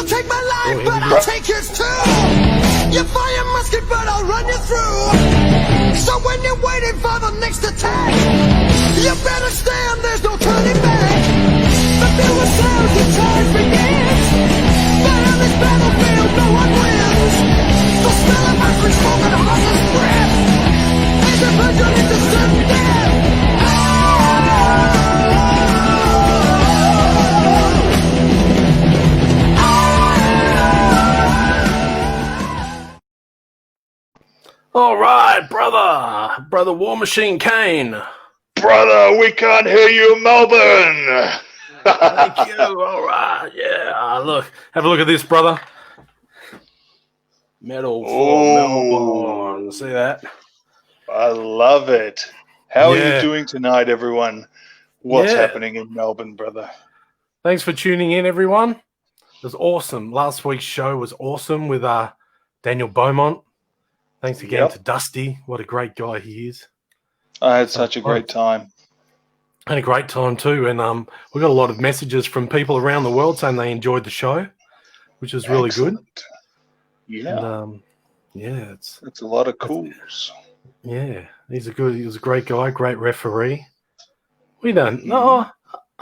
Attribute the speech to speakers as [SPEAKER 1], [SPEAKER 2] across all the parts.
[SPEAKER 1] You'll take my life, but I'll take yours too. You fire musket, but I'll run you through. So when you're waiting for the next attack, you better stand, there's no turning back. The fewer sounds, the charge begins. But on this battlefield, no one wins. The smell of ivory smoke and heartless breath is a virgin into certain death.
[SPEAKER 2] All right, brother War Machine Kane.
[SPEAKER 3] Brother, we can't hear you in Melbourne.
[SPEAKER 2] Thank you. All right, yeah. Look, have a look at this, brother. Medal for Melbourne. See that?
[SPEAKER 3] I love it. How are you doing tonight, everyone? What's happening in Melbourne, brother?
[SPEAKER 2] Thanks for tuning in, everyone. It was awesome. Last week's show was awesome with Daniel Beaumont. Thanks again to Dusty. What a great guy he is.
[SPEAKER 3] I had such a great time.
[SPEAKER 2] I had a great time too. And we got a lot of messages from people around the world saying they enjoyed the show, which is really good.
[SPEAKER 3] Yeah.
[SPEAKER 2] And, it's
[SPEAKER 3] a lot of cools.
[SPEAKER 2] Yeah. He was a great guy, great referee. We don't know.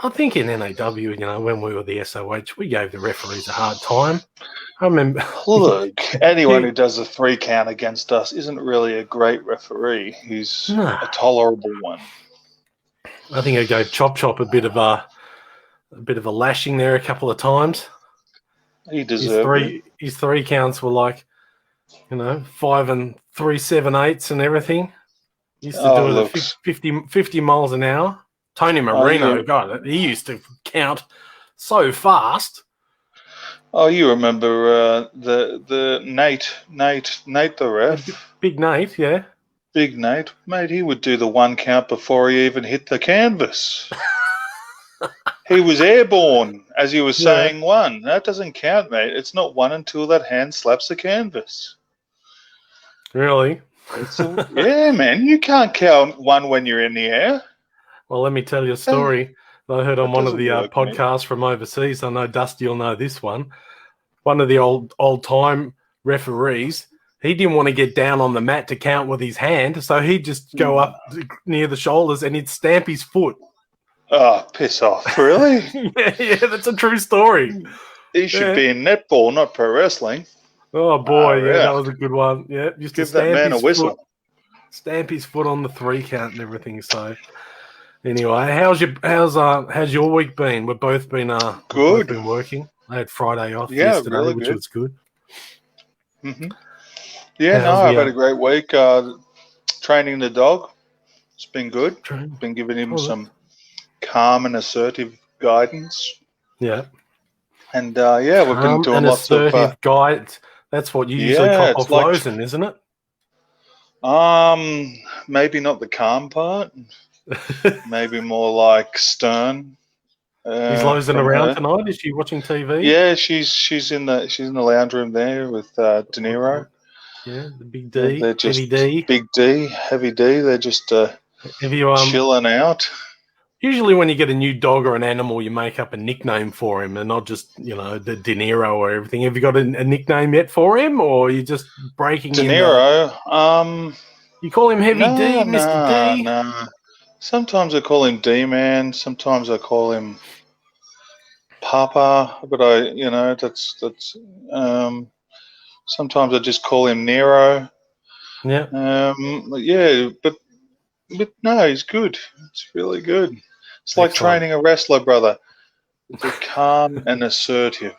[SPEAKER 2] I think in NAW, when we were the SOH, we gave the referees a hard time. I remember.
[SPEAKER 3] Look, anyone who does a 3 count against us isn't really a great referee. He's a tolerable one.
[SPEAKER 2] I think I gave Chop a bit of a lashing there a couple of times.
[SPEAKER 3] He deserved it.
[SPEAKER 2] His 3 counts were like, 5 3/7/8 and everything. He used to do it at 50 miles an hour. Tony Marino, God, he used to count so fast.
[SPEAKER 3] Oh, you remember the Nate the ref?
[SPEAKER 2] Big Nate, yeah.
[SPEAKER 3] Big Nate. Mate, he would do the 1 count before he even hit the canvas. He was airborne as he was saying 1. That doesn't count, mate. It's not 1 until that hand slaps the canvas.
[SPEAKER 2] Really?
[SPEAKER 3] Yeah, man. You can't count 1 when you're in the air.
[SPEAKER 2] Well, let me tell you a story I heard on one of the podcasts from overseas. I know Dusty will know this one. One of the old-time referees, he didn't want to get down on the mat to count with his hand, so he'd just go up near the shoulders and he'd stamp his foot.
[SPEAKER 3] Oh, piss off. Really?
[SPEAKER 2] yeah, that's a true story.
[SPEAKER 3] He should be in netball, not pro wrestling.
[SPEAKER 2] Oh, boy, that was a good one. Yeah,
[SPEAKER 3] just give that man a whistle.
[SPEAKER 2] Stamp his foot on the 3 count and everything, so... Anyway, how's your week been? We've both been
[SPEAKER 3] good.
[SPEAKER 2] We've been working. I had Friday off yesterday,
[SPEAKER 3] really
[SPEAKER 2] which was good.
[SPEAKER 3] Mm-hmm. Yeah, I've had a great week. Training the dog. It's been good. Been giving him some calm and assertive guidance.
[SPEAKER 2] Yeah.
[SPEAKER 3] And we've been doing lots of
[SPEAKER 2] assertive guidance. That's what you usually cop off Lozen, isn't it?
[SPEAKER 3] Maybe not the calm part. Maybe more like stern.
[SPEAKER 2] Is Lozen around tonight? Is she watching TV?
[SPEAKER 3] Yeah, she's in the lounge room there with De Niro.
[SPEAKER 2] Yeah, the Big D,
[SPEAKER 3] they're just
[SPEAKER 2] Heavy D.
[SPEAKER 3] Big D, Heavy D. They're just chilling out.
[SPEAKER 2] Usually when you get a new dog or an animal, you make up a nickname for him and not just, the De Niro or everything. Have you got a nickname yet for him, or are you just breaking
[SPEAKER 3] De Niro?
[SPEAKER 2] You call him Heavy D, Mr. D?
[SPEAKER 3] No. Sometimes I call him D-Man. Sometimes I call him Papa. But that's. Sometimes I just call him Nero.
[SPEAKER 2] Yeah.
[SPEAKER 3] But no, he's good. It's really good. It's like training a wrestler, brother. They're calm and assertive.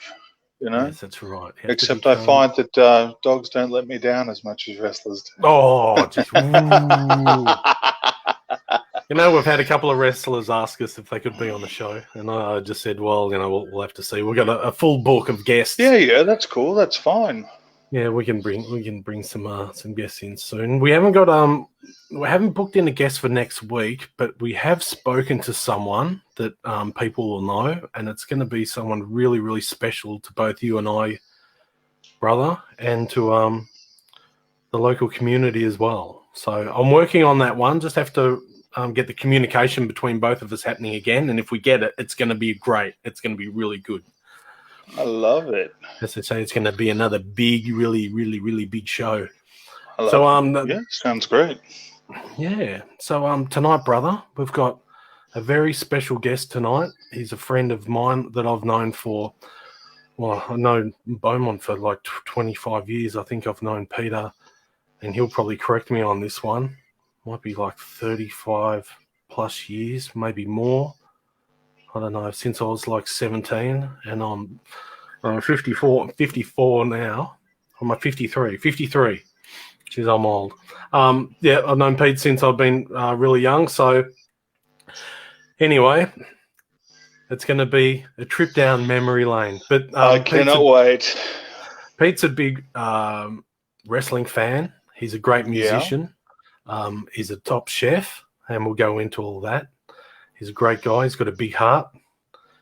[SPEAKER 2] Yes, that's right.
[SPEAKER 3] Except I find that dogs don't let me down as much as wrestlers do.
[SPEAKER 2] Oh, just. We've had a couple of wrestlers ask us if they could be on the show, and I just said, well, we'll have to see. We've got a full book of guests.
[SPEAKER 3] Yeah, that's cool. That's fine.
[SPEAKER 2] Yeah, we can bring some guests in soon. We haven't booked in a guest for next week, but we have spoken to someone that people will know, and it's going to be someone really, really special to both you and I, brother, and to the local community as well. So I'm working on that one. Just have to get the communication between both of us happening again. And if we get it, it's going to be great. It's going to be really good.
[SPEAKER 3] I love it.
[SPEAKER 2] As they say, it's going to be another big, really big show.
[SPEAKER 3] I love
[SPEAKER 2] So
[SPEAKER 3] yeah, sounds great.
[SPEAKER 2] yeah. So tonight, brother, we've got a very special guest tonight. He's a friend of mine that I've known for, well, I've known Beaumont for like 25 years. I think I've known Peter, and he'll probably correct me on this one. Might be like 35 plus years, maybe more. I don't know, since I was like 17, and I'm 54 now. I'm 53. Jeez, I'm old. Yeah, I've known Pete since I've been really young. So anyway, it's going to be a trip down memory lane. But
[SPEAKER 3] I cannot wait.
[SPEAKER 2] Pete's a big wrestling fan. He's a great musician. He's a top chef, and we'll go into all that. He's a great guy. He's got a big heart.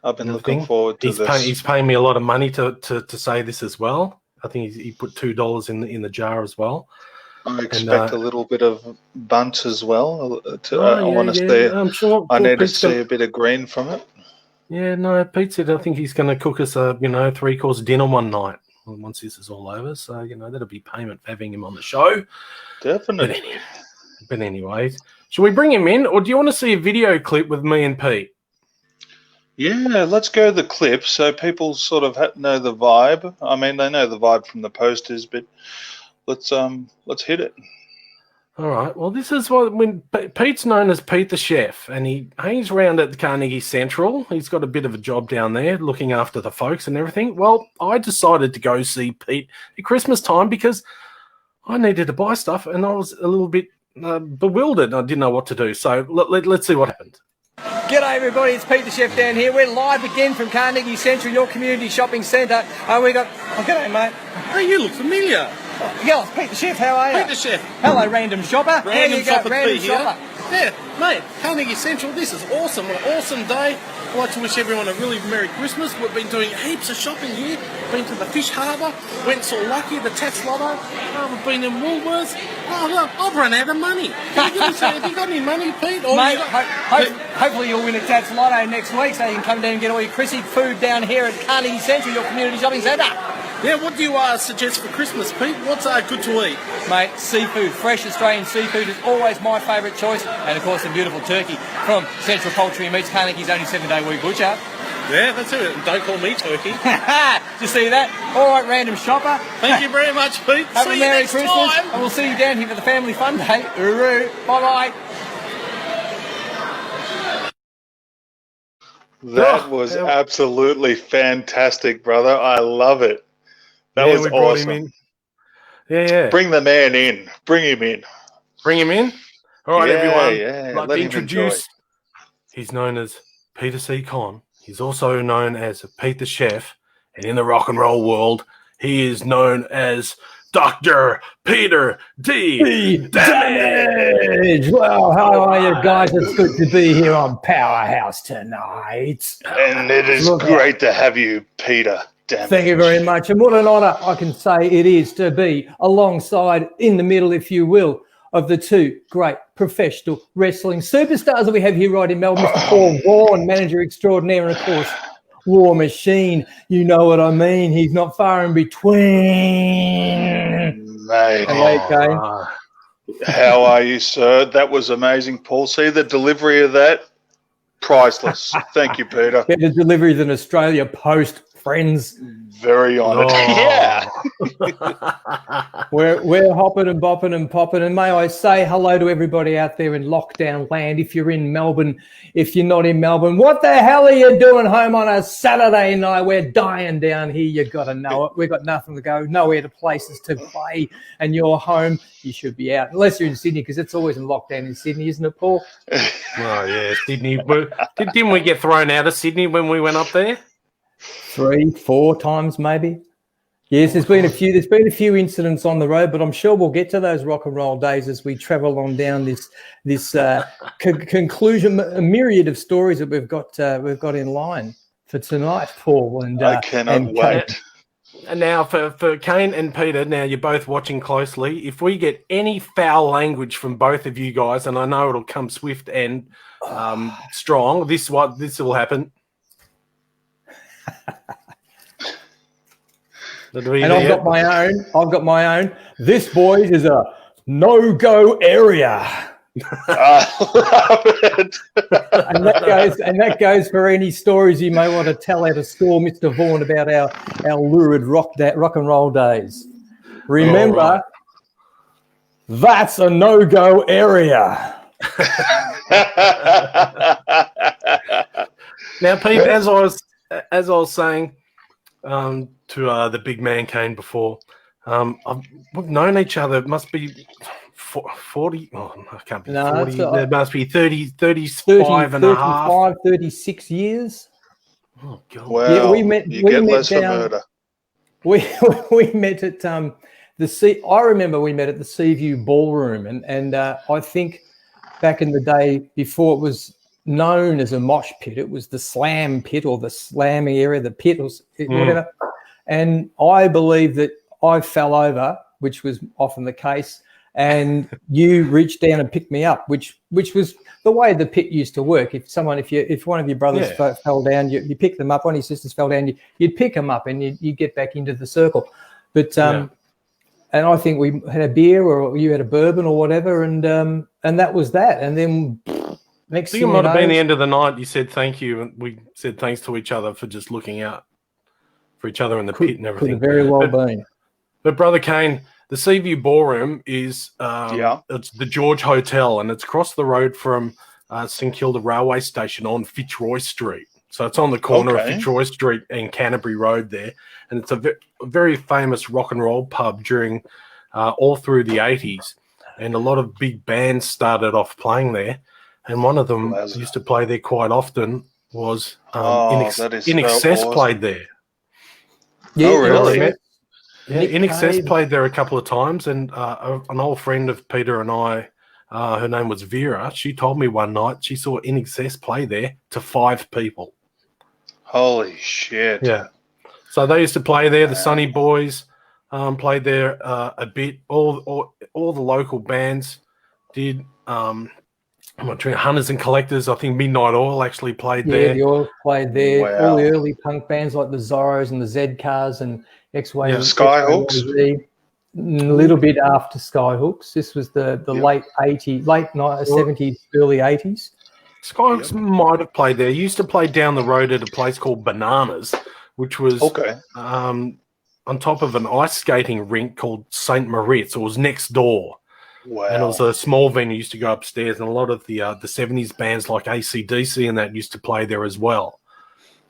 [SPEAKER 3] I've been looking forward to this.
[SPEAKER 2] He's paying me a lot of money to say this as well. I think he put $2 in the jar as well.
[SPEAKER 3] I expect a little bit of bunt as well. I want to see.
[SPEAKER 2] I'm sure.
[SPEAKER 3] I need to see a bit of green from it.
[SPEAKER 2] Yeah, no, Pete said I think he's going to cook us a 3-course dinner one night once this is all over. So that'll be payment for having him on the show.
[SPEAKER 3] Definitely.
[SPEAKER 2] But anyway, should we bring him in, or do you want to see a video clip with me and Pete?
[SPEAKER 3] Yeah, let's go the clip so people sort of know the vibe. I mean, they know the vibe from the posters, but let's hit it.
[SPEAKER 2] All right. Well, this is when Pete's known as Pete the Chef, and he hangs around at the Carnegie Central. He's got a bit of a job down there looking after the folks and everything. Well, I decided to go see Pete at Christmas time because I needed to buy stuff, and I was a little bit bewildered. I didn't know what to do. So let's see what happened.
[SPEAKER 4] G'day everybody, it's Pete the Chef down here. We're live again from Carnegie Central, your community shopping centre. We got, g'day mate.
[SPEAKER 5] Hey, you look familiar.
[SPEAKER 4] Yeah, it's Pete the Chef, how are you?
[SPEAKER 5] Pete the Chef.
[SPEAKER 4] Hello, random shopper.
[SPEAKER 5] Random shopper
[SPEAKER 4] random
[SPEAKER 5] here.
[SPEAKER 4] shopper.
[SPEAKER 5] Yeah, mate, Carnegie Central, this is awesome. What an awesome day. I'd like to wish everyone a really Merry Christmas. We've been doing heaps of shopping here. Been to the Fish Harbour, went and saw Lucky, the Tats Lotto. We've been in Woolworths. Oh, look, I've run out of money. Have you got any money, Pete? Or
[SPEAKER 4] Mate, hopefully you'll win a Tats Lotto next week so you can come down and get all your Chrissy food down here at Carnegie Central, your community shopping centre.
[SPEAKER 5] Yeah, what do you suggest for Christmas, Pete? What's good to eat?
[SPEAKER 4] Mate, seafood, fresh Australian seafood is always my favourite choice. And of course, some beautiful turkey from Central Poultry and Meats, Carnegie's only 7-day-week butcher.
[SPEAKER 5] Yeah, that's it. Don't call me turkey.
[SPEAKER 4] Did you see that? All right, random shopper.
[SPEAKER 5] Thank you very much, Pete.
[SPEAKER 4] Have
[SPEAKER 5] see
[SPEAKER 4] a
[SPEAKER 5] you
[SPEAKER 4] Merry
[SPEAKER 5] next
[SPEAKER 4] Christmas.
[SPEAKER 5] time.
[SPEAKER 4] And we'll see you down here for the family fun day. Uru. Bye-bye.
[SPEAKER 3] That was absolutely fantastic, brother. I love it. That was
[SPEAKER 2] we brought
[SPEAKER 3] awesome.
[SPEAKER 2] him in. Yeah.
[SPEAKER 3] Bring the man in. Bring him in.
[SPEAKER 2] Bring him in. All right, everyone.
[SPEAKER 3] Yeah.
[SPEAKER 2] I'd like
[SPEAKER 3] Let
[SPEAKER 2] to
[SPEAKER 3] him
[SPEAKER 2] introduce. He's known as Peter C. Kohn. He's also known as Pete the Chef, and in the rock and roll world, he is known as Dr. Peter D.
[SPEAKER 6] Damage. Well, how are you guys? It's good to be here on Powerhouse tonight.
[SPEAKER 3] And it is great to have you, Peter. Damage.
[SPEAKER 6] Thank you very much. And what an honour I can say it is to be alongside, in the middle, if you will, of the two great professional wrestling superstars that we have here right in Melbourne, Mr. Paul Vaughn, manager extraordinaire, and of course, War Machine. You know what I mean. He's not far in between.
[SPEAKER 3] Mate.
[SPEAKER 6] Hello, Kane.
[SPEAKER 3] How are you, sir? That was amazing, Paul. See the delivery of that? Priceless. Thank you, Peter.
[SPEAKER 6] Better delivery than Australia Post, friends.
[SPEAKER 3] Very honoured. Yeah.
[SPEAKER 6] We're hopping and bopping and popping. And may I say hello to everybody out there in lockdown land. If you're in Melbourne, if you're not in Melbourne, what the hell are you doing home on a Saturday night? We're dying down here. You got to know it. We've got nothing to go, nowhere to places to play. And you're home, you should be out. Unless you're in Sydney, because it's always in lockdown in Sydney, isn't it, Paul?
[SPEAKER 2] Oh, yeah, Sydney. Didn't we get thrown out of Sydney when we went up there?
[SPEAKER 6] 3-4 times maybe. Yes, there's been a few incidents on the road, but I'm sure we'll get to those rock and roll days as we travel on down this conclusion, a myriad of stories that we've got in line for tonight, Paul. And
[SPEAKER 3] I cannot wait.
[SPEAKER 2] And now for Kane and Peter, now you're both watching closely. If we get any foul language from both of you guys, and I know it'll come swift and strong, this will happen.
[SPEAKER 6] And I've got my own. I've got my own. This, boys, is a no-go area.
[SPEAKER 3] I love it.
[SPEAKER 6] and that goes for any stories you may want to tell out of school, Mr. Vaughan, about our lurid rock and roll days. Remember, that's a no-go area.
[SPEAKER 2] Now, Pete, as I was saying to the big man Kane before, we've known each other. It must be 40. Oh, I can't be 40. There must be 35 and a half.
[SPEAKER 6] 36 years.
[SPEAKER 2] Oh, God.
[SPEAKER 3] Well,
[SPEAKER 6] yeah, we met
[SPEAKER 3] less for
[SPEAKER 6] down,
[SPEAKER 3] murder.
[SPEAKER 6] We met at I remember we met at the Seaview Ballroom, and I think back in the day before it was known as a mosh pit, it was the slam pit or the slamming area, the pit or whatever. And I believe that I fell over, which was often the case, and you reached down and picked me up, which was the way the pit used to work. If one of your brothers fell down, you pick them up. One of your sisters fell down, you'd pick them up and you get back into the circle. But and I think we had a beer or you had a bourbon or whatever, and that was that. And then next thing
[SPEAKER 2] it might have been the end of the night. You said thank you, and we said thanks to each other for just looking out for each other in the pit and everything.
[SPEAKER 6] Could have very well been.
[SPEAKER 2] But Brother Kane, the Seaview Ballroom is it's the George Hotel, and it's across the road from St Kilda Railway Station on Fitzroy Street. So it's on the corner of Fitzroy Street and Canterbury Road there, and it's a very famous rock and roll pub during all through the 80s, and a lot of big bands started off playing there, and one of them used to play there quite often was In Excess played there.
[SPEAKER 6] Yeah, really?
[SPEAKER 2] Yeah, In Excess played there a couple of times, and an old friend of Peter and I, her name was Vera, she told me one night she saw In Excess play there to 5 people.
[SPEAKER 3] Holy shit.
[SPEAKER 2] Yeah. So they used to play there. The Sunny Boys played there a bit. All the local bands did. Hunters and Collectors, I think Midnight Oil actually played there.
[SPEAKER 6] Yeah, the Oil played there.
[SPEAKER 3] Wow.
[SPEAKER 6] All the early punk bands like the Zorros and the Z-Cars and X-Way.
[SPEAKER 3] Skyhooks.
[SPEAKER 6] A little bit after Skyhooks. This was the late 70s, early 80s.
[SPEAKER 2] Skyhooks might have played there. Used to play down the road at a place called Bananas, which was on top of an ice skating rink called St. Moritz. It was next door.
[SPEAKER 3] Wow.
[SPEAKER 2] And it was a small venue, used to go upstairs, and a lot of the 70s bands like AC/DC and that used to play there as well.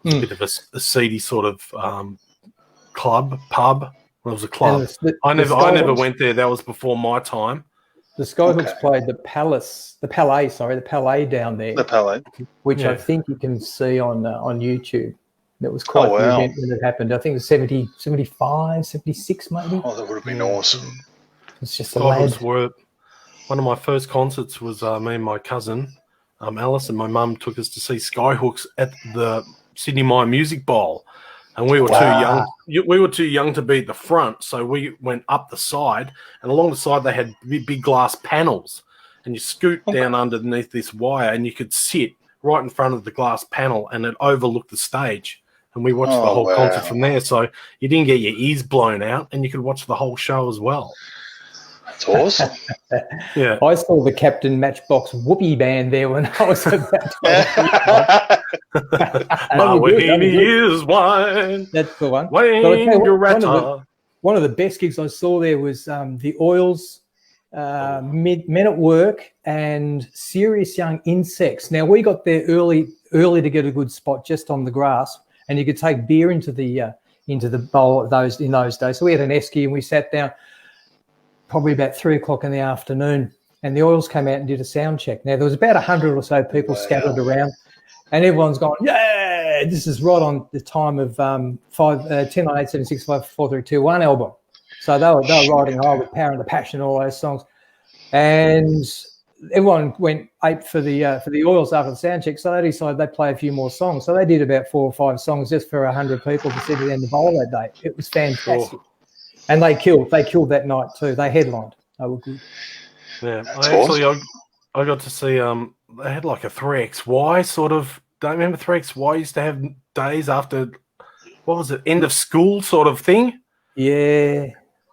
[SPEAKER 2] It's a bit of a seedy sort of pub. Well, it was a club. I never went there. That was before my time.
[SPEAKER 6] The Skyhooks played the Palais down there.
[SPEAKER 3] The Palais.
[SPEAKER 6] Which I think you can see on YouTube. That was quite the event when it happened. I think it was 70, 75, 76 maybe.
[SPEAKER 3] Oh, that would have been awesome.
[SPEAKER 6] It's just a lad.
[SPEAKER 2] One of my first concerts was me and my cousin, Alice, and my mum took us to see Skyhooks at the Sydney Mine Music Bowl. And we were too young. We were too young to be at the front, so we went up the side. And along the side, they had big glass panels, and you scoot down underneath this wire, and you could sit right in front of the glass panel, and it overlooked the stage. And we watched the whole concert from there, so you didn't get your ears blown out, and you could watch the whole show as well.
[SPEAKER 3] That's awesome.
[SPEAKER 2] Yeah,
[SPEAKER 6] I saw the Captain Matchbox Whoopee band there when I was at that time.
[SPEAKER 2] My Wayne is wine.
[SPEAKER 6] That's the one.
[SPEAKER 2] Wayne Goretta.
[SPEAKER 6] One of the best gigs I saw there was the Oils, Men at Work, and Serious Young Insects. Now we got there early to get a good spot just on the grass, and you could take beer into the bowl in those days. So we had an esky and we sat down probably about 3:00 in the afternoon, and the Oils came out and did a sound check. Now there was about 100 or so people scattered around, and everyone's going, yeah, this is right on the time of 10 on 8 7 6 5 4 3 2 1 album. So they were riding high with Power and the Passion, all those songs, and everyone went ape for the Oils after the sound check. So they decided they'd play a few more songs. So they did about 4 or 5 songs just for 100 people to sit in the bowl that day. It was fantastic. Sure. And they killed that night too. They headlined. They were good.
[SPEAKER 2] Yeah, I got to see. They had like a 3XY sort of. Don't remember 3XY used to have days after, what was it, end of school sort of thing.
[SPEAKER 6] Yeah.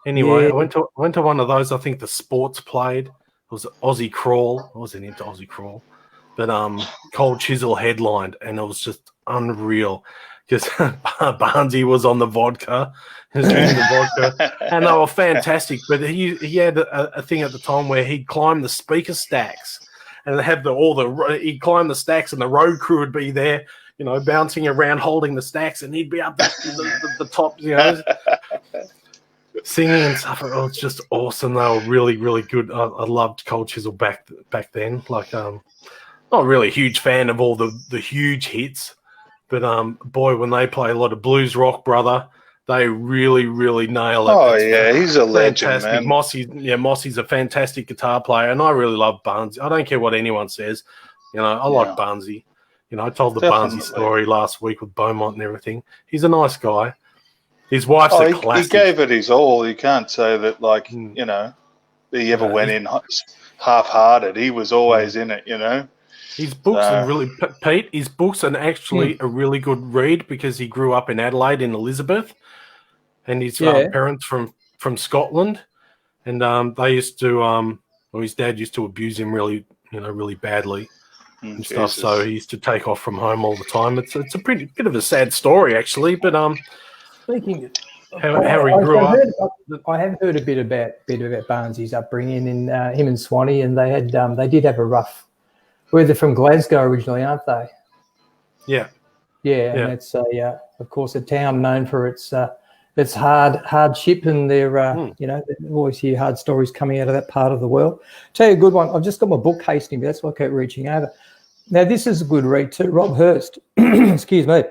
[SPEAKER 2] Anyway,
[SPEAKER 6] Yeah.
[SPEAKER 2] I went to one of those. I think the sports played. It was Aussie Crawl. I wasn't into Aussie Crawl, but Cold Chisel headlined, and it was just unreal. Because Barnesy was on the vodka, he was drinking the vodka, and they were fantastic. But he had a thing at the time where he'd climb the speaker stacks, and have he'd climb the stacks, and the road crew would be there, you know, bouncing around, holding the stacks, and he'd be up the top, you know, singing and stuff. It was just awesome. They were really, really good. I loved Cold Chisel back then. Like, not really a huge fan of all the huge hits, but boy, when they play a lot of blues rock, brother, they really, really nail it.
[SPEAKER 3] Oh,
[SPEAKER 2] It's
[SPEAKER 3] yeah, he's a legend,
[SPEAKER 2] fantastic.
[SPEAKER 3] man.
[SPEAKER 2] Mossy's a fantastic guitar player, and I really love Barnesy. I don't care what anyone says. You know, I like Barnesy. You know, I told the Barnesy story last week with Beaumont and everything. He's a nice guy. His wife's a classic.
[SPEAKER 3] He gave it his all. You can't say that, like, you know, he ever went in half-hearted. He was always in it, you know.
[SPEAKER 2] His books are really, Pete, his books are actually a really good read because he grew up in Adelaide in Elizabeth, and his parents from Scotland, and they used to, well, his dad used to abuse him really badly and stuff. So he used to take off from home all the time. It's a pretty bit of a sad story actually, but
[SPEAKER 6] Speaking
[SPEAKER 2] how he grew up.
[SPEAKER 6] I have heard a bit about Barnesy's upbringing, and him and Swanee, and they did have a rough. Well, they're from Glasgow originally, aren't they?
[SPEAKER 2] Yeah.
[SPEAKER 6] And it's of course a town known for its hardship, and they're you know, they always hear hard stories coming out of that part of the world. Tell you a good one. I've just got my book hasting, but that's why I kept reaching over. Now this is a good read too. Rob Hurst, excuse me,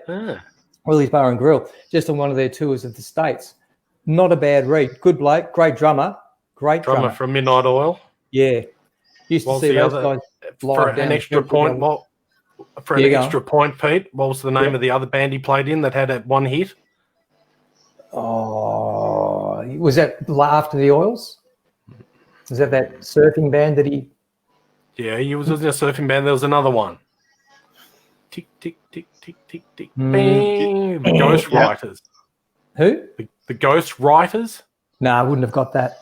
[SPEAKER 6] Willie's Bar and Grill, just on one of their tours of the States. Not a bad read. Good bloke, great drummer, drummer
[SPEAKER 2] from Midnight Oil.
[SPEAKER 6] Yeah, used to see those guys
[SPEAKER 2] for an extra point. For an extra point, Pete, what was the name of the other band he played in that had that one hit?
[SPEAKER 6] Oh, was that after the Oils? Was that surfing band that he? Yeah,
[SPEAKER 2] he was in a surfing band. There was another one. Tick, tick, tick, tick, tick, tick. Bang. The Ghost Writers.
[SPEAKER 6] Who?
[SPEAKER 2] The Ghost Writers?
[SPEAKER 6] No, I wouldn't have got that.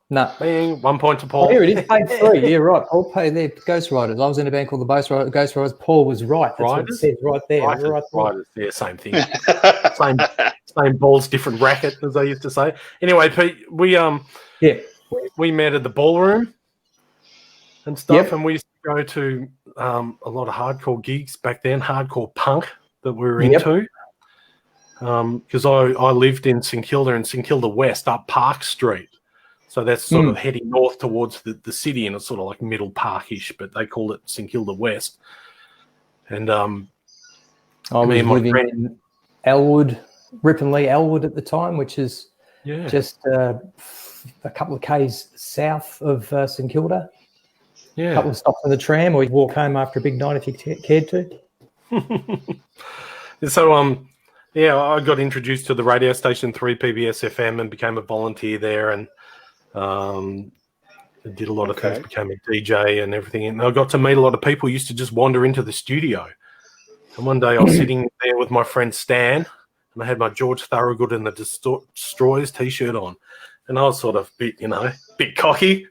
[SPEAKER 6] No.
[SPEAKER 2] Bang. 1 point to Paul.
[SPEAKER 6] Oh, here it is, page 3. Yeah, right. Paul paid their Ghost Writers. I was in a band called the Ghost Writers. Paul was right. That's what it says right there.
[SPEAKER 2] Writers. Yeah, same thing. same balls, different racket, as I used to say. Anyway, Pete, we met at the ballroom and stuff, and we used to go to a lot of hardcore gigs back then, hardcore punk that we were into. Because I lived in St Kilda and St Kilda West up Park Street. So that's sort of heading north towards the city, and it's sort of like middle parkish, but they call it St Kilda West. And
[SPEAKER 6] I was living in Elwood, Ripponlea, Elwood at the time, which is just a couple of k's south of St Kilda. Yeah, a couple of stops on the tram, or you'd walk home after a big night if you cared to.
[SPEAKER 2] So I got introduced to the radio station 3PBS FM and became a volunteer there, and did a lot of things, became a DJ and everything. And I got to meet a lot of people who used to just wander into the studio. And one day I was sitting there with my friend Stan, and I had my George Thorogood and the Destroyers T-shirt on. And I was sort of bit cocky.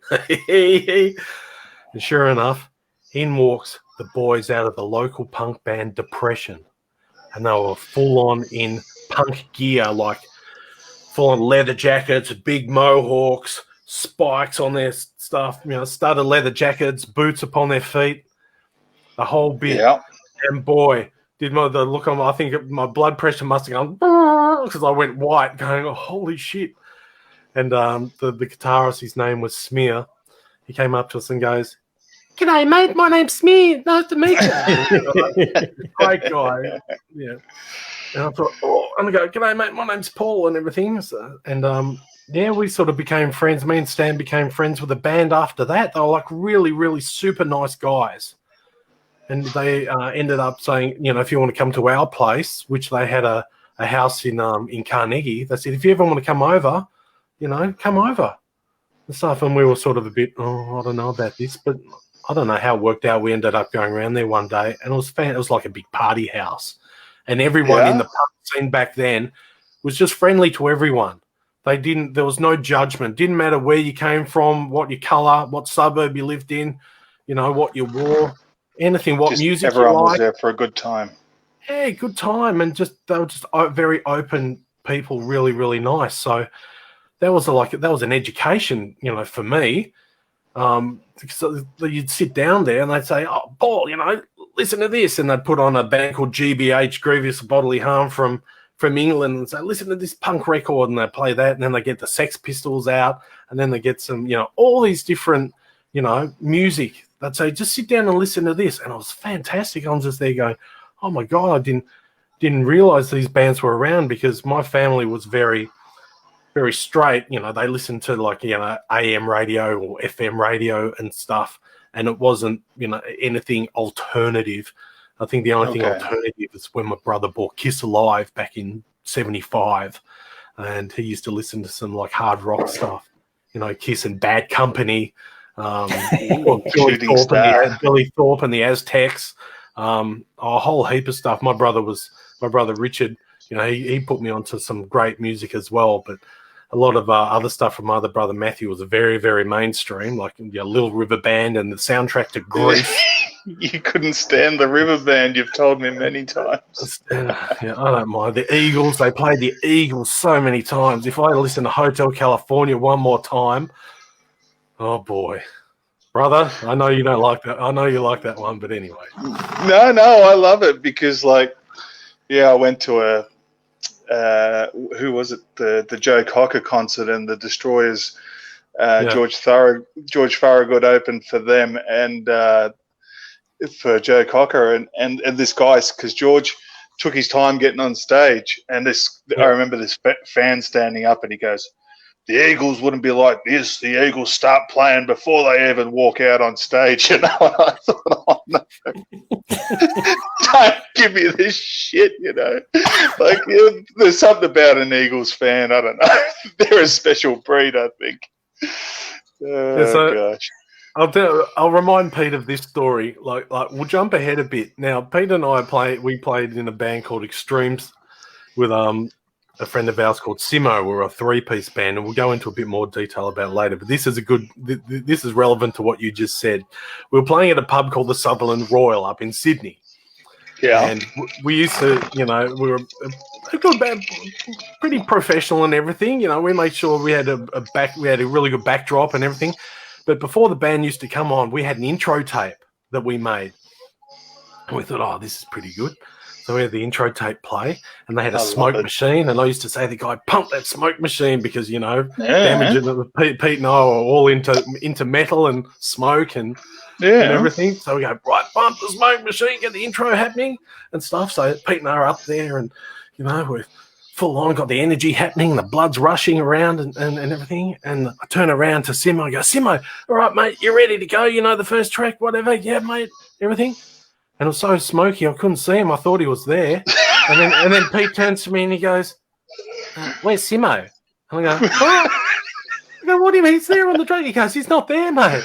[SPEAKER 2] And sure enough, in walks the boys out of the local punk band Depression. And they were full on in punk gear, like full on leather jackets, big mohawks, spikes on their stuff, studded leather jackets, boots upon their feet, the whole bit. Yeah. And boy, did the look on, I think my blood pressure must have gone because I went white, going, oh, holy shit. And the guitarist, his name was Smear. He came up to us and goes, "G'day, mate. My name's Smear. Nice to meet you." Great guy. Yeah. And I thought, and I go, "G'day, mate. My name's Paul," and everything. So, and we sort of became friends. Me and Stan became friends with the band after that. They were like really, really super nice guys. And they ended up saying, if you want to come to our place, which they had a house in Carnegie, they said, if you ever want to come over, come over and stuff. And we were sort of a bit, I don't know about this, but I don't know how it worked out. We ended up going around there one day, and it was like a big party house. And everyone in the punk scene back then was just friendly to everyone. There was no judgment. Didn't matter where you came from, what your colour, what suburb you lived in, what you wore, anything, what
[SPEAKER 3] Just
[SPEAKER 2] music you
[SPEAKER 3] everyone was
[SPEAKER 2] liked.
[SPEAKER 3] there for a good time.
[SPEAKER 2] Yeah, good time, and they were just very open people, really, really nice. So that was an education, for me. So you'd sit down there and they'd say, "Oh, Paul, listen to this," and they'd put on a band called GBH, Grievous Bodily Harm from England, and say, "Listen to this punk record," and they play that, and then they get the Sex Pistols out, and then they get some, all these different, music. They'd say, "Just sit down and listen to this," and it was fantastic. I'm just there going, "Oh my God, I didn't realize these bands were around," because my family was very, very straight. They listened to AM radio or FM radio and stuff, and it wasn't, anything alternative. I think the only thing alternative is when my brother bought Kiss Alive back in '75, and he used to listen to some hard rock stuff, Kiss and Bad Company, Billy Thorpe and the Aztecs, a whole heap of stuff. My brother Richard, he put me onto some great music as well, but a lot of other stuff from my other brother Matthew was very, very mainstream, like Little River Band and the soundtrack to Grease.
[SPEAKER 3] You couldn't stand the River Band, you've told me many times.
[SPEAKER 2] Yeah, I don't mind. The Eagles, they played the Eagles so many times. If I listen to Hotel California one more time, oh boy. Brother, I know you don't like that. I know you like that one, but anyway.
[SPEAKER 3] No, I love it because, I went to who was it? The Joe Cocker concert, and the Destroyers. George Thorogood opened for them, and for Joe Cocker, and this guy, because George took his time getting on stage, and I remember this fan standing up, and he goes, "The Eagles wouldn't be like this. The Eagles start playing before they even walk out on stage." And I thought, "Oh no, don't give me this shit." There's something about an Eagles fan. I don't know. They're a special breed, I think. Gosh.
[SPEAKER 2] I'll remind Pete of this story. We'll jump ahead a bit. Now, Pete and I played in a band called Extremes with a friend of ours called Simo. We're a 3-piece band, and we'll go into a bit more detail about it later. But this is relevant to what you just said. We were playing at a pub called the Sutherland Royal up in Sydney. Yeah, and we used to, we were a good band, pretty professional and everything. We made sure we had we had a really good backdrop and everything. But before the band used to come on, we had an intro tape that we made. And we thought, "Oh, this is pretty good." So we had the intro tape play, and they had a smoke machine. And I used to say to the guy, "Pump that smoke machine," because, Damage and Pete and I are all into metal and smoke and everything. So we go, "Right, pump the smoke machine, get the intro happening and stuff." So Pete and I are up there, and, we're full on, got the energy happening, the blood's rushing around and everything. And I turn around to Simo, I go, "Simo, all right, mate, you ready to go? The first track, whatever." "Yeah, mate," everything. And it was so smoky, I couldn't see him. I thought he was there. And then Pete turns to me and he goes, "Where's Simo?" And I go, "Oh." I go, "What do you mean? He's there on the track." He goes, "He's not there, mate."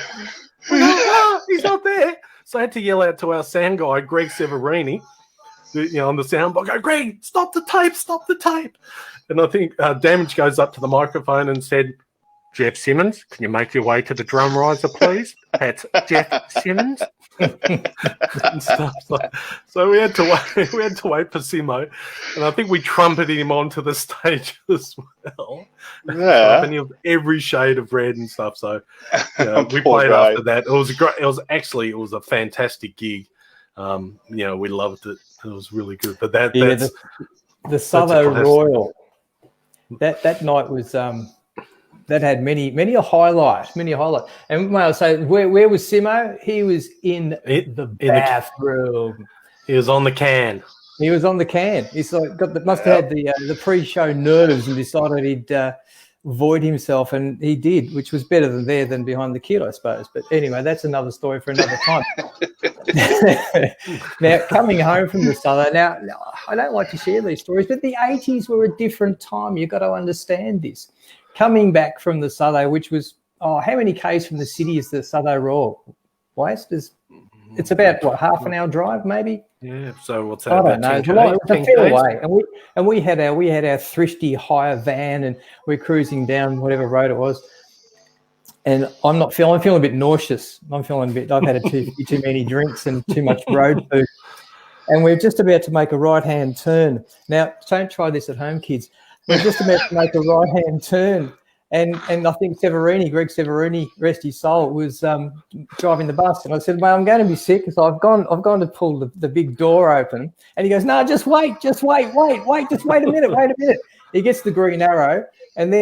[SPEAKER 2] I go, "Oh, he's not there." So I had to yell out to our sound guy, Greg Severini, on the sound box, go, "Greg, stop the tape. And I think Damage goes up to the microphone and said, "Jeff Simmons, can you make your way to the drum riser, please? That's Jeff Simmons." And stuff. So we had to wait for Simo, and I think we trumpeted him onto the stage as well.
[SPEAKER 3] Yeah,
[SPEAKER 2] and he was every shade of red and stuff. So we played after that. It was great. It was a fantastic gig. We loved it. It was really good. But that's
[SPEAKER 6] the Southo Royal. That night was that had many a highlight. And may I say, where was Simo? He was in the bathroom.
[SPEAKER 2] He was on the can.
[SPEAKER 6] He's like must have had the pre-show nerves and decided he'd void himself, and he did, which was better than behind the kid, I suppose. But anyway, that's another story for another time. Now, coming home from the Southo, now I don't like to share these stories, but the 80s were a different time. You've got to understand this. Coming back from the Southo, which was, how many Ks from the city is the Southo Royal? West is It's about half an hour drive, maybe.
[SPEAKER 2] Yeah. So what's that?
[SPEAKER 6] I
[SPEAKER 2] About
[SPEAKER 6] don't
[SPEAKER 2] 10
[SPEAKER 6] know. It's a fair
[SPEAKER 2] Ks?
[SPEAKER 6] way, and we had our thrifty hire van, and we're cruising down whatever road it was. And I'm feeling a bit nauseous. I've had too many drinks and too much road food. And we're just about to make a right-hand turn. Now, don't try this at home, kids. We're just about to make a right-hand turn. And I think Greg Severini, rest his soul, was driving the bus. And I said, well, I'm going to be sick. So I've gone to pull the big door open. And he goes, no, just wait a minute. He gets the green arrow. And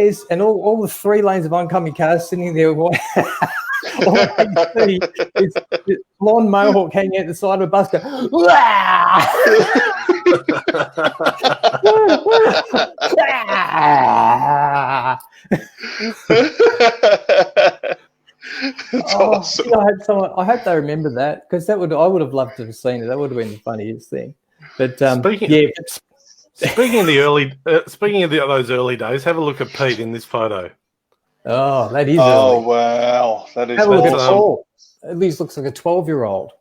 [SPEAKER 6] all the 3 lanes of oncoming cars sitting there. All I can see is this blonde mohawk hanging out the side of a bus.
[SPEAKER 3] That's awesome.
[SPEAKER 6] I hope they remember that, because I would have loved to have seen it. That would have been the funniest thing. But
[SPEAKER 2] Speaking of those early days, have a look at Pete in this photo.
[SPEAKER 6] Oh, that is
[SPEAKER 3] Oh,
[SPEAKER 6] early.
[SPEAKER 3] wow. That is
[SPEAKER 6] Have a look at
[SPEAKER 3] awesome.
[SPEAKER 6] Paul. At least looks like a 12-year-old.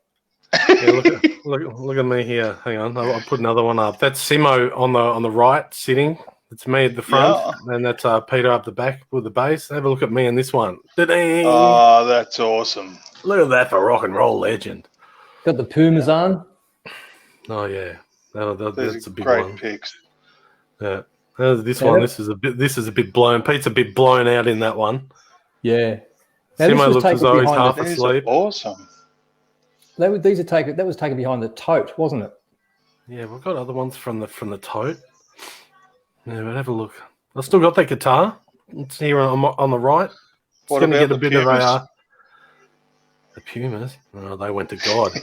[SPEAKER 2] Yeah, look at me here. Hang on, I'll put another one up. That's Simo on the right sitting. It's me at the front, and that's Peter up the back with the bass. Have a look at me in this one.
[SPEAKER 3] Oh, that's awesome.
[SPEAKER 2] Look at that for rock and roll legend.
[SPEAKER 6] Got the Pumas on.
[SPEAKER 2] Oh yeah, that's a big
[SPEAKER 3] great
[SPEAKER 2] one.
[SPEAKER 3] picks.
[SPEAKER 2] Yeah, this one. This is a bit blown. Pete's a bit blown out in that one.
[SPEAKER 6] Yeah. Now,
[SPEAKER 2] Simo looks as though he's half
[SPEAKER 3] These
[SPEAKER 2] asleep.
[SPEAKER 3] are awesome.
[SPEAKER 6] that was taken behind the tote, wasn't it?
[SPEAKER 2] Yeah, we've got other ones from the tote. Yeah, but have a look. I've still got that guitar. It's here on the right. It's
[SPEAKER 3] What
[SPEAKER 2] going to
[SPEAKER 3] about
[SPEAKER 2] get a
[SPEAKER 3] the
[SPEAKER 2] bit
[SPEAKER 3] Pumas?
[SPEAKER 2] of the Pumas. Oh, they went to God.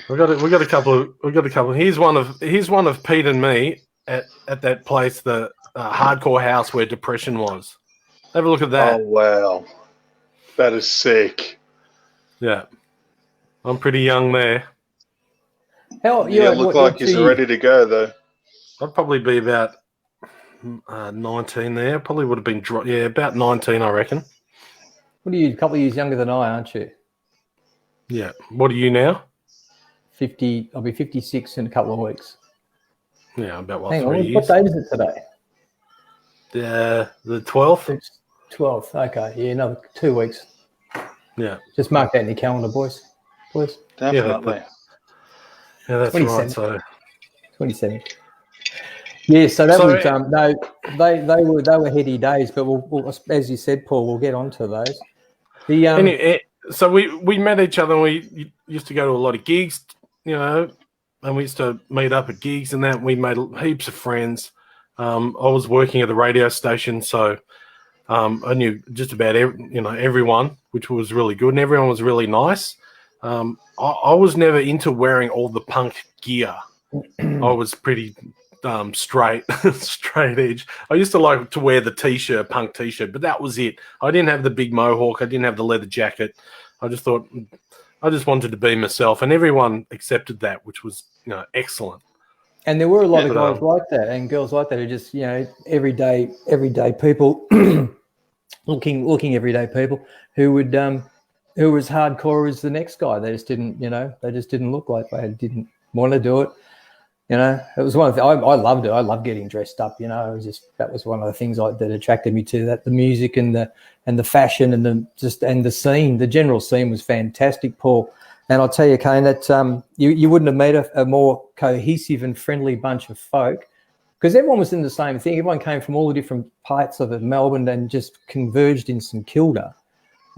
[SPEAKER 2] We got a couple. Here's one of Pete and me at that place, the hardcore house where Depression was. Have a look at that.
[SPEAKER 3] Oh, wow. That is sick.
[SPEAKER 2] Yeah, I'm pretty young there.
[SPEAKER 3] You look like you're ready to go, though.
[SPEAKER 2] I'd probably be about 19 there. Probably would have been about 19, I reckon.
[SPEAKER 6] What are you? A couple of years younger than I, aren't you?
[SPEAKER 2] Yeah. What are you now?
[SPEAKER 6] 50. I'll be 56 in a couple of weeks.
[SPEAKER 2] Yeah, about
[SPEAKER 6] Hang
[SPEAKER 2] 3
[SPEAKER 6] on.
[SPEAKER 2] years.
[SPEAKER 6] What date is it today?
[SPEAKER 2] The 12th.
[SPEAKER 6] It's 12th. Okay. Yeah, another 2 weeks.
[SPEAKER 2] Yeah.
[SPEAKER 6] Just mark that in your calendar, boys. Please.
[SPEAKER 3] Definitely.
[SPEAKER 2] Yeah, that's
[SPEAKER 6] 27.
[SPEAKER 2] right. So
[SPEAKER 6] 27. Yeah, so that was no, they were heady days, but we'll, as you said, Paul, we'll get onto those.
[SPEAKER 2] So we met each other, and we used to go to a lot of gigs, and we used to meet up at gigs and that. We made heaps of friends. I was working at the radio station, so I knew just about everyone, which was really good, and everyone was really nice. I was never into wearing all the punk gear. I was pretty straight edge. I used to like to wear the punk t-shirt, but that was it. I didn't have the big mohawk. I didn't have the leather jacket. I just wanted to be myself, and everyone accepted that, which was excellent.
[SPEAKER 6] And there were a lot of guys like that and girls like that who just everyday people, looking everyday people who would who was hardcore as the next guy. They just didn't look like they didn't want to do it. It was one of the, I loved it. I loved getting dressed up. It was that was one of the things that attracted me to that. The music and the fashion and the scene. The general scene was fantastic, Paul. And I'll tell you, Kohn, that you wouldn't have made a more cohesive and friendly bunch of folk, because everyone was in the same thing. Everyone came from all the different parts of Melbourne and just converged in St Kilda.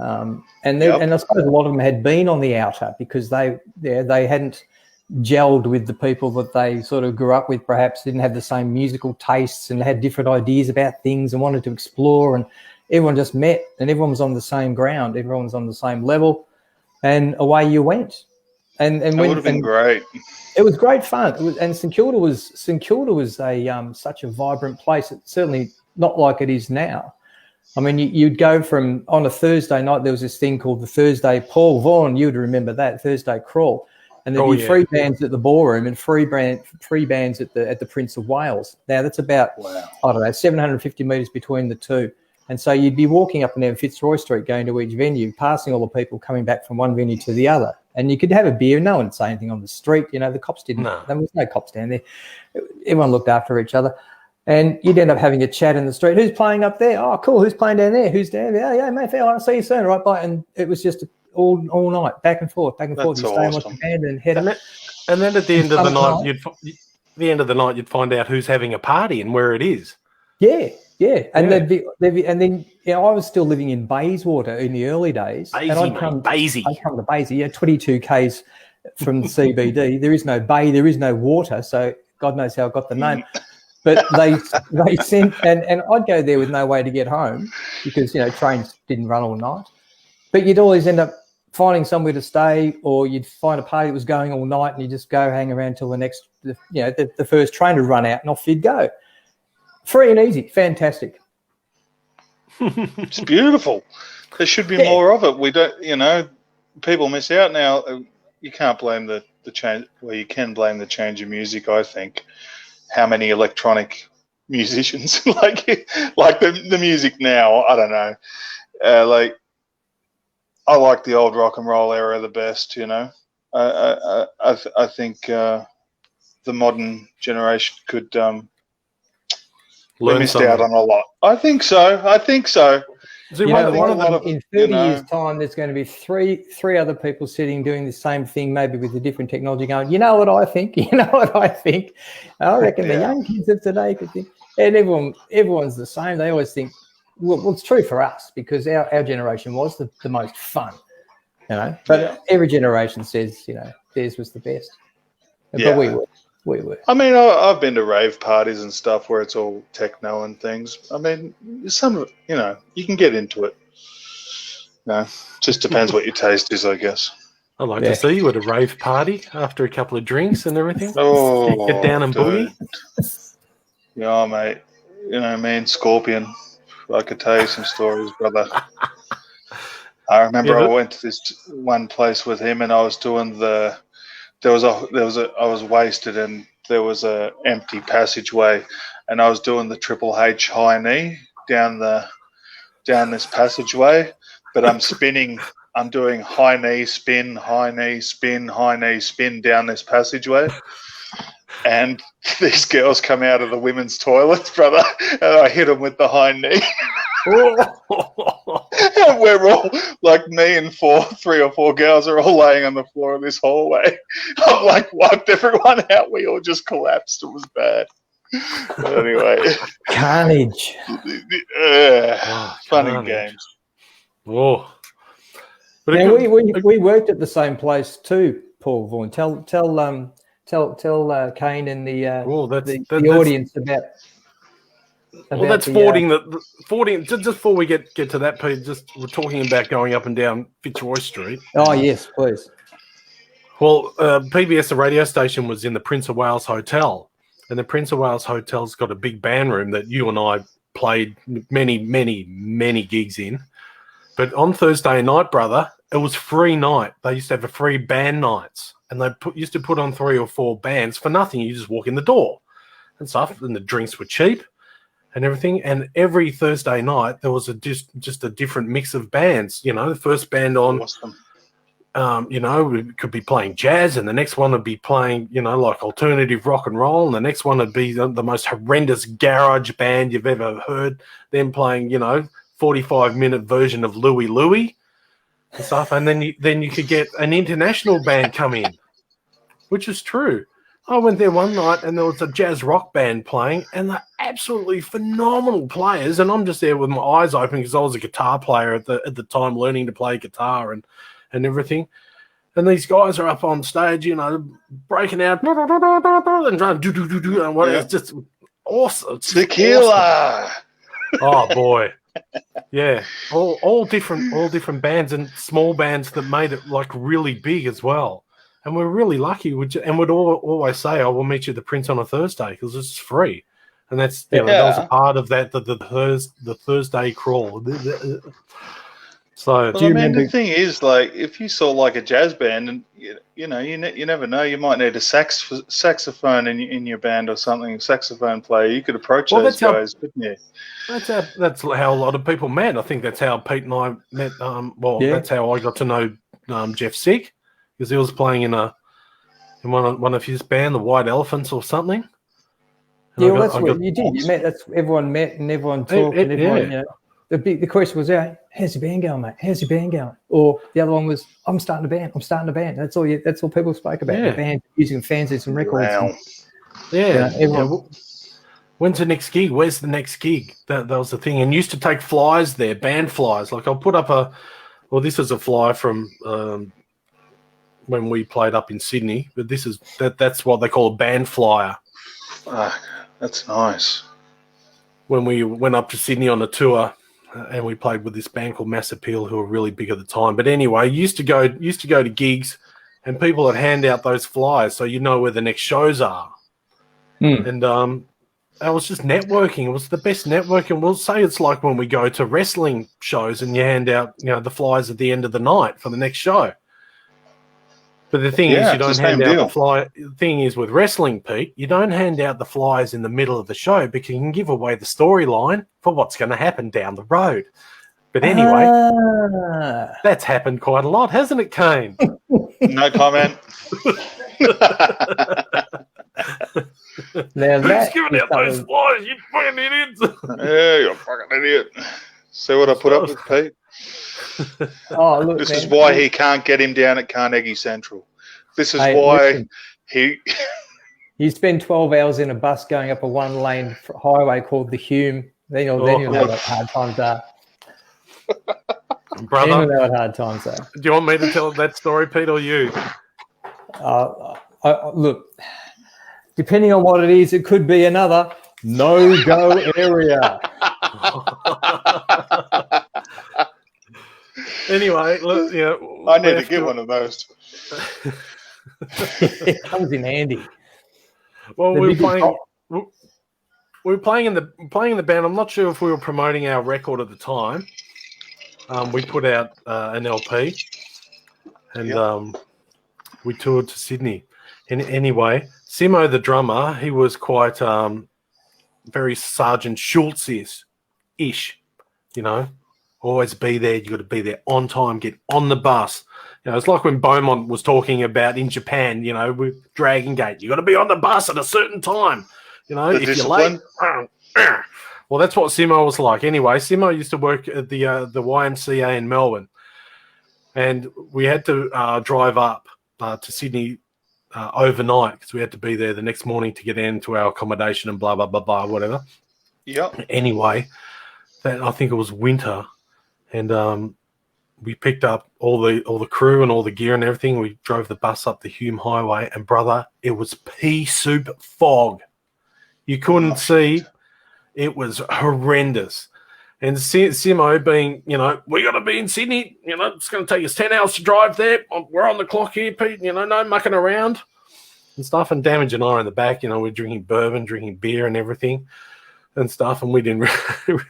[SPEAKER 6] And I suppose a lot of them had been on the outer because they hadn't gelled with the people that they sort of grew up with, perhaps didn't have the same musical tastes and had different ideas about things and wanted to explore, and everyone just met and everyone was on the same ground, everyone was on the same level, and away you went. And
[SPEAKER 3] it would have been great.
[SPEAKER 6] It was great fun. And St Kilda was a such a vibrant place. It's certainly not like it is now. I mean, you'd go from, on a Thursday night, there was this thing called the Thursday Paul Vaughan, you'd remember that, Thursday Crawl. And there'd be free bands at the ballroom and free bands at the Prince of Wales. Now that's about 750 metres between the two. And so you'd be walking up and down Fitzroy Street going to each venue, passing all the people coming back from one venue to the other. And you could have a beer. No one would say anything on the street. You know, the cops didn't.
[SPEAKER 2] No.
[SPEAKER 6] There was no cops down there. Everyone looked after each other. And you'd end up having a chat in the street. Who's playing up there? Oh, cool. Who's playing down there? Who's down there? Yeah, mate, I'll see you soon. Right, bye. And it was just all night, back and forth, back and forth. You stay and watch the band and head up.
[SPEAKER 2] And then at the end of the night, you'd find out who's having a party and where it is.
[SPEAKER 6] Yeah. And there'd be, and then I was still living in Bayswater in the early days.
[SPEAKER 2] I'd come to
[SPEAKER 6] Baysy, 22 k's from the CBD. There is no bay, there is no water, so God knows how I got the name. But they sent, and I'd go there with no way to get home because, trains didn't run all night. But you'd always end up finding somewhere to stay, or you'd find a party that was going all night and you just go hang around till the first train would run out and off you'd go. Free and easy, fantastic.
[SPEAKER 3] It's beautiful. There should be more of it. We don't, people miss out now. You can't blame the change. Well, you can blame the change of music, I think. How many electronic musicians like the music now? I don't know. I like the old rock and roll era the best. I think the modern generation could missed out on a lot. I think so.
[SPEAKER 6] In 30 years' time, there's going to be three other people sitting doing the same thing, maybe with a different technology, going, you know what I think? I reckon the young kids of today could think. And everyone's the same. They always think, well, it's true for us because our generation was the most fun, But every generation says, theirs was the best. But we were.
[SPEAKER 3] I mean, I've been to rave parties and stuff where it's all techno and things. I mean, some of it, you can get into it. Just depends what your taste is, I guess.
[SPEAKER 2] I'd like to see you at a rave party after a couple of drinks and everything.
[SPEAKER 3] Oh,
[SPEAKER 2] get down and boogie.
[SPEAKER 3] Yeah, mate. Me and Scorpion. I could tell you some stories, brother. I remember I went to this one place with him, and I was doing I was wasted, and there was a empty passageway, and I was doing the Triple H high knee down this passageway, but I'm spinning. I'm doing high knee spin, high knee spin, high knee spin down this passageway, and these girls come out of the women's toilets, brother, and I hit them with the high knee. And we're all like me and 3 or 4 girls are all laying on the floor of this hallway. I'm like, wiped everyone out. We all just collapsed. It was bad. But anyway,
[SPEAKER 6] carnage.
[SPEAKER 3] Fun and games.
[SPEAKER 2] Oh, but
[SPEAKER 6] we worked at the same place too, Paul Vaughan. Tell Kane and the audience about.
[SPEAKER 2] Well, that's 14. Just before we get to that, Pete, we're talking about going up and down Fitzroy Street.
[SPEAKER 6] Oh yes, please.
[SPEAKER 2] Well, PBS, the radio station, was in the Prince of Wales Hotel, and the Prince of Wales Hotel's got a big band room that you and I played many gigs in. But on Thursday night, brother, it was free night. They used to have a free band nights, and they used to put on 3 or 4 bands for nothing. You just walk in the door and stuff, and the drinks were cheap and everything. And every Thursday night there was just a different mix of bands. The first band on, we could be playing jazz, and the next one would be playing, like alternative rock and roll, and the next one would be the most horrendous garage band you've ever heard. Then playing, 45-minute version of Louie Louie and stuff, and then you could get an international band come in, which is true. I went there one night and there was a jazz rock band playing, and they're absolutely phenomenal players. And I'm just there with my eyes open because I was a guitar player at the time, learning to play guitar and everything. And these guys are up on stage, breaking out and trying to and what it's just awesome. It's
[SPEAKER 3] Tequila.
[SPEAKER 2] Awesome. Oh boy. Yeah. All different bands and small bands that made it like really big as well. And we're really lucky, and we'd always say, "Oh, we'll meet you at the Prince on a Thursday because it's free," and that's that was a part of that the Thursday crawl. So
[SPEAKER 3] Well, I mean, the thing is, like, if you saw like a jazz band, and you never know, you might need a saxophone in your band or something, saxophone player. You could approach those guys, couldn't you?
[SPEAKER 2] That's how a lot of people met. I think that's how Pete and I met. That's how I got to know Ep.6, because he was playing in one of his band, the White Elephants or something. And
[SPEAKER 6] yeah, that's what you did. You met. That's everyone met and everyone talked and everyone. You know, the question was, how's your band going, mate? How's your band going? Or the other one was, I'm starting a band. That's all. That's all people spoke about. The band, using fanzines and records.
[SPEAKER 3] Wow.
[SPEAKER 2] Everyone. When's the next gig? Where's the next gig? That was the thing. And used to take flyers there, band flyers. Like I'll put up this is a flyer from when we played up in Sydney, but that's what they call a band flyer.
[SPEAKER 3] That's nice.
[SPEAKER 2] When we went up to Sydney on a tour, and we played with this band called Mass Appeal, who were really big at the time. But anyway, used to go to gigs, and people would hand out those flyers so you know where the next shows are. And it was just networking. It was the best networking. We'll say it's like when we go to wrestling shows and you hand out, the flyers at the end of the night for the next show. But the thing is, you don't hand out the flyer. The thing is, with wrestling, Pete, you don't hand out the flyers in the middle of the show because you can give away the storyline for what's going to happen down the road. But anyway, that's happened quite a lot, hasn't it, Kane?
[SPEAKER 3] No comment.
[SPEAKER 6] Now
[SPEAKER 2] who's giving out those flyers? You fucking idiots!
[SPEAKER 3] Yeah, you're a fucking idiot. See what I put up with, Pete?
[SPEAKER 6] Look,
[SPEAKER 3] this is why he can't get him down at Carnegie Central. This is why
[SPEAKER 6] you spend 12 hours in a bus going up a one-lane highway called the Hume. Then you'll know what hard times are.
[SPEAKER 2] Brother,
[SPEAKER 6] then you'll know what hard times are.
[SPEAKER 2] Do you want me to tell that story, Pete, or you?
[SPEAKER 6] Look, depending on what it is, it could be another no-go area.
[SPEAKER 2] Anyway, look,
[SPEAKER 3] I need to get one of those.
[SPEAKER 6] It comes in handy.
[SPEAKER 2] Well, we were playing in the band. I'm not sure if we were promoting our record at the time. We put out an LP, and we toured to Sydney. And anyway, Simo, the drummer, he was quite very Sergeant Schultz-ish, Always be there. You got to be there on time. Get on the bus. It's like when Beaumont was talking about in Japan. With Dragon Gate, you got to be on the bus at a certain time. If
[SPEAKER 3] discipline.
[SPEAKER 2] You're late. Well, that's what Simo was like. Anyway, Simo used to work at the YMCA in Melbourne, and we had to drive up to Sydney overnight because we had to be there the next morning to get into our accommodation and blah blah blah blah whatever.
[SPEAKER 3] Yep.
[SPEAKER 2] Anyway, I think it was winter. And we picked up all the crew and all the gear and everything. We drove the bus up the Hume Highway, and brother, it was pea soup fog. You couldn't see. It was horrendous. And Simo being, we got to be in Sydney. It's going to take us 10 hours to drive there. We're on the clock here, Pete. No mucking around and stuff. And Damage and I are in the back. We're drinking bourbon, drinking beer and everything. And stuff, and we didn't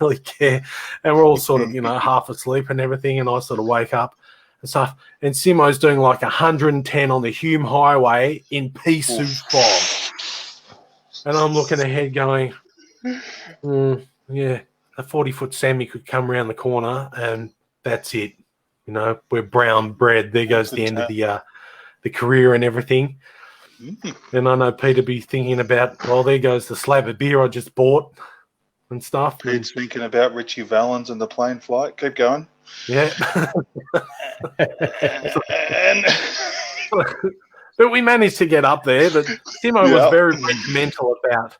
[SPEAKER 2] really care, and we're all sort of half asleep and everything, and I sort of wake up and stuff, and Simo's doing like 110 on the Hume Highway in pea soup fog, and I'm looking ahead going, a 40-foot Sammy could come around the corner, and that's it, we're brown bread. There goes the end of the career and everything. And I know Peter be thinking about, well, there goes the slab of beer I just bought and stuff.
[SPEAKER 3] Pete's thinking about Richie Valens and the plane flight. Keep going.
[SPEAKER 2] Yeah. But we managed to get up there. But Simo was very mental about,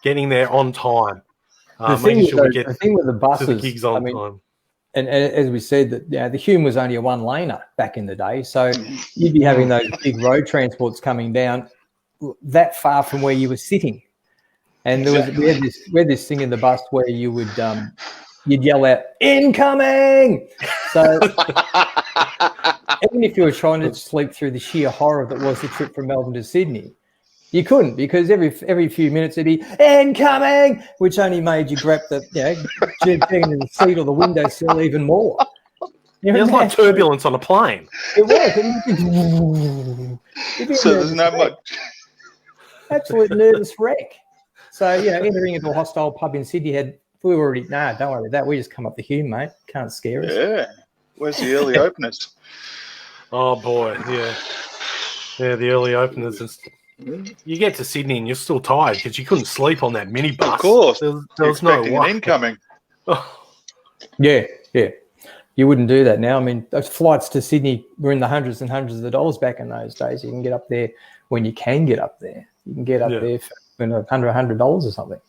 [SPEAKER 2] getting there on time. Making sure we get
[SPEAKER 6] the thing with the buses,
[SPEAKER 2] to the gigs on time.
[SPEAKER 6] And as we said, that the Hume was only a one-laner back in the day, so you'd be having those big road transports coming down that far from where you were sitting. And we had this thing in the bus where you would you'd yell out "incoming." So even if you were trying to sleep through the sheer horror that was the trip from Melbourne to Sydney, you couldn't, because every few minutes it'd be "incoming," which only made you grab the into the seat or the windowsill even more. You're
[SPEAKER 2] It was
[SPEAKER 6] an
[SPEAKER 2] like
[SPEAKER 6] absolute-
[SPEAKER 2] turbulence on a plane.
[SPEAKER 6] It was. You'd be
[SPEAKER 3] So
[SPEAKER 6] a
[SPEAKER 3] there's
[SPEAKER 6] nervous
[SPEAKER 3] no
[SPEAKER 6] wreck.
[SPEAKER 3] much.
[SPEAKER 6] Absolute nervous wreck. So, entering into a hostile pub in Sydney we were already, don't worry about that. We just come up the Hume, mate. Can't scare us.
[SPEAKER 3] Yeah. Where's the early openers?
[SPEAKER 2] Oh boy, yeah, the early openers. You get to Sydney and you're still tired because you couldn't sleep on that minibus.
[SPEAKER 3] Of course.
[SPEAKER 2] there
[SPEAKER 3] You're
[SPEAKER 2] was no
[SPEAKER 3] expecting an
[SPEAKER 2] way.
[SPEAKER 3] incoming.
[SPEAKER 6] Yeah. You wouldn't do that now. I mean, those flights to Sydney were in the hundreds and hundreds of dollars back in those days. You can get up there when you can get up there. You can get up there for $100 or something.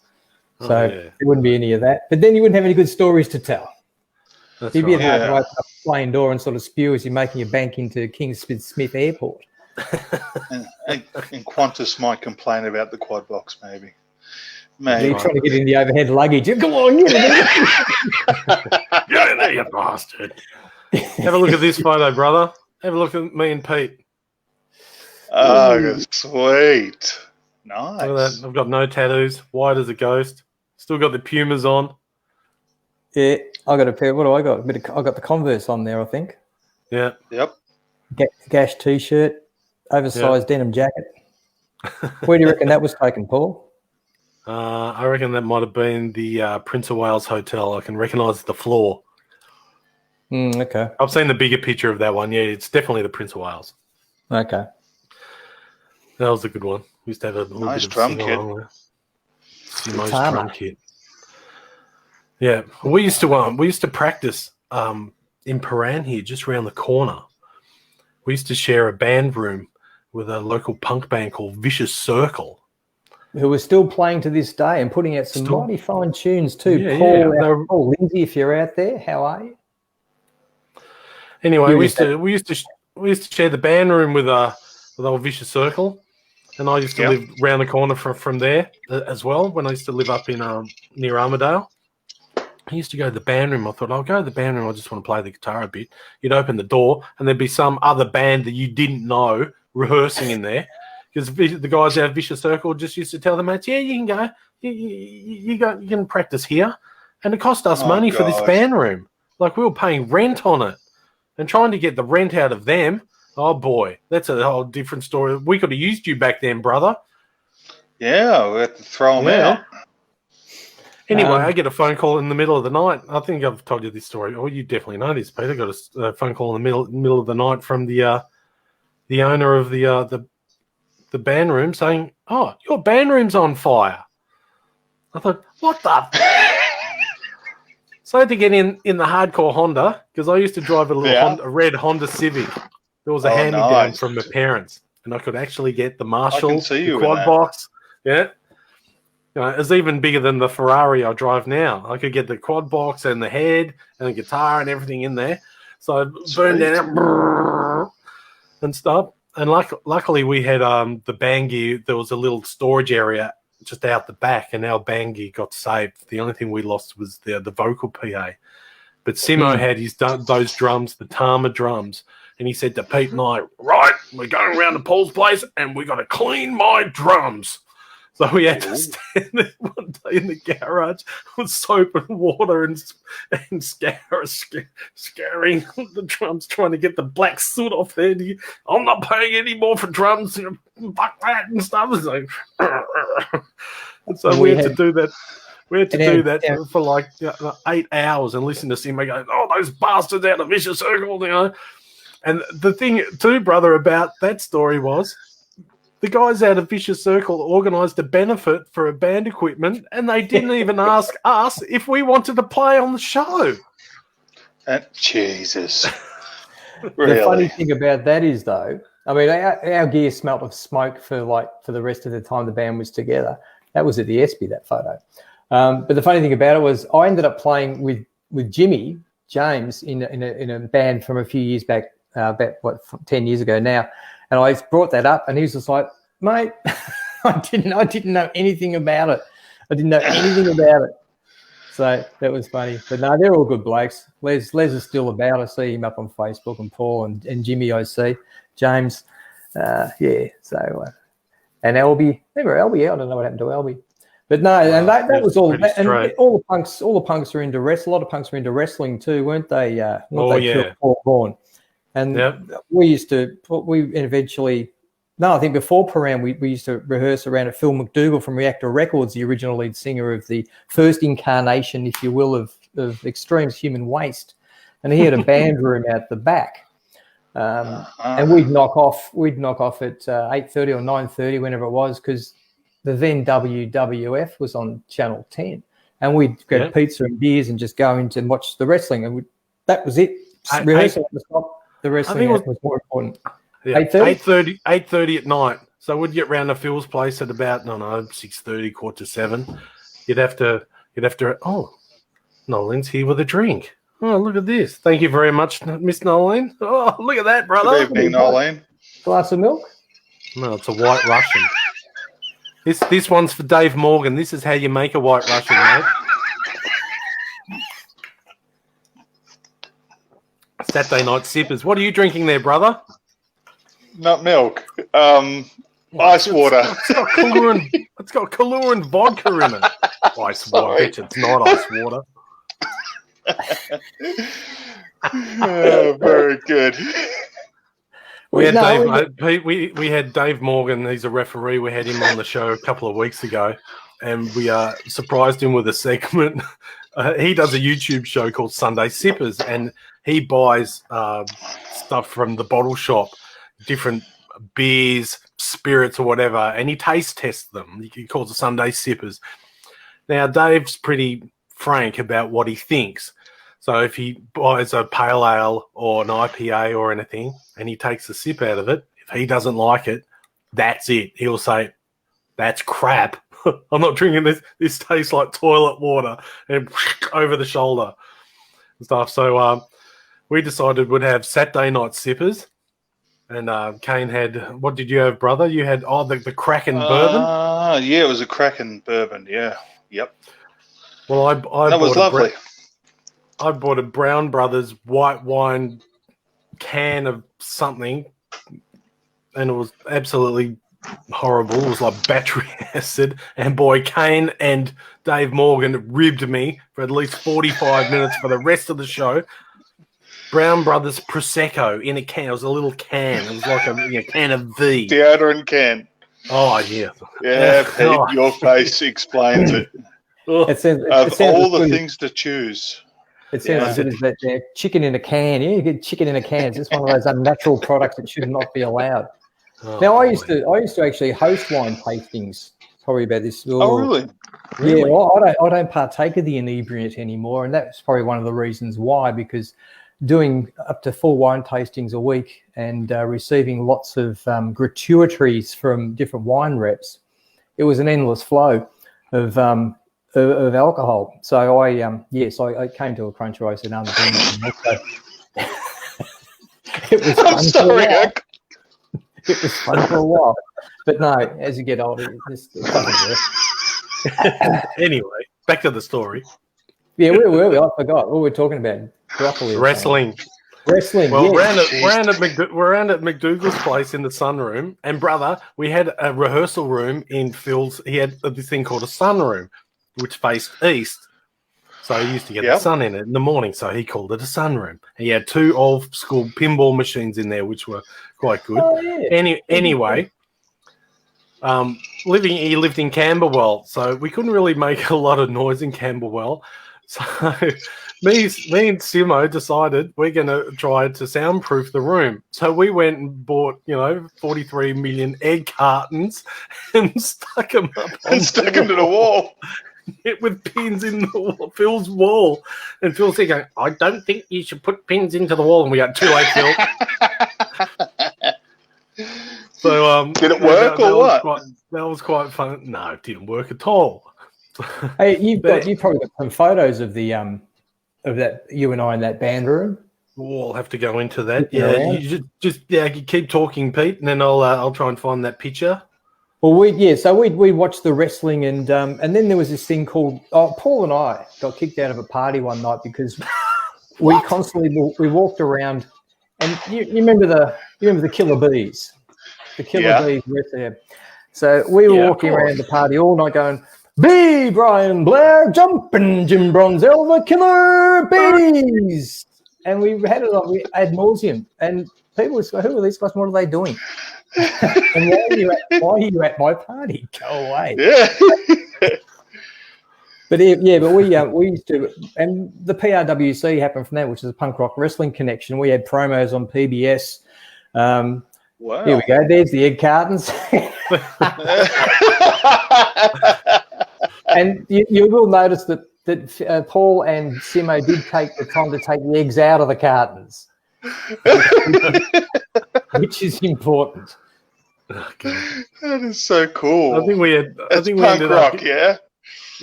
[SPEAKER 6] So there wouldn't be any of that. But then you wouldn't have any good stories to tell.
[SPEAKER 2] That's
[SPEAKER 6] It'd be
[SPEAKER 2] right.
[SPEAKER 6] hard to open up a plane door and sort of spew as you're making your bank into King Smith Airport.
[SPEAKER 3] And Qantas might complain about the quad box, maybe.
[SPEAKER 6] You're trying to get in the overhead luggage. Come on, get it.
[SPEAKER 2] Get in there, you bastard. Have a look at this photo, brother. Have a look at me and Pete.
[SPEAKER 3] Oh, sweet. Nice.
[SPEAKER 2] Look at that. I've got no tattoos. White as a ghost. Still got the Pumas on.
[SPEAKER 6] Yeah, I got a pair. What do I got? I got the Converse on there, I think.
[SPEAKER 2] Yeah.
[SPEAKER 3] Yep.
[SPEAKER 6] Gash t-shirt, oversized denim jacket. Where do you reckon that was taken, Paul?
[SPEAKER 2] I reckon that might have been the Prince of Wales Hotel. I can recognise the floor.
[SPEAKER 6] Okay.
[SPEAKER 2] I've seen the bigger picture of that one. Yeah, it's definitely the Prince of Wales.
[SPEAKER 6] Okay.
[SPEAKER 2] That was a good one. We used to have a little
[SPEAKER 3] Nice
[SPEAKER 2] bit of
[SPEAKER 3] drum
[SPEAKER 2] sing
[SPEAKER 3] kit.
[SPEAKER 2] along there. Simo's
[SPEAKER 6] Guitar.
[SPEAKER 2] drum kit. Yeah, we used to practice in Paran here, just around the corner. We used to share a band room with a local punk band called Vicious Circle.
[SPEAKER 6] Who are still playing to this day and putting out some mighty fine tunes too.
[SPEAKER 2] Yeah,
[SPEAKER 6] Paul Lindsay, if you're out there, how are you?
[SPEAKER 2] Anyway, we used to share the band room with old Vicious Circle, and I used to live round the corner from there as well. When I used to live up in near Armidale, I used to go to the band room. I thought, I'll go to the band room. I just want to play the guitar a bit. You'd open the door, and there'd be some other band that you didn't know rehearsing in there. Because the guys out of Vicious Circle just used to tell the mates, yeah, you can go. You can practice here. And it cost us money for this band room. Like, we were paying rent on it. And trying to get the rent out of them, oh, boy, that's a whole different story. We could have used you back then, brother.
[SPEAKER 3] Yeah, we had to throw them out.
[SPEAKER 2] Anyway, I get a phone call in the middle of the night. I think I've told you this story. Oh, you definitely know this, Peter. I got a phone call in the middle of the night from the owner of the band room saying, "Oh, your band room's on fire." I thought, what the? So I had to get in the hardcore Honda because I used to drive a red Honda Civic. There was a hand-me-down from my parents, and I could actually get the Marshall, the quad box. Yeah. It's even bigger than the Ferrari I drive now. I could get the quad box and the head and the guitar and everything in there. So I burned down and stuff. And luckily we had the band gear. There was a little storage area just out the back, and our band gear got saved. The only thing we lost was the vocal PA. But Simo had those drums, the Tama drums, and he said to Pete and I, right, we're going around to Paul's place and we got to clean my drums. So we had to stand there one day in the garage with soap and water and scouring the drums, trying to get the black soot off there. I'm not paying any more for drums. Fuck that and stuff. It's like, and so we had to do that. We had to do that for like 8 hours and listen to Simo go, oh, those bastards out of Vicious Circle, you know. And the thing too, brother, about that story was, the guys out of Vicious Circle organised a benefit for a band equipment, and they didn't even ask us if we wanted to play on the show.
[SPEAKER 3] Jesus. Really?
[SPEAKER 6] The funny thing about that is, though, I mean, our gear smelt of smoke for the rest of the time the band was together. That was at the ESPY, that photo. But the funny thing about it was I ended up playing with Jimmy James in a band from a few years back, about 10 years ago now. And I brought that up, and he was just like, mate, I didn't know anything about it. I didn't know anything about it. So that was funny. But no, they're all good blokes. Les is still about. I see him up on Facebook, and Paul and Jimmy I see. James, yeah. So, and Albie. Remember Albie? I don't know what happened to Albie. But no, and that was all.
[SPEAKER 2] Pretty
[SPEAKER 6] And
[SPEAKER 2] straight.
[SPEAKER 6] all the punks are into wrestling. A lot of punks were into wrestling too, weren't they?
[SPEAKER 2] Yeah.
[SPEAKER 6] Kohn. And
[SPEAKER 2] Yep.
[SPEAKER 6] we eventually. No, I think before Paran, we used to rehearse around at Phil McDougall from Reactor Records, the original lead singer of the first incarnation, if you will, of Extreme's Human Waste, and he had a band room out the back. And we'd knock off at 8:30 or 9:30, whenever it was, because the then WWF was on Channel 10, and we'd get pizza and beers and just go in and watch the wrestling, and that was it. Rehearsal at the stop. The wrestling was more important.
[SPEAKER 2] Yeah,
[SPEAKER 6] 8:30?
[SPEAKER 2] 8:30 at night. So we'd get round to Phil's place at about 6:30, 6:45. You'd have to. Oh, Nolan's here with a drink. Oh, look at this. Thank you very much, Miss Nolan. Oh, look at that, brother.
[SPEAKER 3] Good evening, Nolan.
[SPEAKER 6] Glass of milk.
[SPEAKER 2] No, it's a White Russian. This one's for Dave Morgan. This is how you make a White Russian, mate. Saturday night sippers. What are you drinking there, brother?
[SPEAKER 3] Not milk. Ice water.
[SPEAKER 2] It's got Kahlua and vodka in it. Ice water. It's not ice water.
[SPEAKER 3] Oh, very good.
[SPEAKER 2] We had Dave Morgan. He's a referee. We had him on the show a couple of weeks ago, and we surprised him with a segment. He does a YouTube show called Sunday Sippers, and he buys stuff from the bottle shop, different beers, spirits, or whatever, and he taste tests them. He calls it Sunday Sippers. Now, Dave's pretty frank about what he thinks. So if he buys a pale ale or an IPA or anything and he takes a sip out of it, if he doesn't like it, that's it. He'll say, that's crap. I'm not drinking this. This tastes like toilet water, and over the shoulder and stuff. So we decided we'd have Saturday night sippers. And Kane had, what did you have, brother? You had, the Kraken bourbon?
[SPEAKER 3] Yeah, it was a Kraken bourbon, yeah. Yep.
[SPEAKER 2] Well, I
[SPEAKER 3] that was lovely.
[SPEAKER 2] I bought a Brown Brothers white wine can of something, and it was absolutely horrible. It was like battery acid, and boy, Kane and Dave Morgan ribbed me for at least 45 minutes for the rest of the show. Brown Brothers Prosecco in a can. It was a little can. It was like a can of V.
[SPEAKER 3] Deodorant can.
[SPEAKER 2] Oh, yeah.
[SPEAKER 3] Yeah, Pete, your face explains it. Of all the things to choose.
[SPEAKER 6] It sounds as good as that chicken in a can. Yeah, you get chicken in a can. It's just one of those unnatural products that should not be allowed. Now, I used to actually host wine tastings. Sorry about this.
[SPEAKER 3] Oh, really?
[SPEAKER 6] Yeah, well, I don't partake of the inebriate anymore, and that's probably one of the reasons why, because doing up to 4 wine tastings a week and receiving lots of gratuities from different wine reps, it was an endless flow of alcohol. So I came to a crunch where I said, "I'm doing it." It was fun. I'm sorry. It was fun for a while, but no, as you get older, it doesn't work.
[SPEAKER 2] Anyway, back to the story.
[SPEAKER 6] Yeah, where were we? I forgot. What were we talking about? Broccoli.
[SPEAKER 2] Wrestling.
[SPEAKER 6] Well,
[SPEAKER 2] we're around at McDougall's place in the sunroom, and brother, we had a rehearsal room in Phil's. He had this thing called a sunroom, which faced east, so he used to get the sun in it in the morning. So he called it a sunroom. He had 2 old school pinball machines in there, which were quite good.
[SPEAKER 6] Oh, yeah.
[SPEAKER 2] Anyway, he lived in Camberwell, so we couldn't really make a lot of noise in Camberwell. So me and Simo decided we're going to try to soundproof the room. So we went and bought, 43 million egg cartons and stuck them up.
[SPEAKER 3] Stuck them to the wall.
[SPEAKER 2] With pins in Phil's wall. And Phil's there going, I don't think you should put pins into the wall. And we got too late, Phil. So
[SPEAKER 3] did it work or what?
[SPEAKER 2] That was quite fun. No, it didn't work at all.
[SPEAKER 6] Hey, you've probably got some photos of the of that, you and I in that band room.
[SPEAKER 2] We'll have to go into that. Yeah, you just you keep talking, Pete, and then I'll try and find that picture.
[SPEAKER 6] Well, we watched the wrestling, and then there was this thing called Paul and I got kicked out of a party one night because we walked around, and you remember the Killer Bees, the Killer Bees were there. So we were walking around the party all night going, B. Brian Blair, Jumpin' Jim Bronzell, the Killer Bees. And we had it on ad nauseum. And people would say, who are these guys? What are they doing? And why are you at my party? Go away.
[SPEAKER 3] Yeah.
[SPEAKER 6] But we used to, and the PRWC happened from that, which is a punk rock wrestling connection. We had promos on PBS.
[SPEAKER 3] Wow.
[SPEAKER 6] Here we go. There's the egg cartons. And you will notice that Paul and Simo did take the time to take the eggs out of the cartons, which is important.
[SPEAKER 2] Okay.
[SPEAKER 3] That is so cool.
[SPEAKER 2] I think we had.
[SPEAKER 3] It's punk rock, yeah.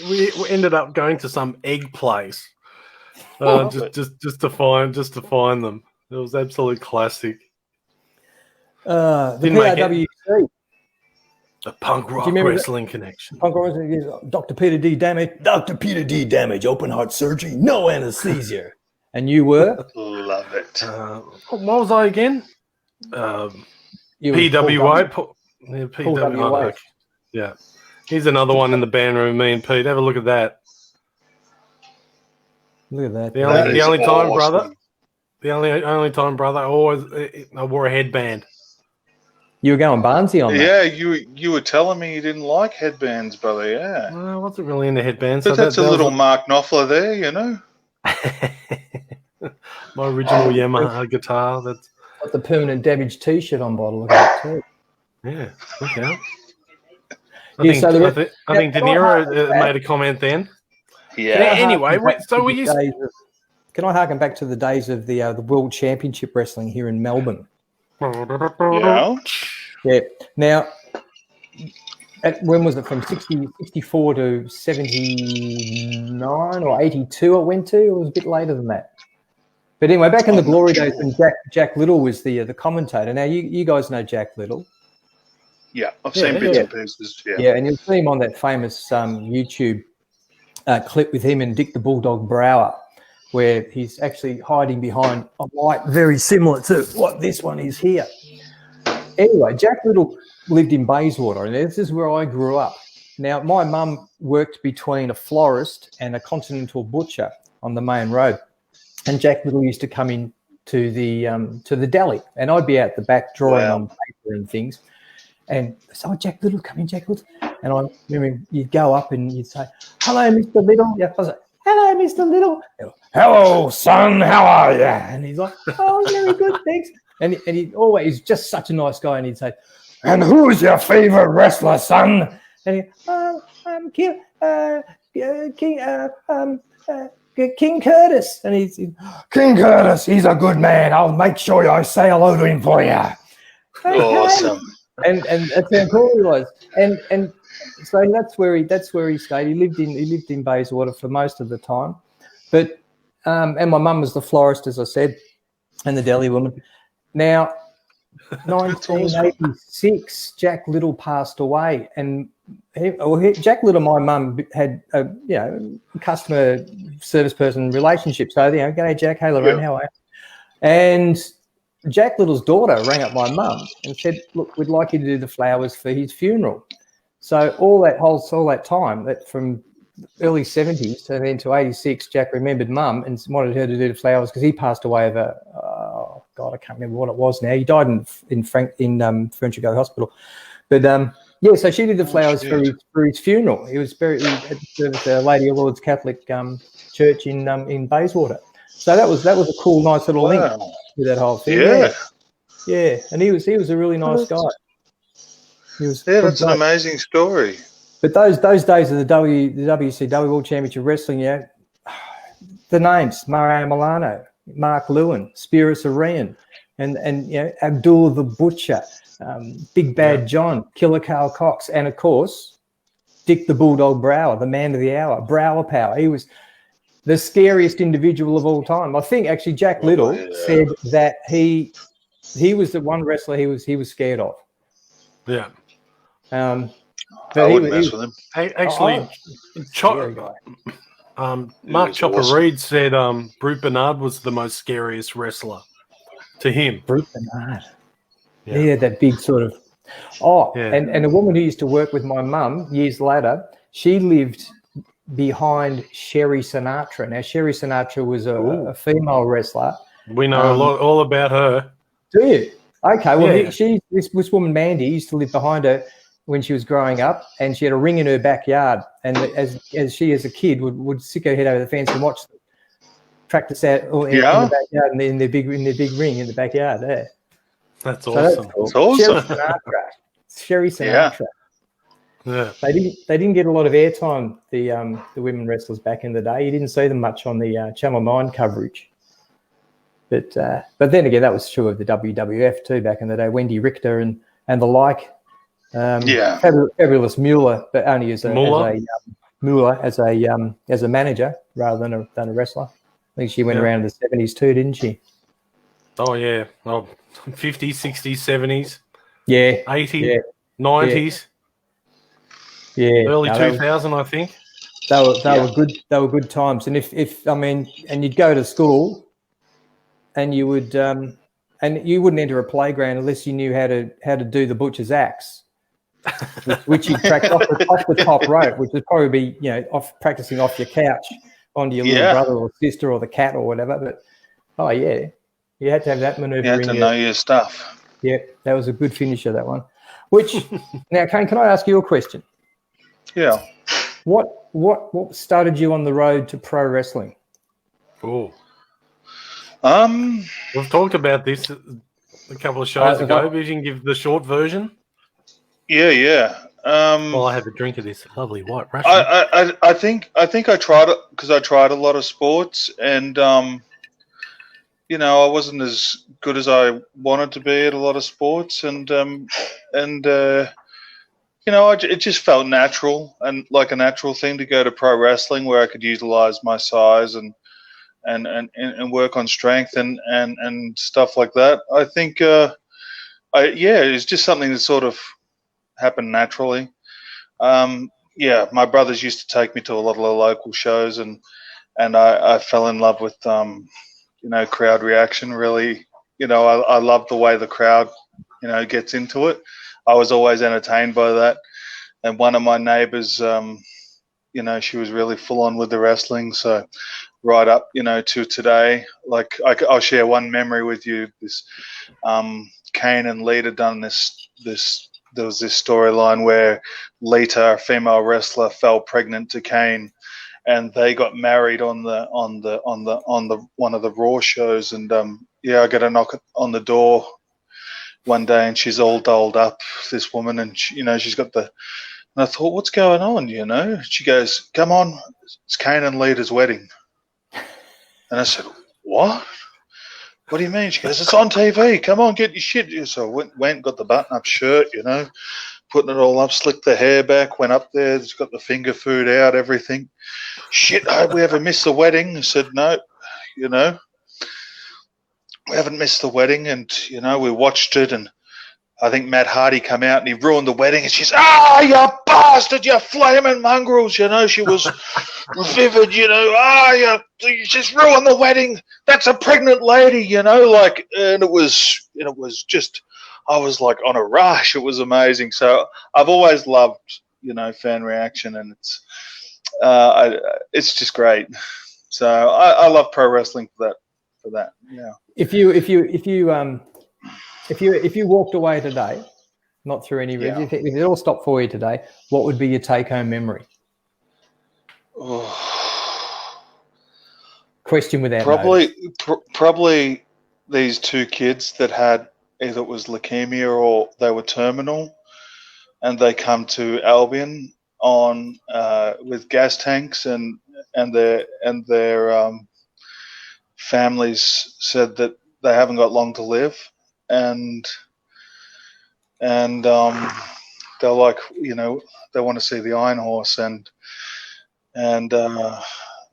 [SPEAKER 2] We ended up going to some egg place, just to find them. It was absolute classic.
[SPEAKER 6] The PRWC.
[SPEAKER 2] The punk rock wrestling connection.
[SPEAKER 6] Punk rock wrestling, Dr. Peter D. Damage. Dr. Peter D. Damage, open heart surgery, no anesthesia. And you were?
[SPEAKER 3] Love it.
[SPEAKER 2] What was I again? PWA. PWA. Yeah. Here's another one in the band room, me and Pete. Have a look at that.
[SPEAKER 6] Look at that.
[SPEAKER 2] The only time, brother. The only time, brother, I wore a headband.
[SPEAKER 6] You were going Barnsey on that.
[SPEAKER 3] Yeah, you were telling me you didn't like headbands, brother. Yeah,
[SPEAKER 2] I wasn't really into headbands.
[SPEAKER 3] But that's a little Mark Knopfler there, you know.
[SPEAKER 2] My original Yamaha guitar. That's
[SPEAKER 6] got the permanent damage T-shirt on bottle. Look at it too.
[SPEAKER 2] Yeah, look out. I think De Niro made a comment then.
[SPEAKER 3] Yeah.
[SPEAKER 2] Anyway, so we used.
[SPEAKER 6] Can I harken back to the days of the World Championship Wrestling here in Melbourne?
[SPEAKER 3] Yeah.
[SPEAKER 6] Yeah. Now, when was it? From 64 to 79 or 82 I went to? It was a bit later than that. But anyway, back in the glory days when Jack Little was the commentator. Now, you guys know Jack Little.
[SPEAKER 3] Yeah, I've seen bits and pieces.
[SPEAKER 6] Yeah, and you'll see him on that famous YouTube clip with him and Dick the Bulldog Brower, where he's actually hiding behind a light very similar to what this one is here. Anyway, Jack Little lived in Bayswater, and this is where I grew up. Now, my mum worked between a florist and a continental butcher on the main road, and Jack Little used to come in to the deli, and I'd be out the back drawing on paper and things. And so, Jack Little, come in, Jack Little. And I remember you'd go up and you'd say, hello, Mr. Little. Yeah, I was like, hello, Mr. Little. Hello, son, how are you? And he's like, oh, very good, thanks. And he always just such a nice guy. And he'd say, and who's your favorite wrestler, son? And King Curtis. And he's King Curtis, he's a good man. I'll make sure I say hello to him for you. Okay.
[SPEAKER 3] Awesome.
[SPEAKER 6] And that's how cool he was. And so that's where he stayed. He lived in Bayswater for most of the time. But and my mum was the florist, as I said, and the deli woman. Now, 1986, Jack Little passed away, and Jack Little, my mum had a customer service person relationship. So g'day Jack, hey Lorraine, how are you? And Jack Little's daughter rang up my mum and said, look, we'd like you to do the flowers for his funeral. So all that time, that from early 70s to then to 86, Jack remembered mum and wanted her to do the flowers because he passed away over, I can't remember what it was now. He died in French Go Hospital. But so she did the flowers for his funeral. He was buried at the Lady of Lords Catholic Church in Bayswater. So that was a cool, nice little link to that whole thing. Yeah. And he was a really nice guy.
[SPEAKER 3] That's an amazing story.
[SPEAKER 6] But those days of the WCW World Championship Wrestling, the names Mario Milano, Mark Lewin, Spiros Arian, and Abdullah the Butcher, Big Bad John, Killer Carl Cox, and of course Dick the Bulldog Brower, the man of the hour, Brower Power. He was the scariest individual of all time. I think actually Jack Little said that he was the one wrestler he was scared of.
[SPEAKER 2] Yeah.
[SPEAKER 3] I wouldn't mess with him.
[SPEAKER 2] Actually, Mark Chopper Reed said Brute Bernard was the most scariest wrestler to him.
[SPEAKER 6] Brute Bernard. Yeah, that big sort of... and a woman who used to work with my mum years later, she lived behind Sherry Sinatra. Now, Sherry Sinatra was a female wrestler.
[SPEAKER 2] We know all about her.
[SPEAKER 6] Do you? Okay, well,
[SPEAKER 2] Yeah.
[SPEAKER 6] this woman, Mandy, used to live behind her when she was growing up, and she had a ring in her backyard. And as she, as a kid, would stick her head over the fence and watch them practice out in the backyard and in their big ring in the backyard there.
[SPEAKER 2] That's
[SPEAKER 6] So
[SPEAKER 2] awesome.
[SPEAKER 6] that's cool.
[SPEAKER 3] It's awesome.
[SPEAKER 6] Sherry Sinatra.
[SPEAKER 2] Yeah.
[SPEAKER 6] They didn't get a lot of airtime, the women wrestlers back in the day. You didn't see them much on the Channel 9 coverage. But then again, that was true of the WWF too back in the day. Wendy Richter and the like. Fabulous Mueller, but only as a manager rather than a wrestler. I think she went around in the 70s too, didn't she?
[SPEAKER 2] Oh yeah, 50s, 60s, 70s.
[SPEAKER 6] Yeah,
[SPEAKER 2] 80s, 90s.
[SPEAKER 6] Yeah,
[SPEAKER 2] early 2000, I think.
[SPEAKER 6] They were good. They were good times. And and you'd go to school, and you would and you wouldn't enter a playground unless you knew how to do the butcher's axe, which you'd practice off the top rope, which would probably be practicing off your couch onto your little brother or sister or the cat or whatever. But you had to have that maneuver.
[SPEAKER 3] You had to know your stuff.
[SPEAKER 6] Yeah, that was a good finisher, that one. Which now, Kohn, can I ask you a question?
[SPEAKER 3] Yeah.
[SPEAKER 6] What started you on the road to pro wrestling?
[SPEAKER 2] Oh. We've talked about this a couple of shows ago, but you can give the short version.
[SPEAKER 3] Yeah.
[SPEAKER 2] While I have a drink of this lovely white Russian.
[SPEAKER 3] I think I tried it because I tried a lot of sports, and I wasn't as good as I wanted to be at a lot of sports, it just felt natural and like a natural thing to go to pro wrestling where I could utilize my size and work on strength and stuff like that. I think it's just something that sort of happened naturally. My brothers used to take me to a lot of the local shows, and I fell in love with crowd reaction. Really, I love the way the crowd gets into it. I was always entertained by that. And one of my neighbors, she was really full on with the wrestling. So right up, to today, like I'll share one memory with you. This Kane and Lita done this. There was this storyline where Lita, a female wrestler, fell pregnant to Kane, and they got married on one of the Raw shows. And I got a knock on the door one day, and she's all dolled up, this woman, and she's got and I thought, what's going on? She goes, come on, it's Kane and Lita's wedding. And I said, what do you mean? She goes, it's on TV, come on, get your shit. So I went got the button up shirt, putting it all up, slicked the hair back, went up there, it's got the finger food out, everything. Shit, I hope we ever miss the wedding. I said, no, we haven't missed the wedding, and we watched it, and I think Matt Hardy come out and he ruined the wedding, and she's, you bastard, you flaming mongrels, she was vivid, you just ruined the wedding, that's a pregnant lady, and it was just, I was like on a rush, it was amazing. So I've always loved, fan reaction, and it's just great. So I love pro wrestling for that. Yeah. If
[SPEAKER 6] you walked away today, not through any reason, if it all stopped for you today, what would be your take-home memory? Question without
[SPEAKER 3] probably these two kids that had either it was leukemia or they were terminal, and they come to Albion on with gas tanks, and their families said that they haven't got long to live, and they're like, they want to see the Iron Horse, and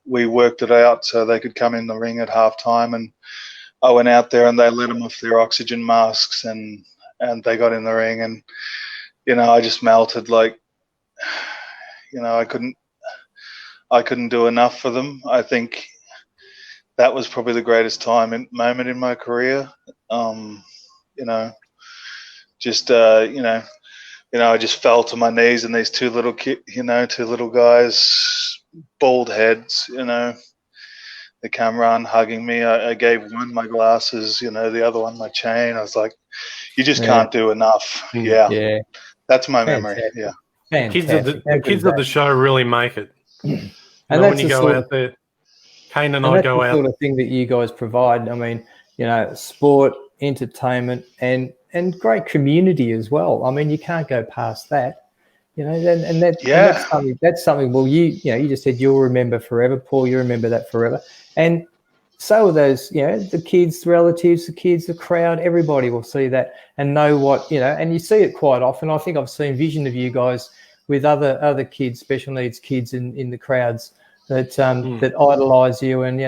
[SPEAKER 3] we worked it out so they could come in the ring at halftime, and I went out there and they let them off their oxygen masks, and they got in the ring, and I just melted, like, I couldn't do enough for them. I think that was probably the greatest moment in my career. I just fell to my knees, and these two little guys, bald heads, they come around hugging me. I gave one my glasses, the other one my chain. I was like, you just can't do enough. Yeah. That's my memory. Yeah.
[SPEAKER 6] Fantastic.
[SPEAKER 2] Kids of the show really make it.
[SPEAKER 6] And
[SPEAKER 2] when you go out there, Kane and I go out.
[SPEAKER 6] That's the sort of thing that you guys provide. I mean, sport, entertainment, and great community as well. I mean, you can't go past that. That's something. Well, you just said you'll remember forever, Paul. You remember that forever, and so are those. The kids, the relatives, the kids, the crowd. Everybody will see that and know what And you see it quite often. I think I've seen vision of you guys with other kids, special needs kids in the crowds that idolise you and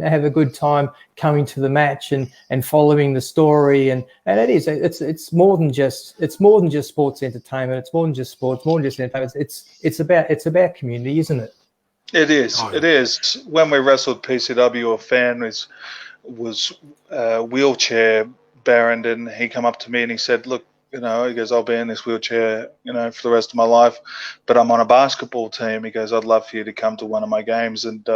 [SPEAKER 6] have a good time coming to the match and following the story and it's more than just sports entertainment. It's more than just sports, more than just entertainment. It's about community, isn't it?
[SPEAKER 3] It is. It is. When we wrestled PCW, a fan was wheelchair bound, and he come up to me and he said, "Look, he goes, I'll be in this wheelchair, for the rest of my life, but I'm on a basketball team." He goes, "I'd love for you to come to one of my games." And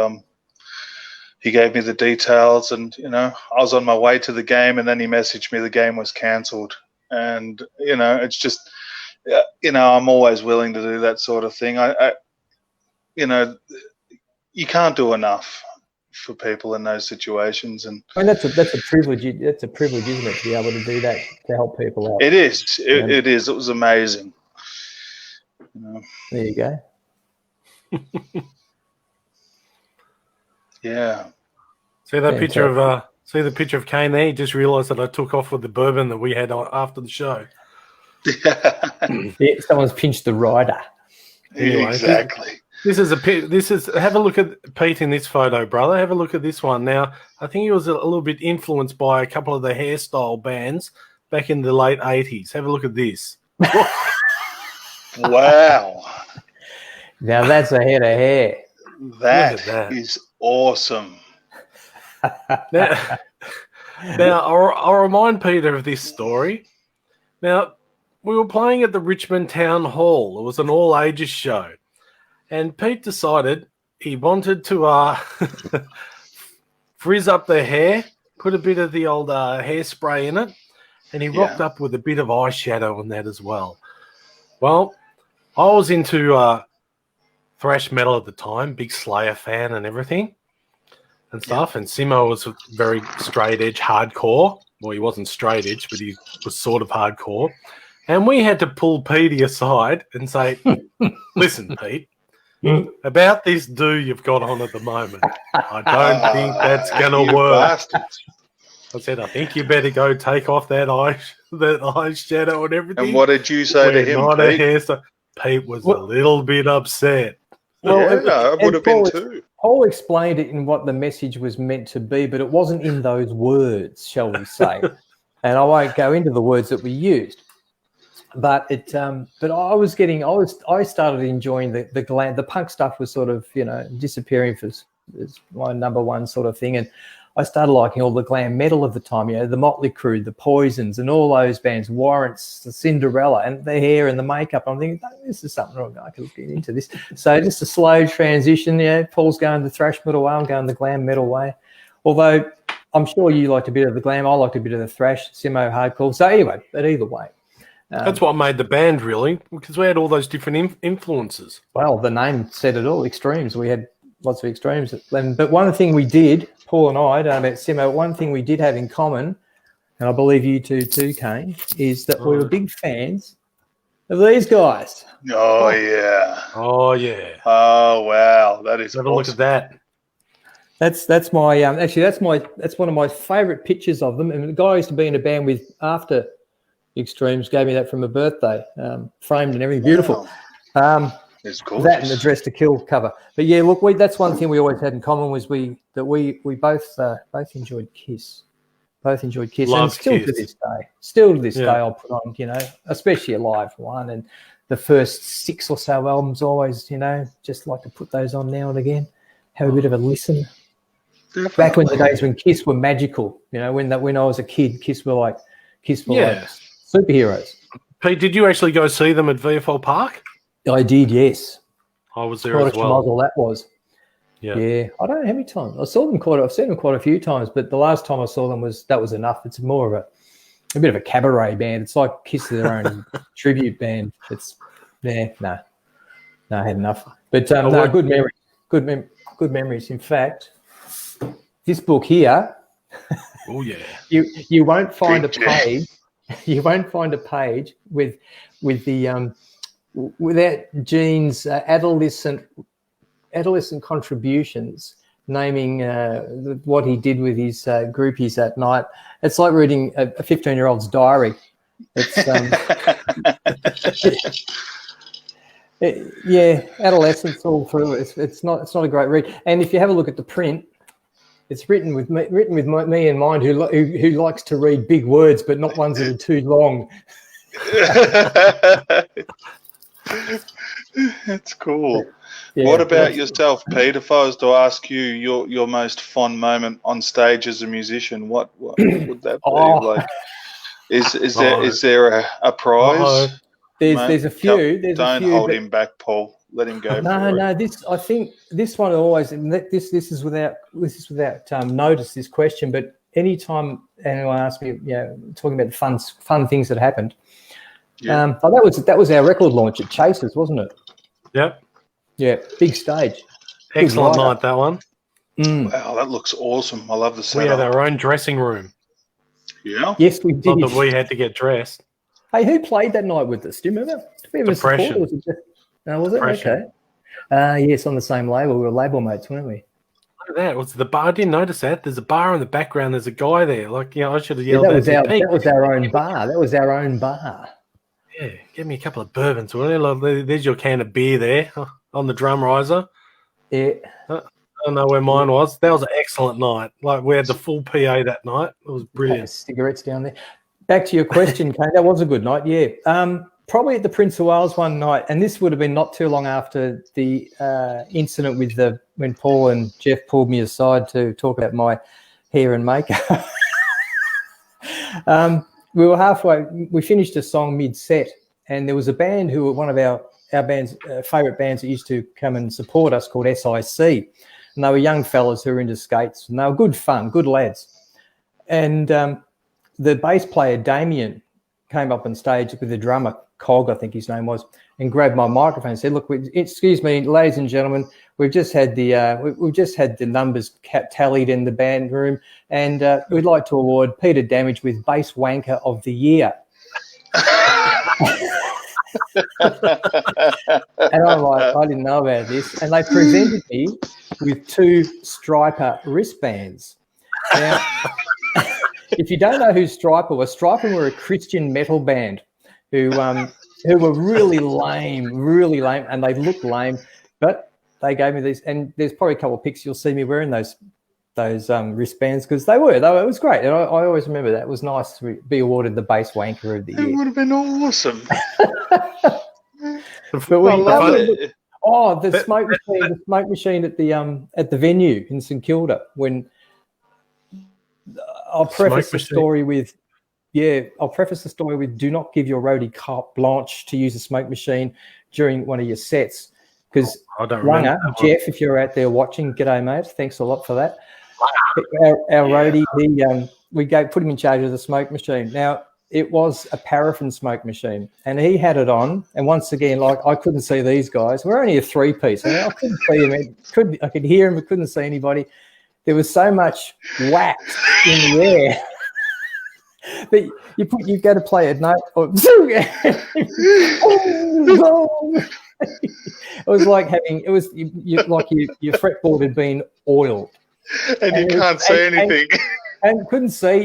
[SPEAKER 3] he gave me the details, and, I was on my way to the game, and then he messaged me the game was cancelled. And, it's just, I'm always willing to do that sort of thing. You can't do enough for people in those situations, and
[SPEAKER 6] that's a privilege. That's a privilege, isn't it, to be able to do that, to help people out?
[SPEAKER 3] It is. It is. It was amazing.
[SPEAKER 6] There you go.
[SPEAKER 3] Yeah.
[SPEAKER 2] See that picture of the picture of Kane there? He just realised that I took off with the bourbon that we had after the show.
[SPEAKER 6] Yeah, someone's pinched the rider.
[SPEAKER 3] Anyway, exactly.
[SPEAKER 2] This is have a look at Pete in this photo, brother. Have a look at this one. Now, I think he was a little bit influenced by a couple of the hairstyle bands back in the late 80s. Have a look at this.
[SPEAKER 3] Wow.
[SPEAKER 6] Now that's a head of hair.
[SPEAKER 3] That is awesome.
[SPEAKER 2] Now I'll remind Peter of this story. Now, we were playing at the Richmond Town Hall. It was an all-ages show. And Pete decided he wanted to frizz up their hair, put a bit of the old hairspray in it, and he rocked up with a bit of eyeshadow on that as well. Well, I was into thrash metal at the time, big Slayer fan and everything and stuff, and Simo was very straight-edge hardcore. Well, he wasn't straight-edge, but he was sort of hardcore. And we had to pull Petey aside and say, "Listen, Pete, about this do you've got on at the moment, I don't think that's going to work."
[SPEAKER 3] Bastards.
[SPEAKER 2] I said, "I think you better go take off that eyeshadow and everything."
[SPEAKER 3] And what did you say to him, Pete?
[SPEAKER 2] Pete was a little bit upset.
[SPEAKER 3] Well, I would have been too.
[SPEAKER 6] Paul explained it in what the message was meant to be, but it wasn't in those words, shall we say. And I won't go into the words that we used. But I started enjoying the glam. The punk stuff was sort of, disappearing as my number one sort of thing. And I started liking all the glam metal of the time, the Motley Crue, the Poisons, and all those bands, Warrants, the Cinderella, and the hair and the makeup. I'm thinking, this is something wrong. I could get into this. So just a slow transition. Paul's going the thrash metal way. I'm going the glam metal way. Although I'm sure you liked a bit of the glam. I liked a bit of the thrash, Simo hardcore. So anyway, but either way.
[SPEAKER 2] That's what made the band, really, because we had all those different influences.
[SPEAKER 6] Well, the name said it all, extremes. We had lots of extremes. But one thing we did, Paul and I don't know about Simo, one thing we did have in common, and I believe you two too, Kane, is that we were big fans of these guys.
[SPEAKER 3] Oh, yeah.
[SPEAKER 2] Oh, yeah.
[SPEAKER 3] Oh, wow. That is
[SPEAKER 2] Have a look at that.
[SPEAKER 6] That's my that's one of my favourite pictures of them. And the guy I used to be in a band with after Extremes gave me that for my birthday, framed and everything, beautiful.
[SPEAKER 3] It's cool.
[SPEAKER 6] That and the Dress to Kill cover. But yeah, look, that's one thing we always had in common was we both enjoyed Kiss. Both enjoyed Kiss,
[SPEAKER 2] Love
[SPEAKER 6] and still
[SPEAKER 2] Kiss.
[SPEAKER 6] to this day, I'll put on, especially a live one, and the first 6 or so albums. Always, just like to put those on now and again, have a bit of a listen.
[SPEAKER 3] Definitely.
[SPEAKER 6] Back when the days when Kiss were magical, when I was a kid, Kiss were like superheroes.
[SPEAKER 2] Pete, did you actually go see them at VFL Park?
[SPEAKER 6] I did, yes.
[SPEAKER 2] I was there
[SPEAKER 6] What
[SPEAKER 2] as
[SPEAKER 6] a
[SPEAKER 2] well.
[SPEAKER 6] schmozzle that was.
[SPEAKER 2] Yeah.
[SPEAKER 6] Yeah, I don't know how many times. I've seen them quite a few times, but the last time I saw them was enough. It's more of a bit of a cabaret band. It's like Kiss of their own tribute band. It's no, I had enough. But no, good memories. Good memories. In fact, this book here.
[SPEAKER 2] Oh yeah.
[SPEAKER 6] You won't find a page. You won't find a page with the without Gene's adolescent contributions, naming what he did with his groupies that night. It's like reading a 15-year-old's diary. It's adolescence all through. It's not a great read. And if you have a look at the print, it's written with me in mind, who likes to read big words, but not ones that are too long.
[SPEAKER 3] That's cool.
[SPEAKER 6] Yeah,
[SPEAKER 3] what about yourself, Pete? If I was to ask you your most fond moment on stage as a musician, what would that be? Like, is there a prize?
[SPEAKER 6] There's a few.
[SPEAKER 3] Don't hold him back, Paul. Let him go.
[SPEAKER 6] No. I think this one always. This is without notice. This question, but anytime anyone asks me, talking about the fun things that happened. Yeah. That was our record launch at Chasers, wasn't it?
[SPEAKER 2] Yep.
[SPEAKER 6] Yeah, big stage.
[SPEAKER 2] Excellent night, that one.
[SPEAKER 3] Wow, that looks awesome. I love the setup.
[SPEAKER 2] We had our own dressing room.
[SPEAKER 3] Yeah.
[SPEAKER 6] Yes, we did.
[SPEAKER 2] Not that we had to get dressed.
[SPEAKER 6] Hey, who played that night with us? Do you remember? Did we have a support, or was it just... No, was it?
[SPEAKER 2] Depression.
[SPEAKER 6] Okay. Yes, on the same label. We were label mates, weren't we?
[SPEAKER 2] Look at that. It was the bar. I didn't notice that. There's a bar in the background. There's a guy there. Like, I should have yelled at him.
[SPEAKER 6] That was our own bar. That was our own bar.
[SPEAKER 2] Yeah, give me a couple of bourbons. There's your can of beer there on the drum riser.
[SPEAKER 6] Yeah.
[SPEAKER 2] I don't know where mine was. That was an excellent night. Like, we had the full PA that night. It was brilliant.
[SPEAKER 6] Cigarettes down there. Back to your question, Kane. That was a good night, yeah. Probably at the Prince of Wales one night, and this would have been not too long after the incident with when Paul and Jeff pulled me aside to talk about my hair and makeup. We were halfway. We finished a song mid-set, and there was a band who were one of our band's favourite bands that used to come and support us, called SIC. And they were young fellas who were into skates, and they were good fun, good lads. And the bass player, Damien, came up on stage with the drummer, Cog, I think his name was, and grabbed my microphone and said, "Look, excuse me, ladies and gentlemen, we've just had the numbers tallied in the band room, and we'd like to award Peter Damage with Bass Wanker of the Year." And I'm like, I didn't know about this. And they presented me with 2 Striper wristbands. Now, if you don't know who Striper were a Christian metal band who were really lame, and they looked lame, but they gave me these, and there's probably a couple of pics you'll see me wearing those wristbands, because it was great, and I always remember that. It was nice to be awarded the Bass Wanker of the Year.
[SPEAKER 3] It would have been awesome.
[SPEAKER 6] The smoke machine at the venue in St Kilda. When I'll preface the story with, do not give your roadie carte blanche to use a smoke machine during one of your sets, because Runner, Jeff, if you're out there watching, g'day mate, thanks a lot for that. Our roadie, we put him in charge of the smoke machine. Now, it was a paraffin smoke machine, and he had it on. And once again, like, I couldn't see these guys. We're only a 3-piece. I couldn't see them. I could hear them, but couldn't see anybody. There was so much wax in the air that you've got to play a note. It was like your fretboard had been oiled,
[SPEAKER 3] and you can't see anything.
[SPEAKER 6] And couldn't see.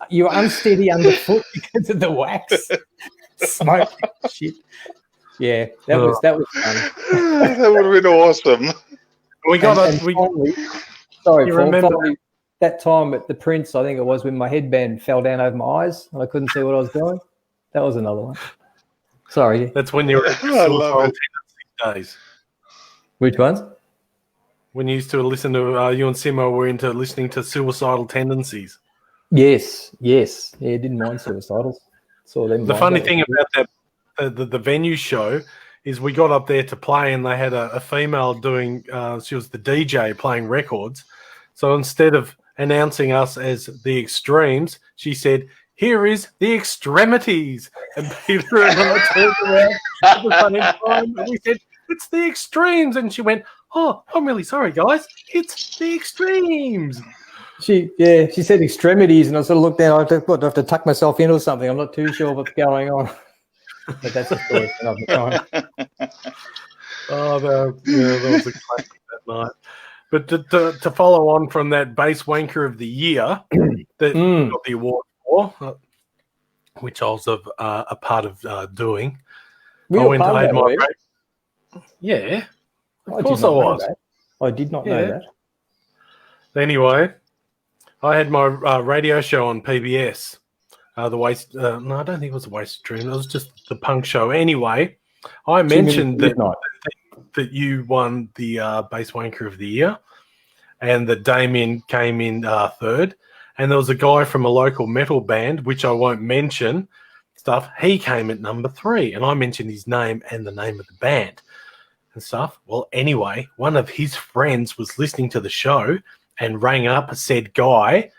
[SPEAKER 6] You were unsteady underfoot because of the wax. Smoke shit. Yeah, that was fun.
[SPEAKER 3] That would have been awesome.
[SPEAKER 6] Sorry, Paul. Finally, that time at the Prince, I think it was, when my headband fell down over my eyes and I couldn't see what I was doing. That was another one. Sorry.
[SPEAKER 2] That's when you were at suicidal tendency days.
[SPEAKER 6] Which ones?
[SPEAKER 2] When you used to listen to you and Simo were into listening to Suicidal Tendencies.
[SPEAKER 6] Yes. Yeah, didn't mind suicidals. Saw them.
[SPEAKER 2] The funny thing about that, the venue show is we got up there to play and they had a female doing, she was the DJ playing records. So instead of announcing us as the Extremes, she said, "Here is the Extremities." And Peter and I turned around at the same time and we said, "It's the Extremes." And she went, "Oh, I'm really sorry, guys. It's the Extremes."
[SPEAKER 6] She said extremities, and I sort of looked down. I have to tuck myself in or something. I'm not too sure what's going on. But that's the story for another time.
[SPEAKER 2] Oh, that was a classic that night. But to follow on from that base wanker of the year that we got the award for, which I was a part of doing, I went to have my break. Yeah, of course I was.
[SPEAKER 6] I did not know that.
[SPEAKER 2] Anyway, I had my radio show on PBS. No, I don't think it was a wasted dream. It was just the punk show. Anyway, I mentioned that you won the Bass Wanker of the Year and that Damien came in third. And there was a guy from a local metal band, which I won't mention, stuff. He came at number 3. And I mentioned his name and the name of the band and stuff. Well, anyway, one of his friends was listening to the show and rang up said guy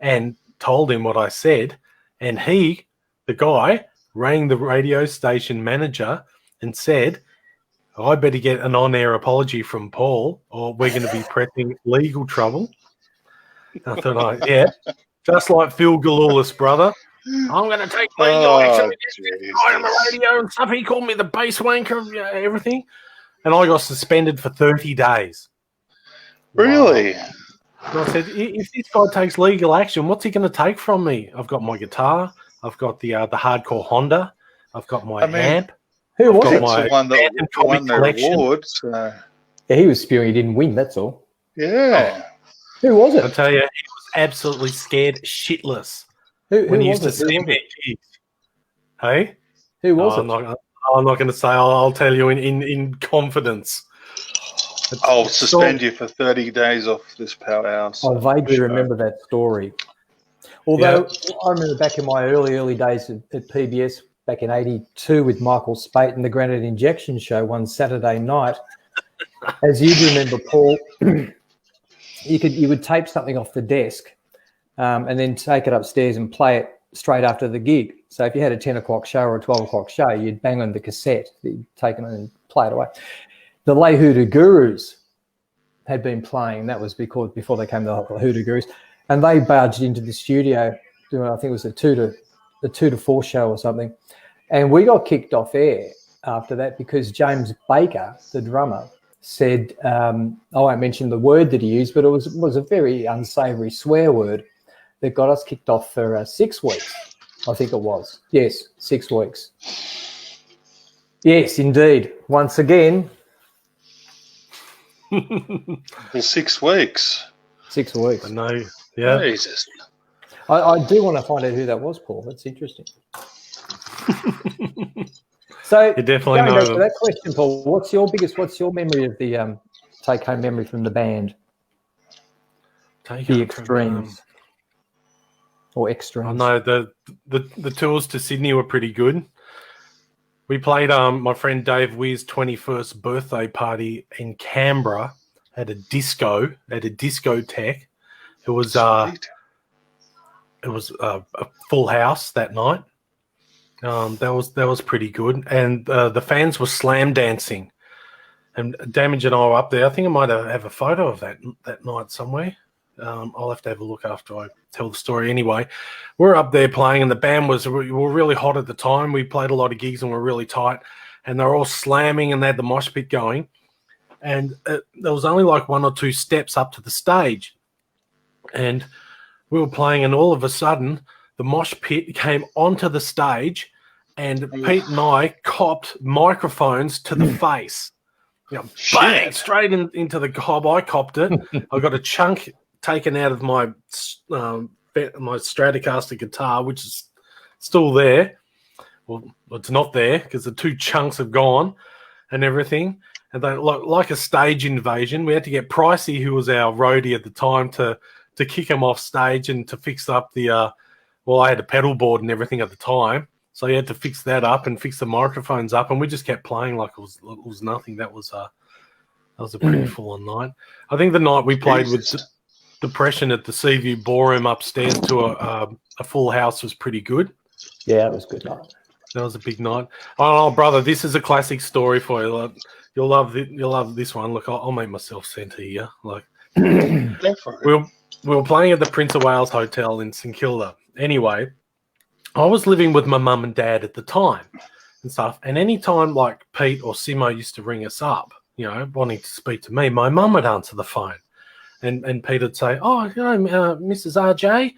[SPEAKER 2] and told him what I said. And the guy, rang the radio station manager and said, "I better get an on-air apology from Paul or we're going to be pressing legal trouble." I thought, just like Phil Galulis, brother. I'm going to take legal action against this guy on the radio and stuff. He called me the bass wanker of everything. And I got suspended for 30 days.
[SPEAKER 3] Really?
[SPEAKER 2] Wow. And I said, if this guy takes legal action, what's he going to take from me? I've got my guitar. I've got the hardcore Honda. I've got my amp.
[SPEAKER 6] Who was it?
[SPEAKER 3] The one that won the awards.
[SPEAKER 6] Yeah, he was spewing he didn't win, that's all.
[SPEAKER 3] Yeah.
[SPEAKER 6] Who was it?
[SPEAKER 2] I tell you, he was absolutely scared shitless
[SPEAKER 6] Who
[SPEAKER 2] he used to see me. Hey?
[SPEAKER 6] Who was it?
[SPEAKER 2] I'm not going to say. I'll tell you in confidence.
[SPEAKER 3] I'll suspend you for 30 days off this Powerhouse.
[SPEAKER 6] I vaguely remember that story. Although I remember back in my early days at PBS, back in '82 with Michael Spate and the Granite Injection Show one Saturday night. As you remember, Paul, you would tape something off the desk and then take it upstairs and play it straight after the gig. So if you had a 10 o'clock show or a 12 o'clock show, you'd bang on the cassette that you'd taken and play it away. The Lay Hoodoo Gurus had been playing. That was before they came to the Hoodoo Gurus. And they barged into the studio doing, I think it was a 2 to 4 show or something. And we got kicked off air after that because James Baker, the drummer, said, I won't mention the word that he used, but it was a very unsavoury swear word that got us kicked off for 6 weeks. I think it was. Yes, 6 weeks. Yes, indeed. Once again.
[SPEAKER 3] Well, 6 weeks.
[SPEAKER 6] 6 weeks.
[SPEAKER 2] I know. Yeah.
[SPEAKER 3] Jesus.
[SPEAKER 6] I do want to find out who that was, Paul. That's interesting. So
[SPEAKER 2] you definitely
[SPEAKER 6] going
[SPEAKER 2] know
[SPEAKER 6] back
[SPEAKER 2] them.
[SPEAKER 6] to that question, Paul, what's your memory of the take-home memory from the band? The Extremes. Or Extremes.
[SPEAKER 2] I know the tours to Sydney were pretty good. We played my friend Dave Weir's 21st birthday party in Canberra at a discotheque. It was a full house that night. That was pretty good, and the fans were slam dancing. And Damage and I were up there. I think I might have a photo of that night somewhere. I'll have to have a look after I tell the story. Anyway, we're up there playing, and the band we were really hot at the time. We played a lot of gigs and we're really tight, and they were all slamming and they had the mosh pit going. And there was only like 1 or 2 steps up to the stage, and we were playing, and all of a sudden the mosh pit came onto the stage, and Pete and I copped microphones to the face. Bang, straight into the gob. I copped it. I got a chunk taken out of my Stratocaster guitar, which is still there. Well, it's not there because the 2 chunks have gone and everything. And they like a stage invasion. We had to get Pricey, who was our roadie at the time, to kick him off stage and to fix up the. I had a pedal board and everything at the time, So you had to fix that up and fix the microphones up, and we just kept playing like it was nothing. That was a pretty full-on night. I think the night we played with Depression at the Seaview Ballroom upstairs to a full house was pretty good.
[SPEAKER 6] Yeah, it was a good night.
[SPEAKER 2] That was a big night. Oh, brother, this is a classic story for you. Like, you'll love this one. Look, I'll make myself centre here. Like, we were playing at the Prince of Wales Hotel in St Kilda. Anyway, I was living with my mum and dad at the time and stuff. And any time like Pete or Simo used to ring us up, you know, wanting to speak to me, my mum would answer the phone. And Pete would say, "Oh, you know, Mrs. RJ,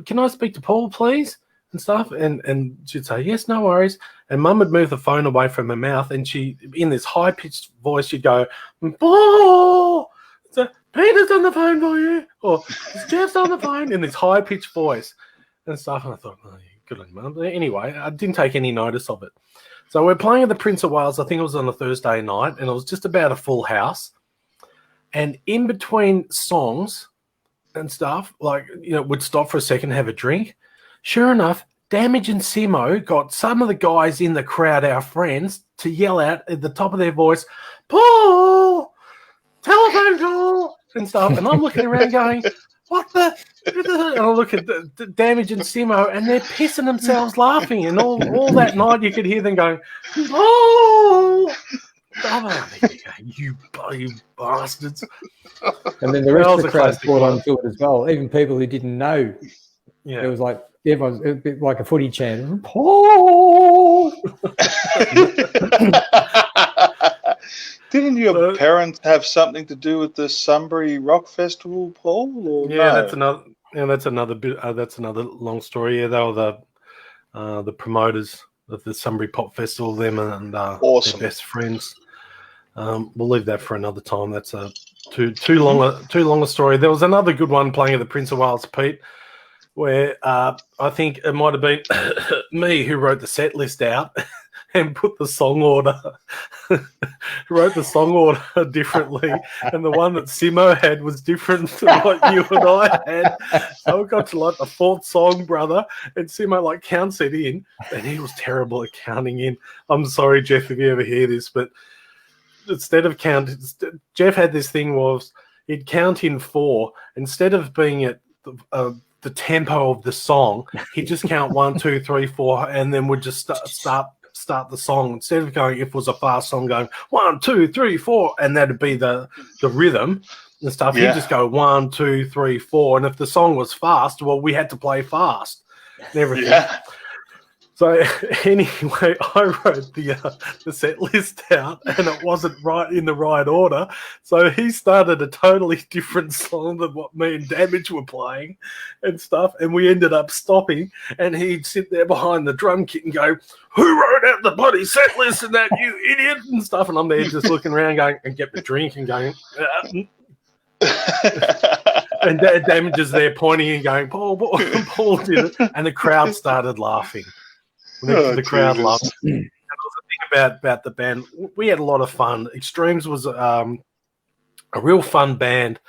[SPEAKER 2] can I speak to Paul, please?" And stuff. And she'd say, "Yes, no worries." And Mum would move the phone away from her mouth, and she, in this high-pitched voice, she'd go, "Paul! So Peter's on the phone for you," or "Jeff's on the phone," in this high-pitched voice and stuff. And I thought, "Oh, good on Mum." Anyway, I didn't take any notice of it. So we're playing at the Prince of Wales. I think it was on a Thursday night, and it was just about a full house. And in between songs and stuff, like, you know, would stop for a second, have a drink. Sure enough, Damage and Simo got some of the guys in the crowd, our friends, to yell out at the top of their voice, "Paul! Telephone call!" and stuff. And I'm looking around going, "What the?" And I look at the Damage and Simo, and they're pissing themselves laughing. And all that night you could hear them going, "Paul!" You bastards.
[SPEAKER 6] And then the rest of the crowd brought onto it as well. Even people who didn't know.
[SPEAKER 2] Yeah.
[SPEAKER 6] It was like everyone's a bit like a footy chant. Paul.
[SPEAKER 3] Didn't your parents have something to do with the Sunbury Rock Festival, Paul? Or
[SPEAKER 2] yeah,
[SPEAKER 3] no?
[SPEAKER 2] that's another bit. That's another long story. Yeah, they were the promoters of the Sunbury Pop Festival. Them and
[SPEAKER 3] awesome.
[SPEAKER 2] their best friends. We'll leave that for another time. That's a too long a story. There was another good one playing at the Prince of Wales, Pete, where I think it might have been me who wrote the set list out and put the song order, wrote the song order differently, and the one that Simo had was different to what you and I had. So we got to like the fourth song, brother, and Simo like counts it in, and he was terrible at counting in. I'm sorry, Jeff, if you ever hear this, but instead of counting, Jeff had this thing was he'd count in 4 instead of being at the tempo of the song. He'd just count 1, 2, 3, 4, and then would just start the song instead of going, if it was a fast song, going 1, 2, 3, 4, and that'd be the rhythm and stuff.
[SPEAKER 3] Yeah.
[SPEAKER 2] He'd just go 1, 2, 3, 4, and if the song was fast, well, we had to play fast and everything.
[SPEAKER 3] Yeah.
[SPEAKER 2] So anyway, I wrote the set list out, and it wasn't right in the right order. So he started a totally different song than what me and Damage were playing and stuff. And we ended up stopping, and he'd sit there behind the drum kit and go, "Who wrote out the bloody set list and that, you idiot?" and stuff. And I'm there just looking around going, and get the drink and going, and Damage is there pointing and going, Paul did it. And the crowd started laughing. The crowd loved it. And that was the thing about the band. We had a lot of fun. Extremes was a real fun band.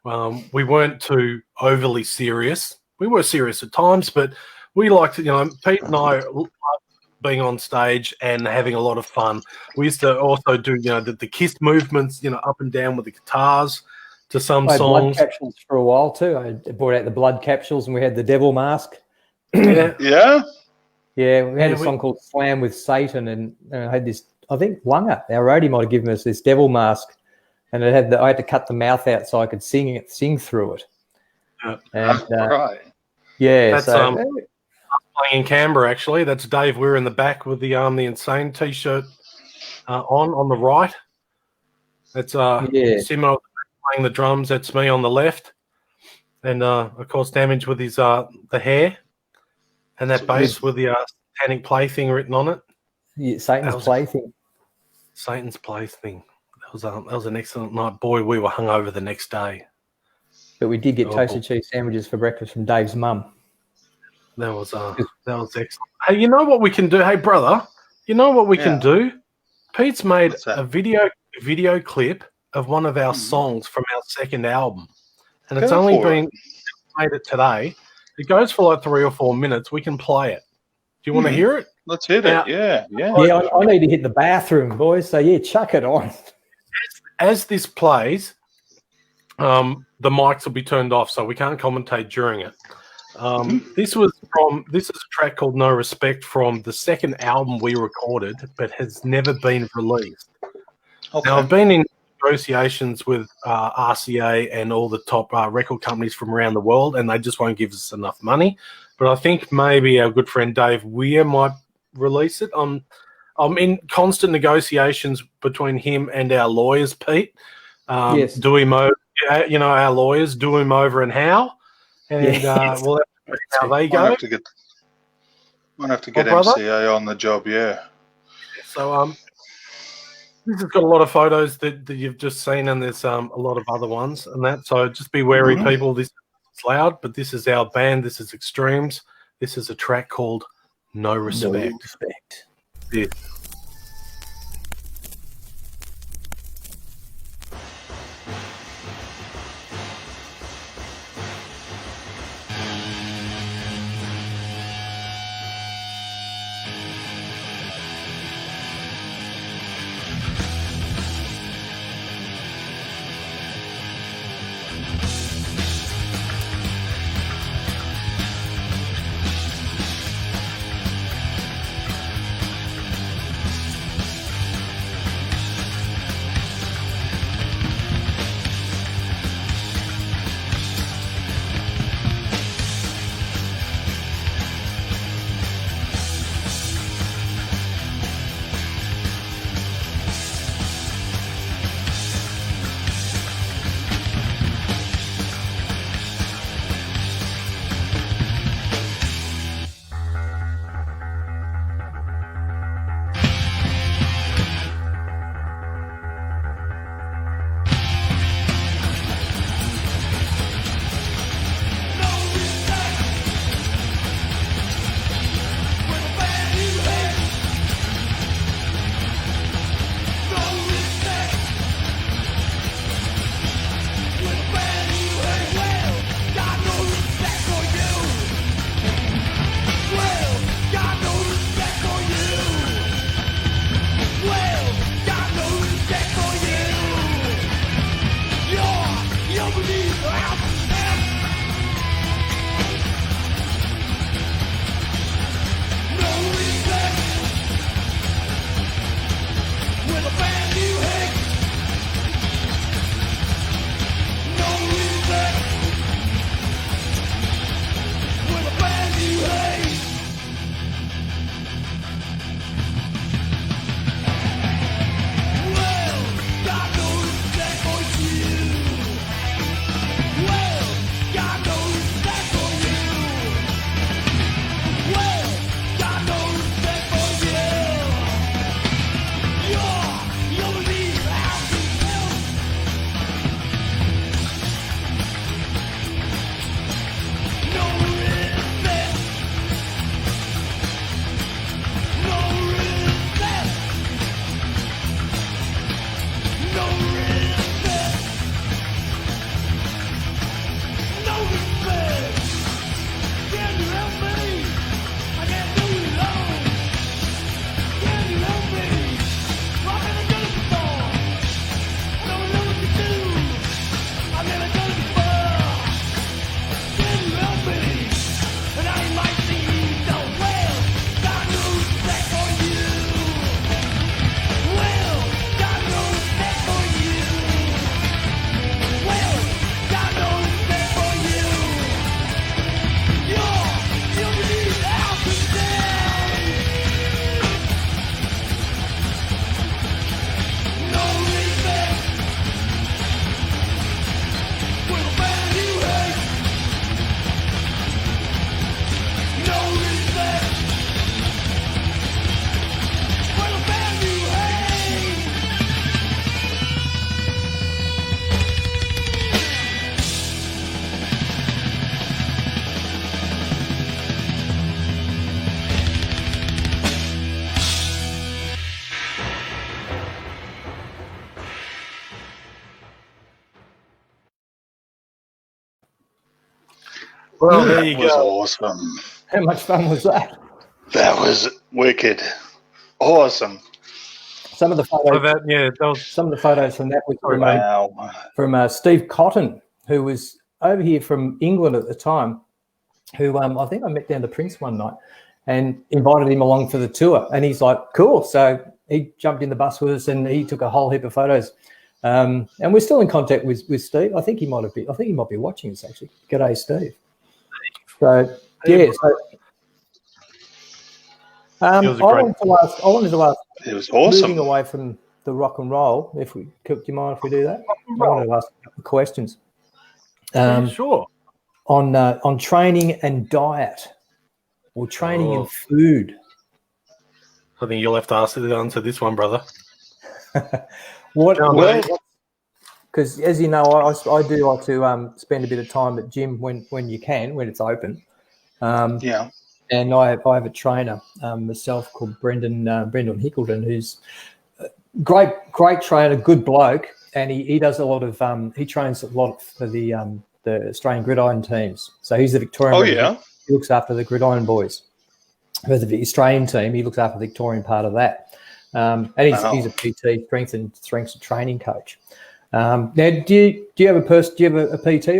[SPEAKER 2] We weren't too overly serious. We were serious at times, but we liked, Pete and I loved being on stage and having a lot of fun. We used to also do, the kiss movements, up and down with the guitars to some
[SPEAKER 6] I had
[SPEAKER 2] songs.
[SPEAKER 6] blood capsules for a while too. I brought out the blood capsules, and we had the devil mask.
[SPEAKER 3] Yeah.
[SPEAKER 6] Yeah, we had a song called Slam with Satan, and I had this, I think Lunga, our roadie, might have given us this devil mask, and it had I had to cut the mouth out so I could sing through it. And,
[SPEAKER 3] right.
[SPEAKER 6] Yeah.
[SPEAKER 2] That's
[SPEAKER 6] so,
[SPEAKER 2] playing in Canberra, actually. That's Dave. We're in the back with the Insane T-shirt on the right. That's Simo playing the drums. That's me on the left. And, of course, Damage with his the hair. And that bass with the satanic plaything written on it.
[SPEAKER 6] Yeah, Satan's plaything.
[SPEAKER 2] Satan's plaything. That was an excellent night. Boy, we were hungover the next day.
[SPEAKER 6] But we did get toasted cheese sandwiches for breakfast from Dave's mum.
[SPEAKER 2] That was excellent. Hey, you know what we can do? Hey, brother, you know what we can do? Pete's made a video clip of one of our songs from our second album. And it's only been made it today. It goes for like 3 or 4 minutes. We can play it. Do you want to hear it?
[SPEAKER 3] Let's hit
[SPEAKER 2] Now-
[SPEAKER 3] it. Yeah.
[SPEAKER 6] Yeah, I need to hit the bathroom, boys. So yeah, chuck it on.
[SPEAKER 2] As this plays, the mics will be turned off, so we can't commentate during it. This is a track called No Respect from the second album we recorded, but has never been released.
[SPEAKER 3] Okay.
[SPEAKER 2] Now, I've been in negotiations with RCA and all the top record companies from around the world, and they just won't give us enough money. But I think maybe our good friend Dave Weir might release it. I'm in constant negotiations between him and our lawyers, Pete.
[SPEAKER 6] Yes.
[SPEAKER 2] Do him over, our lawyers, do him over and how. And we'll have to see how they go.
[SPEAKER 3] Might have to get
[SPEAKER 2] brother?
[SPEAKER 3] MCA on the job, yeah.
[SPEAKER 2] So this has got a lot of photos that you've just seen, and there's a lot of other ones and that. So just be wary, people. This is loud, but this is our band. This is Extremes. This is a track called No Respect.
[SPEAKER 6] No Respect.
[SPEAKER 2] Yeah. Well, there you
[SPEAKER 3] That was
[SPEAKER 2] go.
[SPEAKER 3] awesome.
[SPEAKER 6] How much fun was that?
[SPEAKER 3] That was Wicked. Awesome.
[SPEAKER 6] Some of the
[SPEAKER 2] So
[SPEAKER 6] photos,
[SPEAKER 2] that, yeah, that was
[SPEAKER 6] some of the photos from that was
[SPEAKER 3] Wow.
[SPEAKER 6] from Steve Cotton, who was over here from England at the time, who I think I met down to Prince one night and invited him along for the tour. And he's like, cool. So he jumped in the bus with us and he took a whole heap of photos. And we're still in contact with Steve. I think he might be watching us actually. G'day, Steve. So yeah, so I wanted to ask.
[SPEAKER 3] It was awesome.
[SPEAKER 6] Moving away from the rock and roll, do you mind if we do that? I wanted to ask a couple of questions.
[SPEAKER 2] sure.
[SPEAKER 6] On training and diet, or training and food.
[SPEAKER 2] I think you'll have to answer this one, brother.
[SPEAKER 6] Because as you know, I do like to spend a bit of time at gym when it's open.
[SPEAKER 3] Yeah.
[SPEAKER 6] And I have a trainer myself called Brendan Hickleton, who's a great trainer, good bloke, and he does a lot of he trains a lot for the Australian gridiron teams. So he's the Victorian.
[SPEAKER 3] Oh yeah.
[SPEAKER 6] He looks after the gridiron boys. For the Australian team, he looks after the Victorian part of that. And he's a PT, strength and training coach. Now, do you have a PT,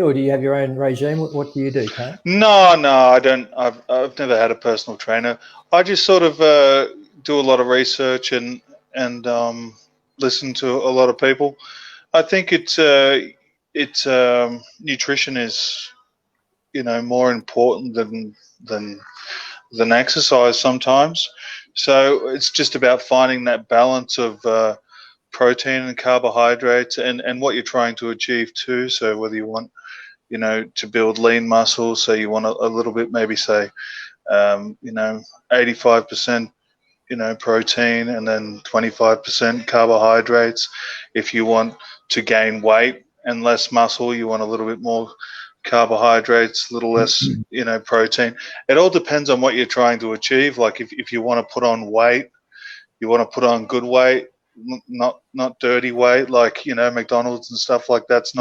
[SPEAKER 6] or do you have your own regime? What do you do, Kohn?
[SPEAKER 3] No, I don't. I've never had a personal trainer. I just sort of do a lot of research and listen to a lot of people. I think it's nutrition is, more important than exercise sometimes. So it's just about finding that balance of protein and carbohydrates and what you're trying to achieve too. So whether you want, to build lean muscle, so you want a little bit, maybe say, 85%, protein and then 25% carbohydrates. If you want to gain weight and less muscle, you want a little bit more carbohydrates, a little less, protein. It all depends on what you're trying to achieve. Like if you want to put on weight, you want to put on good weight, not dirty weight, like McDonald's and stuff like that's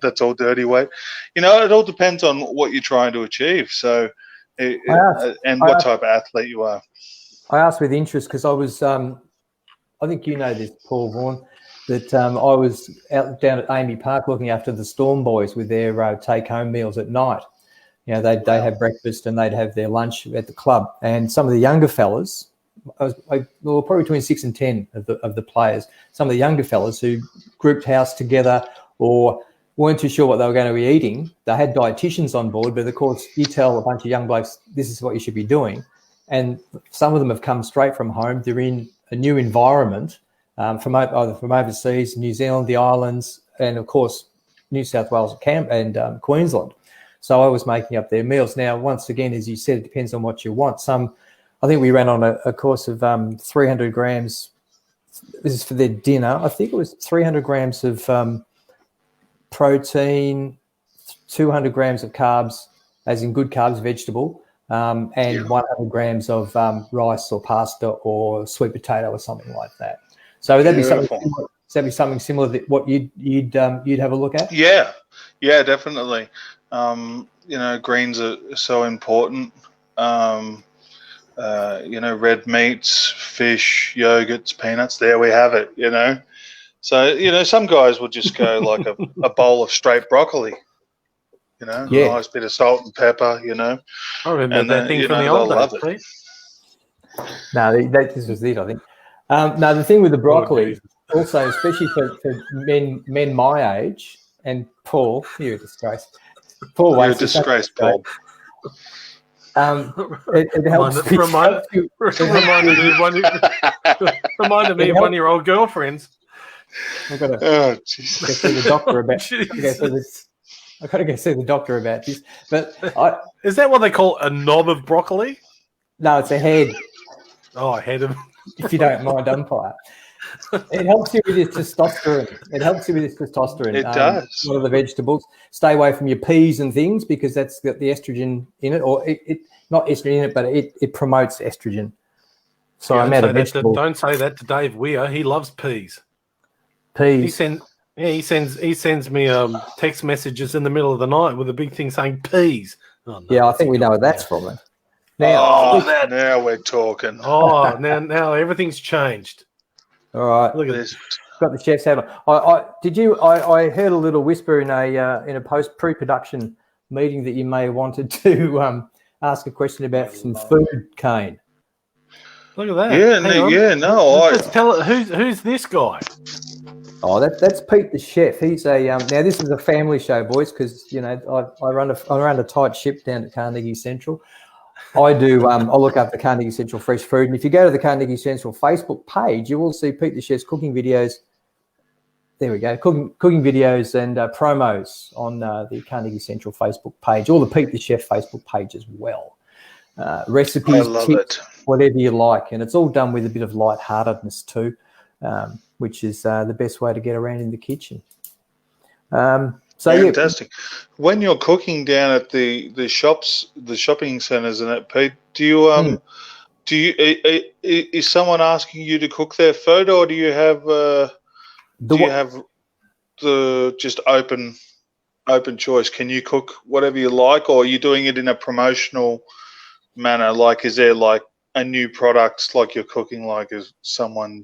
[SPEAKER 3] that's all dirty weight. It all depends on what you're trying to achieve. So what type of athlete you are.
[SPEAKER 6] I asked with interest because I was I think this, Paul Vaughan, that I was out down at Amy Park looking after the Storm boys with their take-home meals at night. They'd have breakfast and they'd have their lunch at the club, and some of the younger fellas, probably between 6 and 10 of the players, some of the younger fellas who grouped house together or weren't too sure what they were going to be eating. They had dietitians on board, but of course you tell a bunch of young blokes this is what you should be doing, and some of them have come straight from home. They're in a new environment from overseas, New Zealand, the islands, and of course New South Wales and Queensland. So I was making up their meals. Now, once again, as you said, it depends on what you want. I think we ran on a course of 300 grams. This is for their dinner. I think it was 300 grams of protein, 200 grams of carbs, as in good carbs, vegetable, and 100 grams of rice or pasta or sweet potato or something like that. So that'd be something similar to what you'd have a look at. Yeah,
[SPEAKER 3] definitely. Greens are so important. Red meats, fish, yogurts, peanuts. There we have it. So some guys will just go like a bowl of straight broccoli. A nice bit of salt and pepper.
[SPEAKER 2] I remember that thing from the old days, Pete.
[SPEAKER 6] No, this was it, I think. No, the thing with the broccoli, also, especially for men my age, and Paul, you're a disgrace. Paul,
[SPEAKER 3] you're a disgrace, Paul.
[SPEAKER 6] It helps.
[SPEAKER 2] Reminded me of one of your old girlfriends.
[SPEAKER 6] I've got to go see the doctor about. I've got to go see the doctor about this. But
[SPEAKER 2] is that what they call a knob of broccoli?
[SPEAKER 6] No, it's a head.
[SPEAKER 2] Oh, a head of.
[SPEAKER 6] If you don't mind, umpire. It helps you with your testosterone. It
[SPEAKER 3] does.
[SPEAKER 6] One of the vegetables. Stay away from your peas and things because that's got the estrogen in it, or it not estrogen in it, but it promotes estrogen. So I'm out of vegetables.
[SPEAKER 2] Don't say that to Dave Weir. He loves peas.
[SPEAKER 6] Peas.
[SPEAKER 2] He sends me text messages in the middle of the night with a big thing saying peas. Oh, no,
[SPEAKER 6] yeah, I think we know where that's from. Now,
[SPEAKER 3] now we're talking.
[SPEAKER 2] Oh, now everything's changed.
[SPEAKER 6] all right.
[SPEAKER 2] Look at
[SPEAKER 3] This.
[SPEAKER 6] Got the chef's hat on. I heard a little whisper in a pre-production meeting that you may have wanted to ask a question about some food, Kane.
[SPEAKER 2] Look at that.
[SPEAKER 3] Yeah,
[SPEAKER 2] Hang on. Let's tell it. Who's this guy?
[SPEAKER 6] Oh, that's Pete the chef. He's a now this is a family show, boys, because I run a tight ship down at Carnegie Central. I look up the Carnegie Central Fresh Food, and if you go to the Carnegie Central Facebook page, you will see Pete the chef's cooking videos. There we go, cooking videos and promos on the Carnegie Central Facebook page, or the Pete the Chef Facebook page as well. Recipes, tips, whatever you like, and it's all done with a bit of lightheartedness too. Which is the best way to get around in the kitchen.
[SPEAKER 3] Fantastic. When you're cooking down at the shops, the shopping centres, and that, Pete, is someone asking you to cook their food, or do you have the just open choice? Can you cook whatever you like, or are you doing it in a promotional manner? Like, is there like a new product like you're cooking, like is someone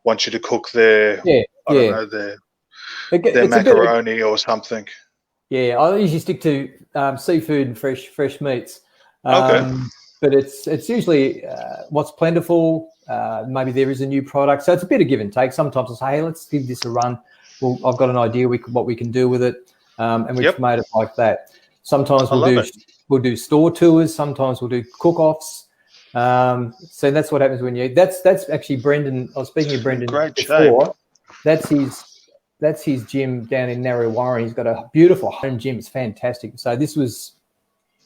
[SPEAKER 3] wants you to cook their their macaroni or something?
[SPEAKER 6] Yeah, I usually stick to seafood and fresh meats.
[SPEAKER 3] Okay.
[SPEAKER 6] But it's usually what's plentiful. Maybe there is a new product, so it's a bit of give and take. Sometimes I'll say, hey, let's give this a run. Well, I've got an idea what we can do with it, and we've made it like that. Sometimes we'll do store tours. Sometimes we'll do cook-offs. So that's what happens when that's actually Brendan. I was speaking of Brendan before. Shape. That's his gym down in Narre Warren. He's got a beautiful home gym. It's fantastic. So this was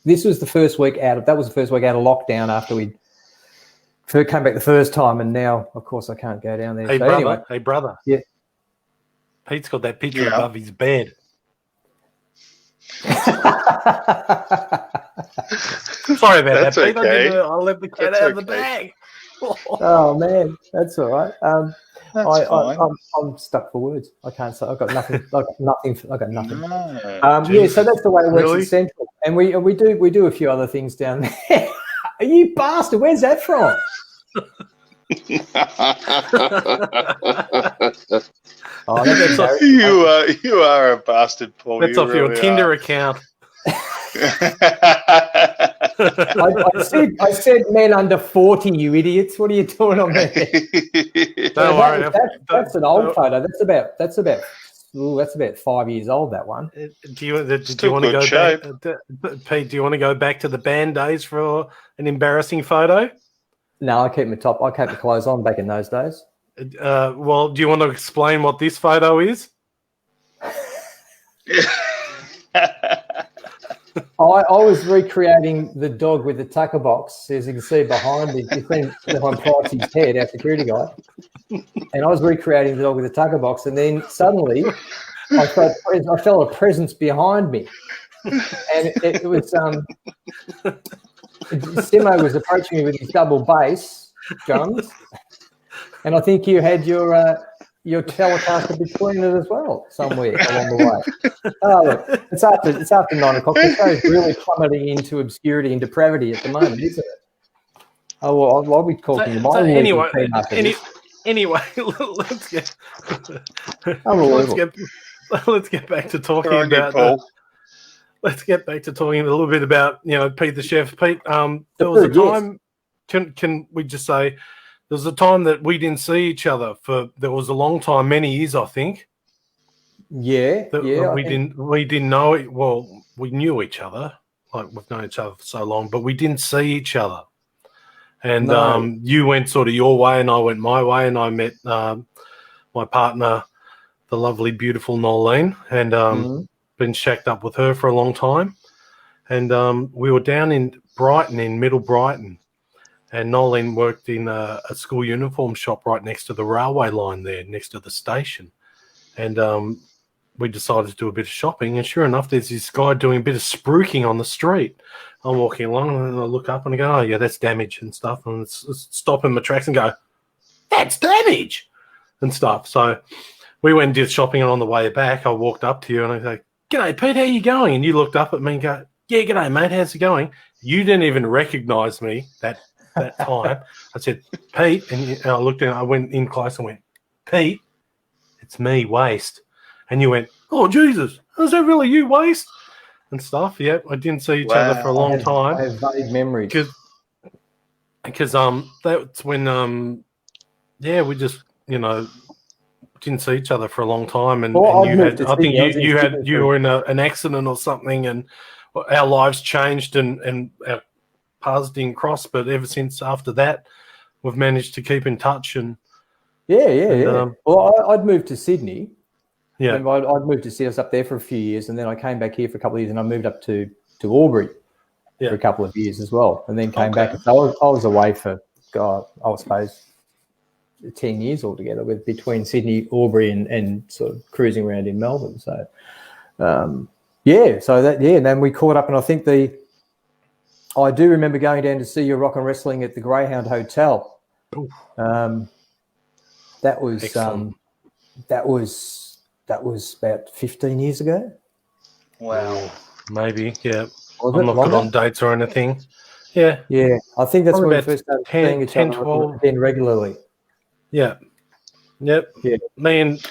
[SPEAKER 6] the first week out of lockdown after we came back the first time, and now of course I can't go down there.
[SPEAKER 2] Hey brother.
[SPEAKER 6] Yeah.
[SPEAKER 2] Pete's got that picture above his bed. Sorry about that, Pete.
[SPEAKER 3] Okay.
[SPEAKER 2] I'll let the cat out of the bag.
[SPEAKER 6] Oh man, that's all right.
[SPEAKER 3] That's fine.
[SPEAKER 6] I'm stuck for words. I can't say. I've got nothing. I got nothing.
[SPEAKER 3] No.
[SPEAKER 6] So that's the way it works in Central, and we do a few other things down there. Are you bastard? Where's that from?
[SPEAKER 3] You are a bastard, Paul.
[SPEAKER 2] That's off your Tinder account.
[SPEAKER 6] I said men under 40, you idiots. What are you doing on there?
[SPEAKER 2] Don't worry.
[SPEAKER 6] That's an old photo. That's about 5 years old, that one.
[SPEAKER 2] Do you want to go back, Pete? Do you want to go back to the band days for an embarrassing photo?
[SPEAKER 6] No, I kept my clothes on back in those days.
[SPEAKER 2] Well, do you want to explain what this photo is?
[SPEAKER 6] I was recreating the dog with the tucker box, as you can see behind me, behind Pricey's head, our security guy. And I was recreating the dog with the tucker box, and then suddenly I felt a presence behind me, and it was Simo was approaching me with his double bass drums, and I think you had your Telecaster between it as well, somewhere along the way. Oh, look, it's after 9 o'clock. The show's really plummeting into obscurity and depravity at the moment, isn't it? Oh, well, I'll be talking to
[SPEAKER 2] Anyway, let's get back to talking about. Let's get back to talking a little bit about Pete the chef. Pete, there was a time. Can we just say there was a time that we didn't see each other for? There was a long time, many years, I think.
[SPEAKER 6] Yeah.
[SPEAKER 2] We didn't know it. Well, we knew each other. Like we've known each other for so long, but we didn't see each other. And you went sort of your way, and I went my way, and I met my partner, the lovely, beautiful Nolene, and been shacked up with her for a long time. And we were down in Brighton, in Middle Brighton, and Nolene worked in a school uniform shop right next to the railway line there, next to the station. And we decided to do a bit of shopping, and sure enough, there's this guy doing a bit of spruiking on the street. I'm walking along, and I look up, and I go, oh, yeah, that's damage and stuff. And it's stop in my tracks and go, that's damage and stuff. So we went and did shopping, and on the way back, I walked up to you, and I go, g'day, Pete, how you going? And you looked up at me and go, yeah, g'day, mate. How's it going? You didn't even recognise me that time. I said, Pete, and I looked in. I went in close and went, Pete, it's me, Waste. And you went, oh, Jesus, is that really you, Waste? And stuff. Yeah, I didn't see each other for a long time.
[SPEAKER 6] I have vague memories.
[SPEAKER 2] Because that's when we just didn't see each other for a long time, and you were in an accident or something, and our lives changed and our paths didn't cross. But ever since after that, we've managed to keep in touch. And
[SPEAKER 6] well, I'd moved to Sydney.
[SPEAKER 2] Yeah,
[SPEAKER 6] I'd moved to Sydney. I was up there for a few years, and then I came back here for a couple of years, and I moved up to Albury for a couple of years as well, and then came back. So I was away for I suppose 10 years altogether, with between Sydney, Albury, and sort of cruising around in Melbourne. So and then we caught up, and I think I do remember going down to see your rock and wrestling at the Greyhound Hotel. That was about 15 years ago.
[SPEAKER 3] Wow.
[SPEAKER 2] Maybe, yeah. I'm not good on dates or anything. Yeah.
[SPEAKER 6] Yeah, I think that's
[SPEAKER 2] probably
[SPEAKER 6] when we first started seeing each other then regularly.
[SPEAKER 2] Yeah. Yep. Yeah. Me and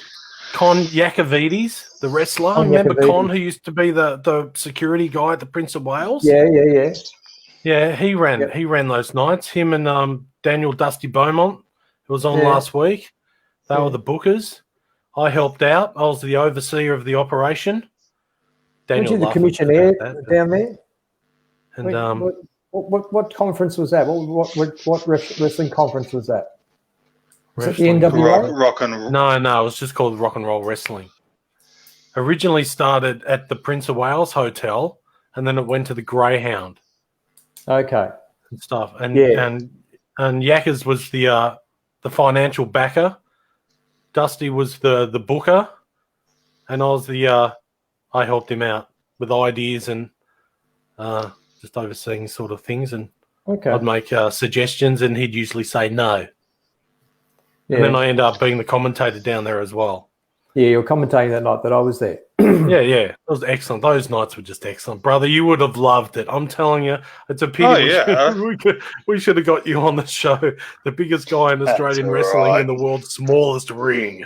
[SPEAKER 2] Kohn Yakovides, the wrestler. Remember Kohn, who used to be the security guy at the Prince of Wales?
[SPEAKER 6] Yeah.
[SPEAKER 2] Yeah, he ran those nights. Him and Daniel Dusty Beaumont, who was on last week. They were the bookers. I helped out. I was the overseer of the operation.
[SPEAKER 6] Weren't you the commissioner down there?
[SPEAKER 2] And
[SPEAKER 6] what conference was that? What wrestling conference was that? Was it the NWA?
[SPEAKER 3] Rock and roll.
[SPEAKER 2] No, it was just called Rock and Roll Wrestling. Originally started at the Prince of Wales Hotel, and then it went to the Greyhound.
[SPEAKER 6] Okay.
[SPEAKER 2] And stuff. And Yackers was the financial backer. Dusty was the booker, and I was I helped him out with ideas and just overseeing sort of things, and I'd make suggestions, and he'd usually say no. Yeah. And then I ended up being the commentator down there as well.
[SPEAKER 6] Yeah, you were commentating that night that I was there.
[SPEAKER 2] Yeah. It was excellent. Those nights were just excellent. Brother, you would have loved it. I'm telling you, it's a pity. We should have got you on the show. The biggest guy in Australian wrestling in the world's smallest ring.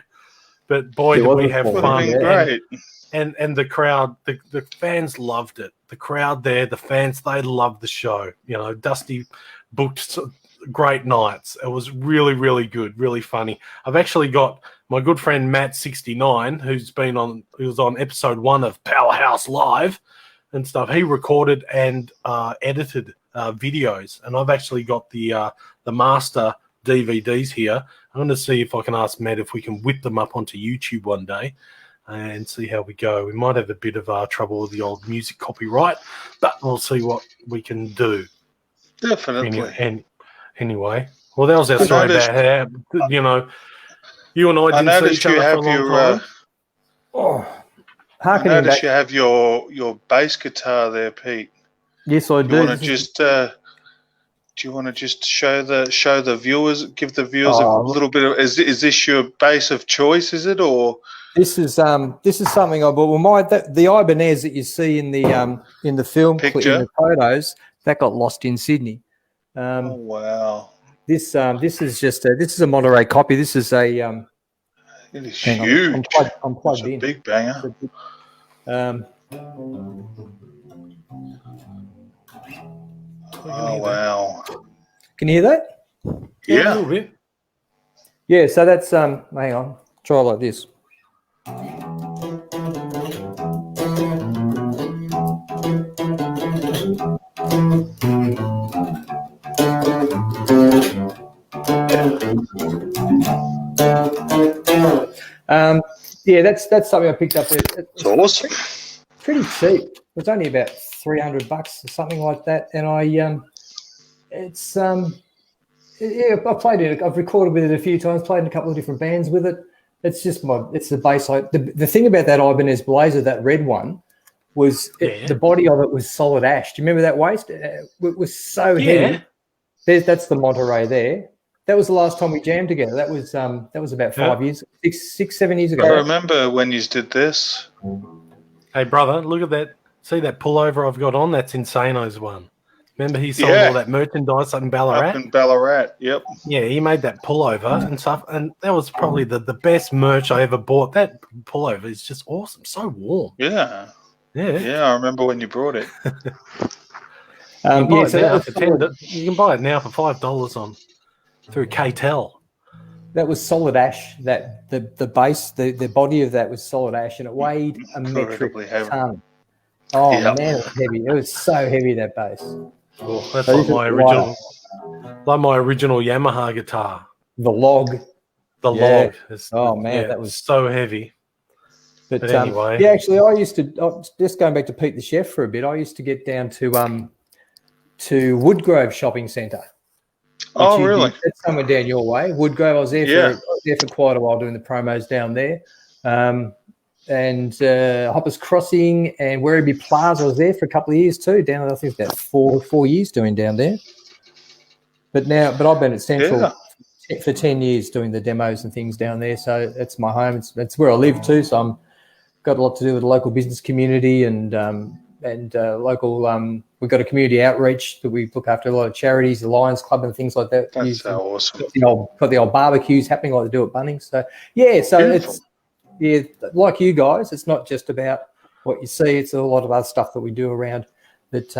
[SPEAKER 2] But boy, did we have fun.
[SPEAKER 3] Great.
[SPEAKER 2] And the crowd, the fans loved it. The crowd there, the fans, they loved the show. Dusty booked great nights. It was really, really good, really funny. I've actually got my good friend Matt69, who was on episode 1 of Powerhouse Live and stuff. He recorded and edited videos, and I've actually got the master DVDs here. I'm going to see if I can ask Matt if we can whip them up onto YouTube one day and see how we go. We might have a bit of trouble with the old music copyright, but we'll see what we can do.
[SPEAKER 3] Definitely.
[SPEAKER 2] Anyway, well, that was our story about how, you and I didn't see each other for a long time.
[SPEAKER 3] I noticed you have your bass guitar there, Pete.
[SPEAKER 6] Yes, I do.
[SPEAKER 3] Do you want to just show the viewers, give the viewers a little bit of? Is this your bass of choice? Is it, or
[SPEAKER 6] this is something I bought? Well, the Ibanez that you see in the film clip, in the photos, that got lost in Sydney.
[SPEAKER 3] Oh wow!
[SPEAKER 6] This is a Monterey copy. This is a
[SPEAKER 3] it is huge.
[SPEAKER 6] I'm plugged in.
[SPEAKER 3] A big banger. Oh wow!
[SPEAKER 6] Can you hear that?
[SPEAKER 3] Yeah.
[SPEAKER 2] A little bit.
[SPEAKER 6] Yeah. So that's hang on. Try like this. That's something I picked up.
[SPEAKER 3] It's awesome.
[SPEAKER 6] Pretty cheap. It was only about $300 or something like that, and I played it. I've recorded with it a few times. Played in a couple of different bands with it. It's just it's the bass. The thing about that Ibanez Blazer, that red one, was the body of it was solid ash. Do you remember that waist? It was so heavy. That's the Monterey there. That was the last time we jammed together. That was about 5 years, 6, 7 years ago.
[SPEAKER 3] I remember when you did this.
[SPEAKER 2] Hey, brother, look at that. See that pullover I've got on? That's Insano's one. Remember he sold
[SPEAKER 3] Yeah.
[SPEAKER 2] all that merchandise up in Ballarat?
[SPEAKER 3] Up in Ballarat, yep.
[SPEAKER 2] Yeah, he made that pullover and stuff, and that was probably the best merch I ever bought. That pullover is just awesome, so warm.
[SPEAKER 3] Yeah.
[SPEAKER 2] Yeah.
[SPEAKER 3] Yeah, I remember when you brought it.
[SPEAKER 2] You can buy
[SPEAKER 6] Yeah,
[SPEAKER 2] it
[SPEAKER 6] so
[SPEAKER 2] now
[SPEAKER 6] that
[SPEAKER 2] for
[SPEAKER 6] was
[SPEAKER 2] $10. You can buy it now for $5 on through KTEL.
[SPEAKER 6] That was solid ash. That the base, the body of that was solid ash, and it weighed a metric
[SPEAKER 3] Incredibly heavy.
[SPEAKER 6] ton. Oh
[SPEAKER 3] Yep.
[SPEAKER 6] man, it was heavy. It was so heavy, that base.
[SPEAKER 2] Oh, that's
[SPEAKER 6] So
[SPEAKER 2] like
[SPEAKER 6] this is
[SPEAKER 2] my
[SPEAKER 6] lighter.
[SPEAKER 2] original Yamaha guitar.
[SPEAKER 6] The log.
[SPEAKER 2] The
[SPEAKER 6] Yeah.
[SPEAKER 2] log. It's,
[SPEAKER 6] Oh, man, that
[SPEAKER 2] it's
[SPEAKER 6] was-
[SPEAKER 2] so heavy.
[SPEAKER 6] But
[SPEAKER 2] anyway.
[SPEAKER 6] yeah, actually, I used to just going back to Pete the Chef for a bit. I used to get down to Woodgrove Shopping Centre.
[SPEAKER 3] Oh, really?
[SPEAKER 6] That's somewhere down your way. Woodgrove. I was there
[SPEAKER 3] Yeah.
[SPEAKER 6] for quite a while doing the promos down there. And Hoppers Crossing and Werribee Plaza. I was there for a couple of years too. Down, I think about four years doing down there. But I've been at Central for 10 years doing the demos and things down there. So it's my home. It's where I live too. So I'm got a lot to do with the local business community and local. We've got a community outreach that we look after a lot of charities, the Lions Club and things like that.
[SPEAKER 3] That's so awesome.
[SPEAKER 6] Got the old barbecues happening like they do at Bunnings. So yeah, so
[SPEAKER 3] Beautiful.
[SPEAKER 6] it's like you guys. It's not just about what you see. It's a lot of other stuff that we do around that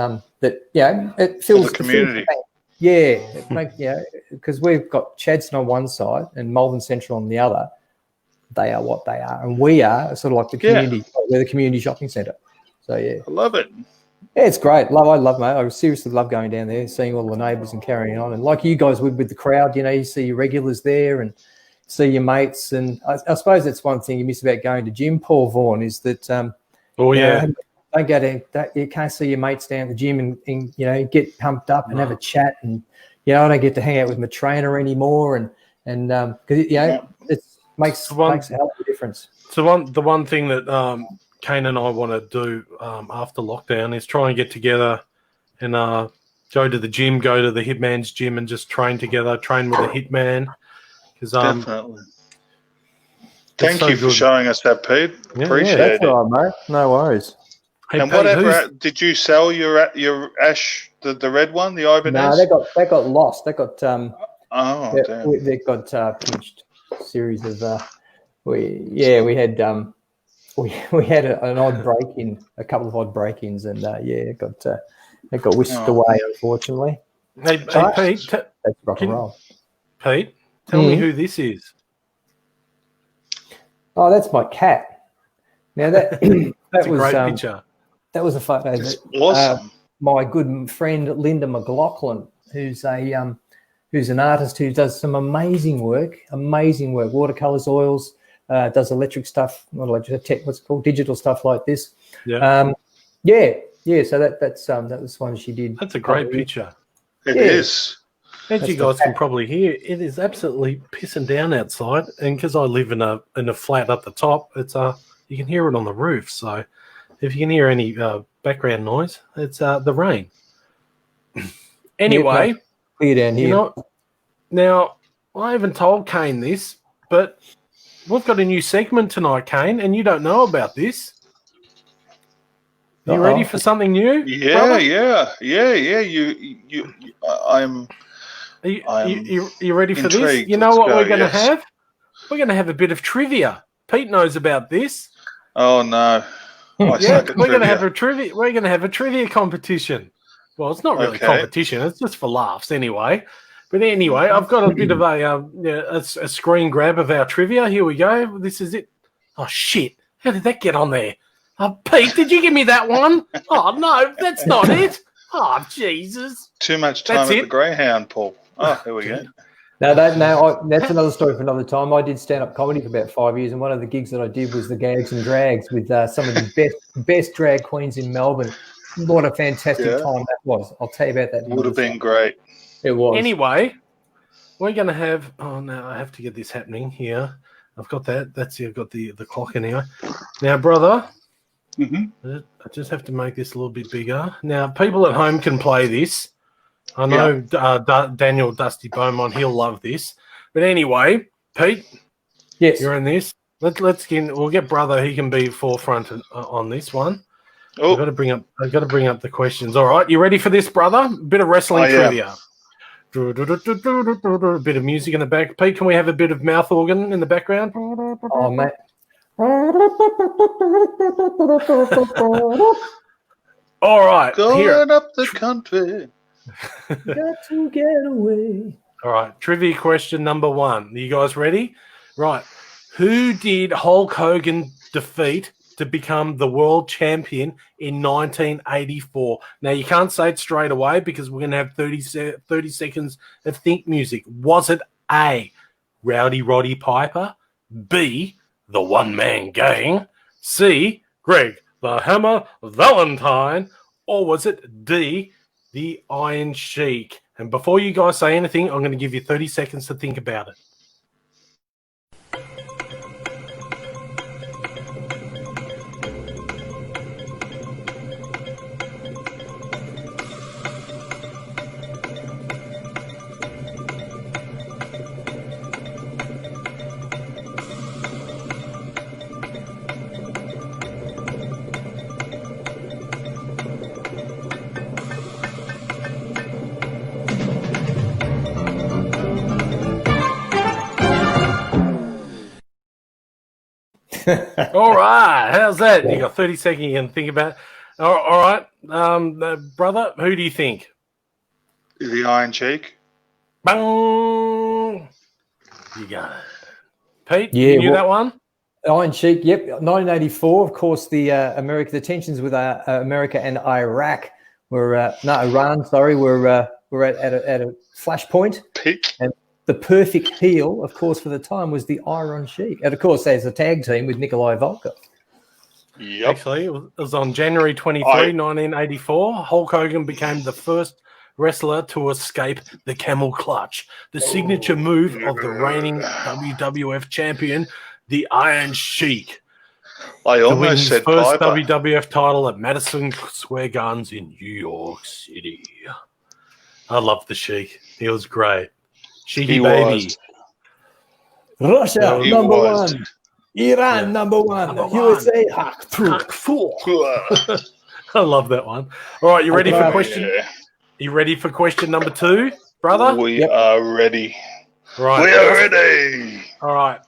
[SPEAKER 6] it fills
[SPEAKER 3] the community.
[SPEAKER 6] Because we've got Chadstone on one side and Malvern Central on the other. They are what they are, and we are sort of like the community. We're the community shopping centre. So yeah,
[SPEAKER 3] I love it.
[SPEAKER 6] yeah, it's great. I love, mate. I seriously love going down there, seeing all the neighbours and carrying on. And like you guys would with the crowd, you see your regulars there and see your mates. And I suppose that's one thing you miss about going to gym, Paul Vaughan, is that don't go to you can't see your mates down at the gym and get pumped up and have a chat. And I don't get to hang out with my trainer anymore. And because it makes a hell of a difference.
[SPEAKER 2] So the one thing that Kane and I want to do after lockdown is try and get together and go to the gym, go to the Hitman's gym and just train together, train with the Hitman.
[SPEAKER 3] Definitely. Thank
[SPEAKER 2] so
[SPEAKER 3] you for
[SPEAKER 2] good.
[SPEAKER 3] showing us that, Pete. Appreciate
[SPEAKER 6] That's
[SPEAKER 3] it.
[SPEAKER 6] all right, mate. No worries.
[SPEAKER 2] Hey,
[SPEAKER 3] And
[SPEAKER 2] Pete,
[SPEAKER 3] whatever, did you sell your ash, the red one, the Ibanez?
[SPEAKER 6] No, they got lost. They got damn. They got pinched. Series of we had an odd break in, a couple of odd break-ins, and it got whisked away, unfortunately.
[SPEAKER 2] Hey, Pete,
[SPEAKER 6] That's rock and roll.
[SPEAKER 2] Pete, tell me who this is.
[SPEAKER 6] Oh, that's my cat. Now that
[SPEAKER 2] That's
[SPEAKER 6] was
[SPEAKER 2] a great picture.
[SPEAKER 6] that was a photo.
[SPEAKER 3] It's awesome.
[SPEAKER 6] My good friend Linda McLaughlin, who's an artist who does some amazing work, watercolors, oils, does electric stuff, not electric, what's it called, digital stuff like this.
[SPEAKER 2] Yeah.
[SPEAKER 6] So that was one she did.
[SPEAKER 2] That's a great picture.
[SPEAKER 3] It is.
[SPEAKER 2] As you guys can probably hear, it is absolutely pissing down outside, and because I live in a flat up the top, it's you can hear it on the roof. So if you can hear any background noise, it's the rain. Anyway,
[SPEAKER 6] clear down here.
[SPEAKER 2] Now I haven't told Kane this, but we've got a new segment tonight, Kane, and you don't know about this. You ready for something new?
[SPEAKER 3] Yeah.
[SPEAKER 2] Are you ready for this?
[SPEAKER 3] intrigued.
[SPEAKER 2] You know
[SPEAKER 3] Let's
[SPEAKER 2] what
[SPEAKER 3] go,
[SPEAKER 2] we're going to
[SPEAKER 3] yes.
[SPEAKER 2] have? We're going to have a bit of trivia. Pete knows about this.
[SPEAKER 3] Oh no.
[SPEAKER 2] We're going to have a trivia. We're going to have a trivia competition. Well, it's not really
[SPEAKER 3] Okay.
[SPEAKER 2] competition. It's just for laughs, anyway. But anyway, I've got a bit of a screen grab of our trivia. Here we go. This is it. Oh shit! How did that get on there? Pete, did you give me that one? Oh no, that's not it. Oh Jesus!
[SPEAKER 3] Too much time
[SPEAKER 2] That's
[SPEAKER 3] at
[SPEAKER 2] it.
[SPEAKER 3] the Greyhound, Paul. Oh, here we go.
[SPEAKER 6] That's another story for another time. I did stand-up comedy for about 5 years, and one of the gigs that I did was the Gags and Drags with some of the best drag queens in Melbourne. What a fantastic time that was. I'll tell you about that.
[SPEAKER 3] Would have been great.
[SPEAKER 6] It was.
[SPEAKER 2] Anyway, we're going to have. Oh no, I have to get this happening here. I've got that. That's it. I've got the clock anyway. Now, brother, I just have to make this a little bit bigger. Now, people at home can play this. I know Daniel Dusty Beaumont, he'll love this. But anyway, Pete,
[SPEAKER 6] yes,
[SPEAKER 2] you're in this. We'll get brother. He can be forefront on this one.
[SPEAKER 3] Oh,
[SPEAKER 2] I've got to bring up the questions. All right, you ready for this, brother? Bit of wrestling
[SPEAKER 3] I am.
[SPEAKER 2] trivia. A bit of music in the back. Pete, can we have a bit of mouth organ in the background?
[SPEAKER 6] Oh, mate.
[SPEAKER 2] All right, here.
[SPEAKER 3] going up the country.
[SPEAKER 6] Got to get away.
[SPEAKER 2] All right, trivia question number 1. Are you guys ready? Right. Who did Hulk Hogan defeat to become the world champion in 1984? Now, you can't say it straight away because we're going to have 30 seconds of think music. Was it A, Rowdy Roddy Piper, B, the One Man Gang, C, Greg the Hammer Valentine, or was it D, the Iron Sheik? And before you guys say anything, I'm going to give you 30 seconds to think about it. All right, how's that? You got 30 seconds you can think about it. All right, brother, who do you think?
[SPEAKER 3] The Iron Sheik.
[SPEAKER 2] Bang! You got it. Pete,
[SPEAKER 6] Yeah,
[SPEAKER 2] you knew
[SPEAKER 6] well-
[SPEAKER 2] that one?
[SPEAKER 6] Iron Sheik, yep. 1984, of course, the tensions with America and Iraq were, Iran, sorry, were at a flashpoint.
[SPEAKER 3] Peak.
[SPEAKER 6] And the perfect heel, of course, for the time was the Iron Sheik. And, of course, there's a tag team with Nikolai Volkov.
[SPEAKER 3] Yep.
[SPEAKER 2] Actually, it was on January 23, 1984. Hulk Hogan became the first wrestler to escape the camel clutch, the signature move of the reigning WWF champion, the Iron Sheik,
[SPEAKER 3] I
[SPEAKER 2] to win
[SPEAKER 3] almost
[SPEAKER 2] his
[SPEAKER 3] said
[SPEAKER 2] first
[SPEAKER 3] Piper.
[SPEAKER 2] WWF title at Madison Square Gardens in New York City. I love the Sheik. He was great. Sheiky
[SPEAKER 3] He
[SPEAKER 2] baby.
[SPEAKER 3] was.
[SPEAKER 6] Russia,
[SPEAKER 3] He
[SPEAKER 6] number
[SPEAKER 3] was.
[SPEAKER 6] 1. Iran,
[SPEAKER 2] Yeah.
[SPEAKER 6] number 1.
[SPEAKER 2] Number one.
[SPEAKER 6] USA, hack.
[SPEAKER 2] Huck fool. I love that one. All right, you ready for
[SPEAKER 6] Okay.
[SPEAKER 2] question?
[SPEAKER 3] Yeah.
[SPEAKER 2] You ready for question number 2, brother?
[SPEAKER 3] We
[SPEAKER 6] Yep.
[SPEAKER 3] are ready.
[SPEAKER 2] Right.
[SPEAKER 3] We are ready.
[SPEAKER 2] All right.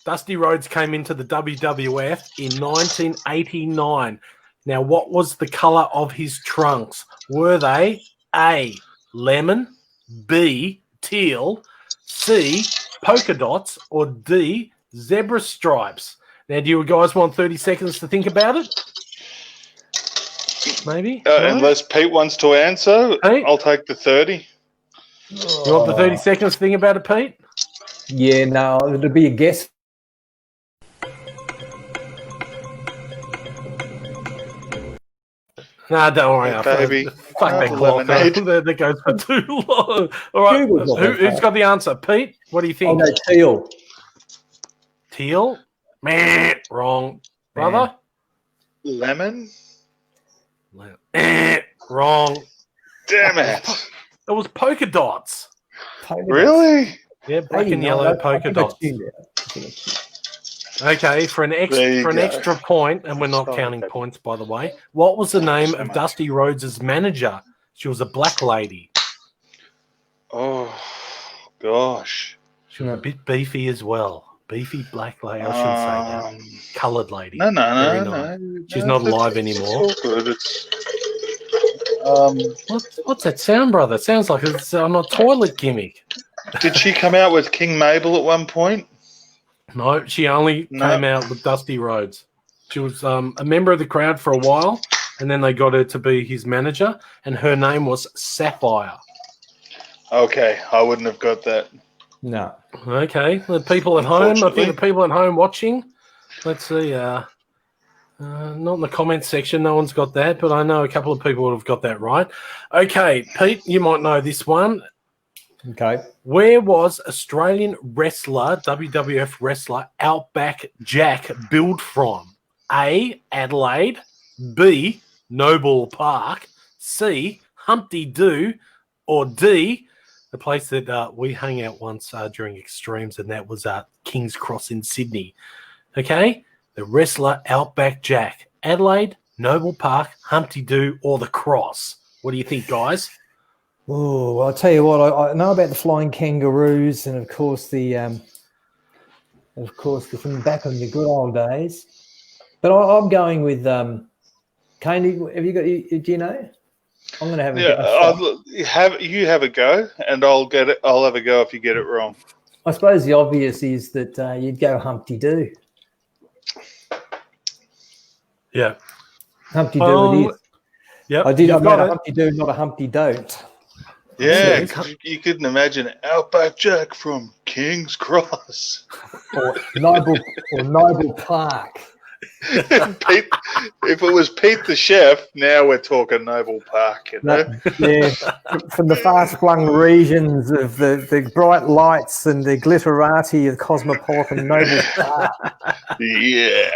[SPEAKER 2] Dusty Rhodes came into the WWF in 1989. Now, what was the color of his trunks? Were they A, lemon, B, teal, C, polka dots, or D, zebra stripes? Now, do you guys want 30 seconds to think about it? Maybe? No?
[SPEAKER 3] Unless Pete wants to answer,
[SPEAKER 2] Pete?
[SPEAKER 3] I'll take the 30.
[SPEAKER 2] You want the 30 seconds to think about it, Pete?
[SPEAKER 6] Yeah, no, it'll be a guess.
[SPEAKER 2] Nah, don't worry.
[SPEAKER 3] Baby.
[SPEAKER 2] Fuck that clock.
[SPEAKER 3] Lemonade.
[SPEAKER 2] That goes for too long. All right.
[SPEAKER 6] Google's not that
[SPEAKER 2] Who's
[SPEAKER 6] far.
[SPEAKER 2] got the answer? Pete, what do you
[SPEAKER 6] Oh,
[SPEAKER 2] think?
[SPEAKER 6] no, teal.
[SPEAKER 2] Teal? Meh, wrong. Brother?
[SPEAKER 3] Lemon?
[SPEAKER 2] Wrong.
[SPEAKER 3] Damn it.
[SPEAKER 2] It was polka dots.
[SPEAKER 3] Really?
[SPEAKER 2] Yeah, black and yellow polka dots. Okay, for an
[SPEAKER 3] There you go.
[SPEAKER 2] extra point, and we're not counting points, by the way. What was the name
[SPEAKER 3] so
[SPEAKER 2] of
[SPEAKER 3] much.
[SPEAKER 2] Dusty Rhodes' manager? She was a black lady.
[SPEAKER 3] Oh, gosh.
[SPEAKER 2] She was a bit beefy as well. Beefy black lady. I shouldn't say that. Coloured lady.
[SPEAKER 3] No,
[SPEAKER 2] Very
[SPEAKER 3] no,
[SPEAKER 2] nice.
[SPEAKER 3] no.
[SPEAKER 2] She's
[SPEAKER 3] no,
[SPEAKER 2] not alive
[SPEAKER 3] it's
[SPEAKER 2] anymore.
[SPEAKER 3] all good. It's,
[SPEAKER 2] What's that sound, brother? It sounds like it's on a toilet gimmick.
[SPEAKER 3] did she come out with King Mabel at one point?
[SPEAKER 2] No, she only
[SPEAKER 3] No.
[SPEAKER 2] came out with Dusty Rhodes. She was a member of the crowd for a while, and then they got her to be his manager, and her name was Sapphire.
[SPEAKER 3] Okay, I wouldn't have got that.
[SPEAKER 6] No.
[SPEAKER 2] Okay, the people at home, I think
[SPEAKER 3] Unfortunately.
[SPEAKER 2] the people at home watching, let's see, not in the comments section, no one's got that, but I know a couple of people have got that right. Okay, Pete, you might know this one.
[SPEAKER 6] Okay.
[SPEAKER 2] Where was Australian wrestler, WWF wrestler, Outback Jack billed from? A, Adelaide, B, Noble Park, C, Humpty Doo, or D, the place that we hung out once during Extremes, and that was King's Cross in Sydney. Okay? The wrestler Outback Jack, Adelaide, Noble Park, Humpty Doo, or the Cross? What do you think, guys?
[SPEAKER 6] Oh, well, I'll tell you what. I know about the flying kangaroos, and of course the from back in the good old days. But I'm going with Kohn. Have you got? Do you know? I'm going to have a go.
[SPEAKER 3] You have a go, and I'll get it. I'll have a go if you get it wrong.
[SPEAKER 6] I suppose the obvious is that you'd go Humpty Doo.
[SPEAKER 2] Yeah.
[SPEAKER 6] Humpty Doo it is.
[SPEAKER 2] Yep.
[SPEAKER 6] I made a Humpty Doo, not a Humpty Don't.
[SPEAKER 3] Yeah, you couldn't imagine Outback Jack from King's Cross.
[SPEAKER 6] Or Noble Park.
[SPEAKER 3] Pete, if it was Pete the Chef, now we're talking Noble Park. You know?
[SPEAKER 6] Yeah, from the far-flung regions of the bright lights and the glitterati of cosmopolitan Noble Park.
[SPEAKER 3] Yeah.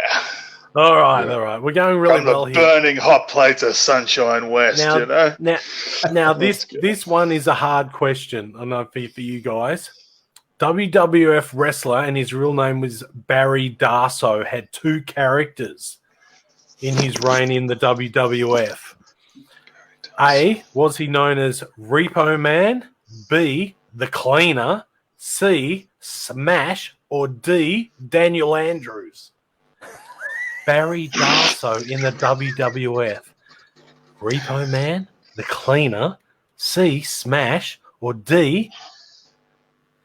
[SPEAKER 2] All right. We're going really
[SPEAKER 3] From the
[SPEAKER 2] well here.
[SPEAKER 3] burning hot plates of Sunshine West, you know?
[SPEAKER 2] Now this one is a hard question, I know for you guys. WWF wrestler, and his real name was Barry Darsow, had 2 characters in his reign in the WWF. A, was he known as Repo Man? B, the Cleaner? C, Smash? Or D, Daniel Andrews? Barry Darsow in the WWF. Repo Man, the Cleaner, C, Smash, or D,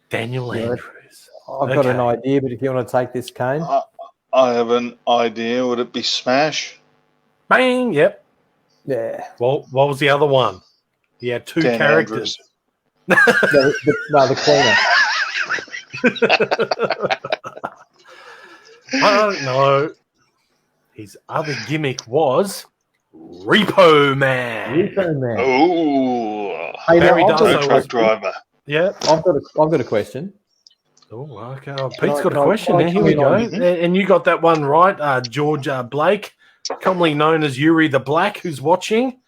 [SPEAKER 2] Daniel Andrews.
[SPEAKER 6] I've got an idea, but if you want to take this, Kohn.
[SPEAKER 3] I have an idea. Would it be Smash?
[SPEAKER 2] Bang, yep.
[SPEAKER 6] Yeah.
[SPEAKER 2] Well, what was the other one? He had 2
[SPEAKER 3] Dan
[SPEAKER 2] characters.
[SPEAKER 6] The Cleaner.
[SPEAKER 2] I don't know. His other gimmick was Repo Man.
[SPEAKER 6] Repo Man.
[SPEAKER 3] Oh,
[SPEAKER 6] Hey,
[SPEAKER 2] Barry
[SPEAKER 6] now,
[SPEAKER 2] Darsow
[SPEAKER 3] truck driver.
[SPEAKER 2] Yeah.
[SPEAKER 6] I've got a question.
[SPEAKER 2] Oh, okay. Oh, Pete's got a question now. Here we go. And you got that one right, George Blake, commonly known as Yuri the Black, who's watching.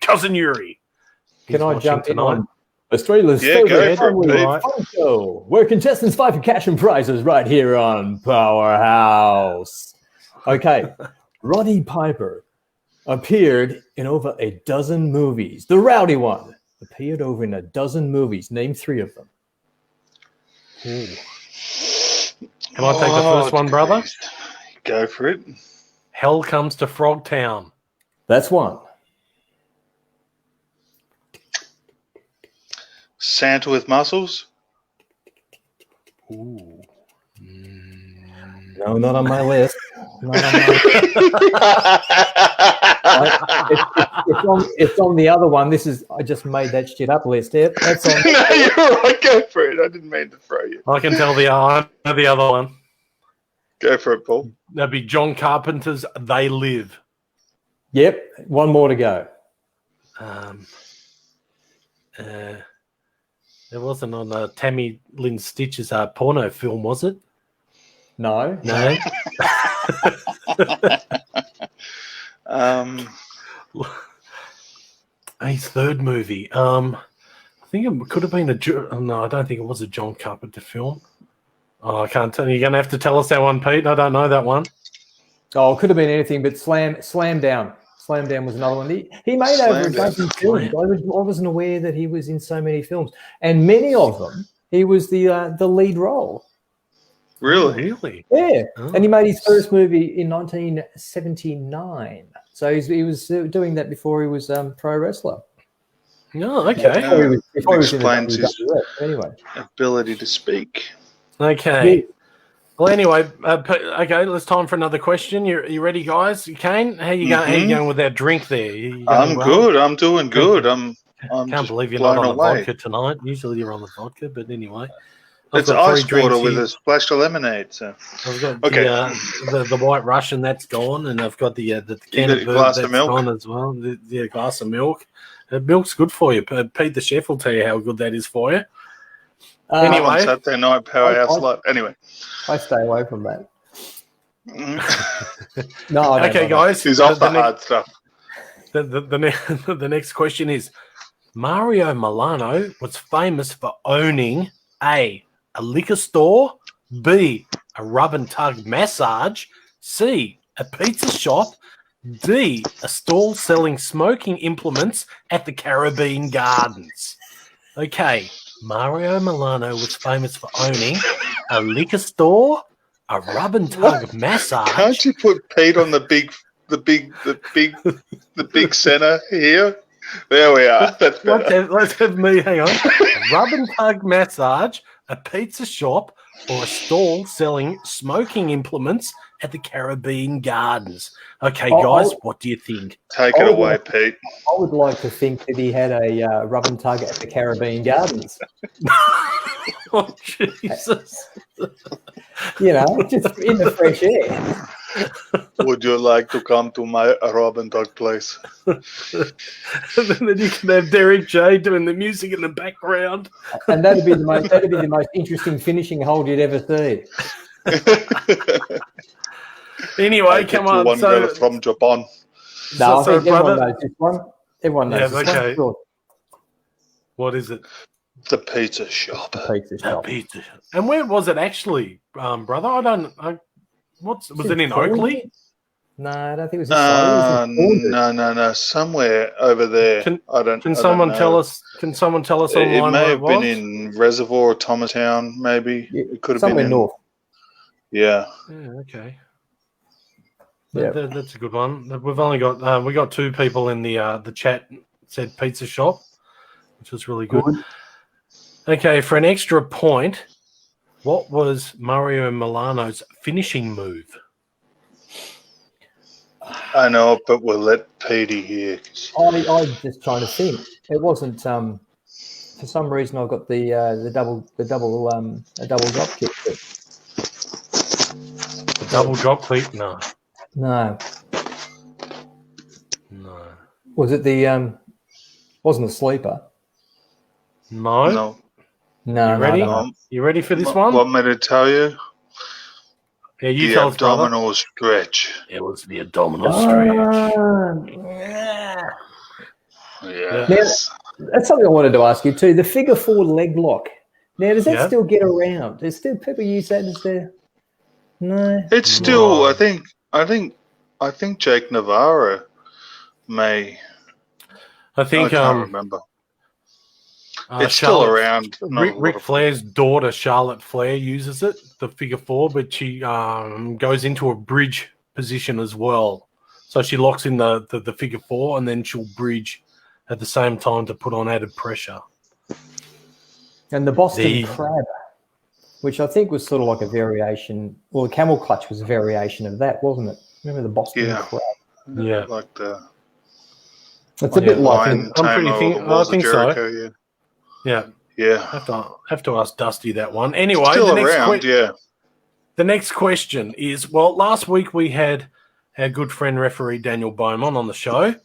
[SPEAKER 2] Cousin Yuri.
[SPEAKER 6] Can I jump in on Australia's
[SPEAKER 3] Yeah, go
[SPEAKER 6] favorite
[SPEAKER 3] for it,
[SPEAKER 6] family fun show, where contestants fight for cash and prizes right here on Powerhouse? Okay, Roddy Piper appeared in over a dozen movies. The rowdy one appeared over in a dozen movies. Name 3 of them.
[SPEAKER 2] Ooh. Can I take the first one, brother?
[SPEAKER 3] Go for it.
[SPEAKER 2] Hell Comes to Frogtown.
[SPEAKER 6] That's one.
[SPEAKER 3] Santa with muscles.
[SPEAKER 2] Ooh.
[SPEAKER 6] No, not on my list. It's on the other one. I just made that shit up list. That's on.
[SPEAKER 3] No, you're right. Go for it. I didn't mean to throw you.
[SPEAKER 2] I can tell the other one.
[SPEAKER 3] Go for it, Paul.
[SPEAKER 2] That'd be John Carpenter's They Live.
[SPEAKER 6] Yep, one more to go.
[SPEAKER 2] It wasn't on Tammy Lynn Stitch's porno film, was it?
[SPEAKER 6] No.
[SPEAKER 2] His third movie. I think it could have been no, I don't think it was a John Carpenter film. Oh, I can't tell you. You're going to have to tell us that one, Pete. I don't know that one.
[SPEAKER 6] Oh, it could have been anything, but Slam Down. Slam Down was another one. He made over a dozen films. I wasn't aware that he was in so many films. And many of them, he was the lead role.
[SPEAKER 3] Really?
[SPEAKER 6] Yeah.
[SPEAKER 2] Oh.
[SPEAKER 6] And he made his first movie in 1979. So he was doing that before he was pro wrestler.
[SPEAKER 2] Oh, okay.
[SPEAKER 6] Before he was in the
[SPEAKER 3] Explains his
[SPEAKER 6] WWF, anyway.
[SPEAKER 3] ability to speak.
[SPEAKER 2] Okay.
[SPEAKER 6] Yeah.
[SPEAKER 2] Well, anyway, okay, it's time for another question. You ready, guys? Kohn, how you going? How you going with that drink there?
[SPEAKER 3] I'm good. I'm doing good. I'm
[SPEAKER 2] can't
[SPEAKER 3] just
[SPEAKER 2] believe you're not on the
[SPEAKER 3] blown away.
[SPEAKER 2] vodka tonight. Usually you're on the vodka, but anyway.
[SPEAKER 3] It's ice water with a splash of lemonade. So
[SPEAKER 2] I've got
[SPEAKER 3] Okay.
[SPEAKER 2] the White Russian that's gone, and I've got the can
[SPEAKER 3] got
[SPEAKER 2] of
[SPEAKER 3] a
[SPEAKER 2] Bird
[SPEAKER 3] glass
[SPEAKER 2] that's
[SPEAKER 3] of milk?
[SPEAKER 2] gone as well. The glass of milk. Milk's good for you. Pete the chef will tell you how good that is for you. Anyway.
[SPEAKER 3] on Saturday night Powerhouse Live. Anyway,
[SPEAKER 6] I stay away from that. No, I don't
[SPEAKER 2] Okay,
[SPEAKER 6] bother.
[SPEAKER 2] guys.
[SPEAKER 3] he's off the hard stuff.
[SPEAKER 2] The next question is, Mario Milano was famous for owning A liquor store, B, a rub and tug massage, C, a pizza shop, D, a stall selling smoking implements at the Caribbean Gardens? Okay, Mario Milano was famous for owning a liquor store, a rub and tug massage.
[SPEAKER 3] Can't you put Pete on the big center here? There we are. That's better.
[SPEAKER 2] Let's have me, hang on. A rub and tug massage, a pizza shop, or a stall selling smoking implements at the Caribbean Gardens. Okay, guys, what do you think?
[SPEAKER 3] Take it away, Pete.
[SPEAKER 6] I would like to think that he had a rub and tug at the Caribbean Gardens.
[SPEAKER 2] Oh, Jesus.
[SPEAKER 6] You know, just in the fresh air.
[SPEAKER 3] Would you like to come to my rub and tug place?
[SPEAKER 2] And then you can have Derek J doing the music in the background.
[SPEAKER 6] And that'd be the most interesting finishing hold you'd ever see.
[SPEAKER 2] Anyway, come on.
[SPEAKER 3] One girl from Japan.
[SPEAKER 6] No, I think everyone
[SPEAKER 2] brother,
[SPEAKER 6] knows this one. Everyone knows this
[SPEAKER 2] okay.
[SPEAKER 6] one. Sure.
[SPEAKER 2] What is it?
[SPEAKER 3] The pizza shop.
[SPEAKER 6] Pizza shop.
[SPEAKER 2] Pizza. And where was it actually, brother? Was it in Oakley?
[SPEAKER 6] No, I don't think it was in Surrey.
[SPEAKER 3] No. Somewhere over there.
[SPEAKER 2] Can someone tell us? Can someone tell us online?
[SPEAKER 3] It may have
[SPEAKER 2] where
[SPEAKER 3] been in Reservoir or Thomastown, maybe.
[SPEAKER 6] Yeah,
[SPEAKER 3] it could have
[SPEAKER 6] somewhere
[SPEAKER 3] been
[SPEAKER 6] north.
[SPEAKER 3] Yeah.
[SPEAKER 2] Okay.
[SPEAKER 6] Yeah.
[SPEAKER 2] That's a good one. We've only got we got 2 people in the chat said pizza shop, which was really good. Okay, for an extra point, what was Mario Milano's finishing move?
[SPEAKER 3] I know, but we'll let Petey hear.
[SPEAKER 6] I'm just trying to think. It wasn't. For some reason, I got the double drop kick.
[SPEAKER 2] Double drop kick? No.
[SPEAKER 6] Was it the? Wasn't a sleeper?
[SPEAKER 2] No.
[SPEAKER 6] No.
[SPEAKER 2] You ready?
[SPEAKER 6] No.
[SPEAKER 2] You ready for this one?
[SPEAKER 3] Want me to tell you?
[SPEAKER 2] Yeah, you
[SPEAKER 3] the
[SPEAKER 2] tell us, brother.
[SPEAKER 3] abdominal stretch.
[SPEAKER 2] It was the abdominal stretch.
[SPEAKER 3] Yes.
[SPEAKER 6] Now, that's something I wanted to ask you too. The figure 4 leg lock. Now, does that still get around? There's still people use that as their. No.
[SPEAKER 3] It's still. I think Jake Navarro may.
[SPEAKER 2] I think.
[SPEAKER 3] I can't remember. It's
[SPEAKER 2] Charlotte,
[SPEAKER 3] still around.
[SPEAKER 2] Ric Flair's daughter, Charlotte Flair, uses it, the figure 4, but she goes into a bridge position as well. So she locks in the figure 4, and then she'll bridge at the same time to put on added pressure.
[SPEAKER 6] And the Boston Crab, which I think was sort of like a variation. Well, the camel clutch was a variation of that, wasn't it? Remember the Boston Crab?
[SPEAKER 2] Yeah.
[SPEAKER 3] Like the.
[SPEAKER 6] It's a bit like.
[SPEAKER 2] I think so. Yeah. Have to ask Dusty that one. Anyway,
[SPEAKER 3] still around,
[SPEAKER 2] The next question is, well, last week we had our good friend referee Daniel Beaumont on the show.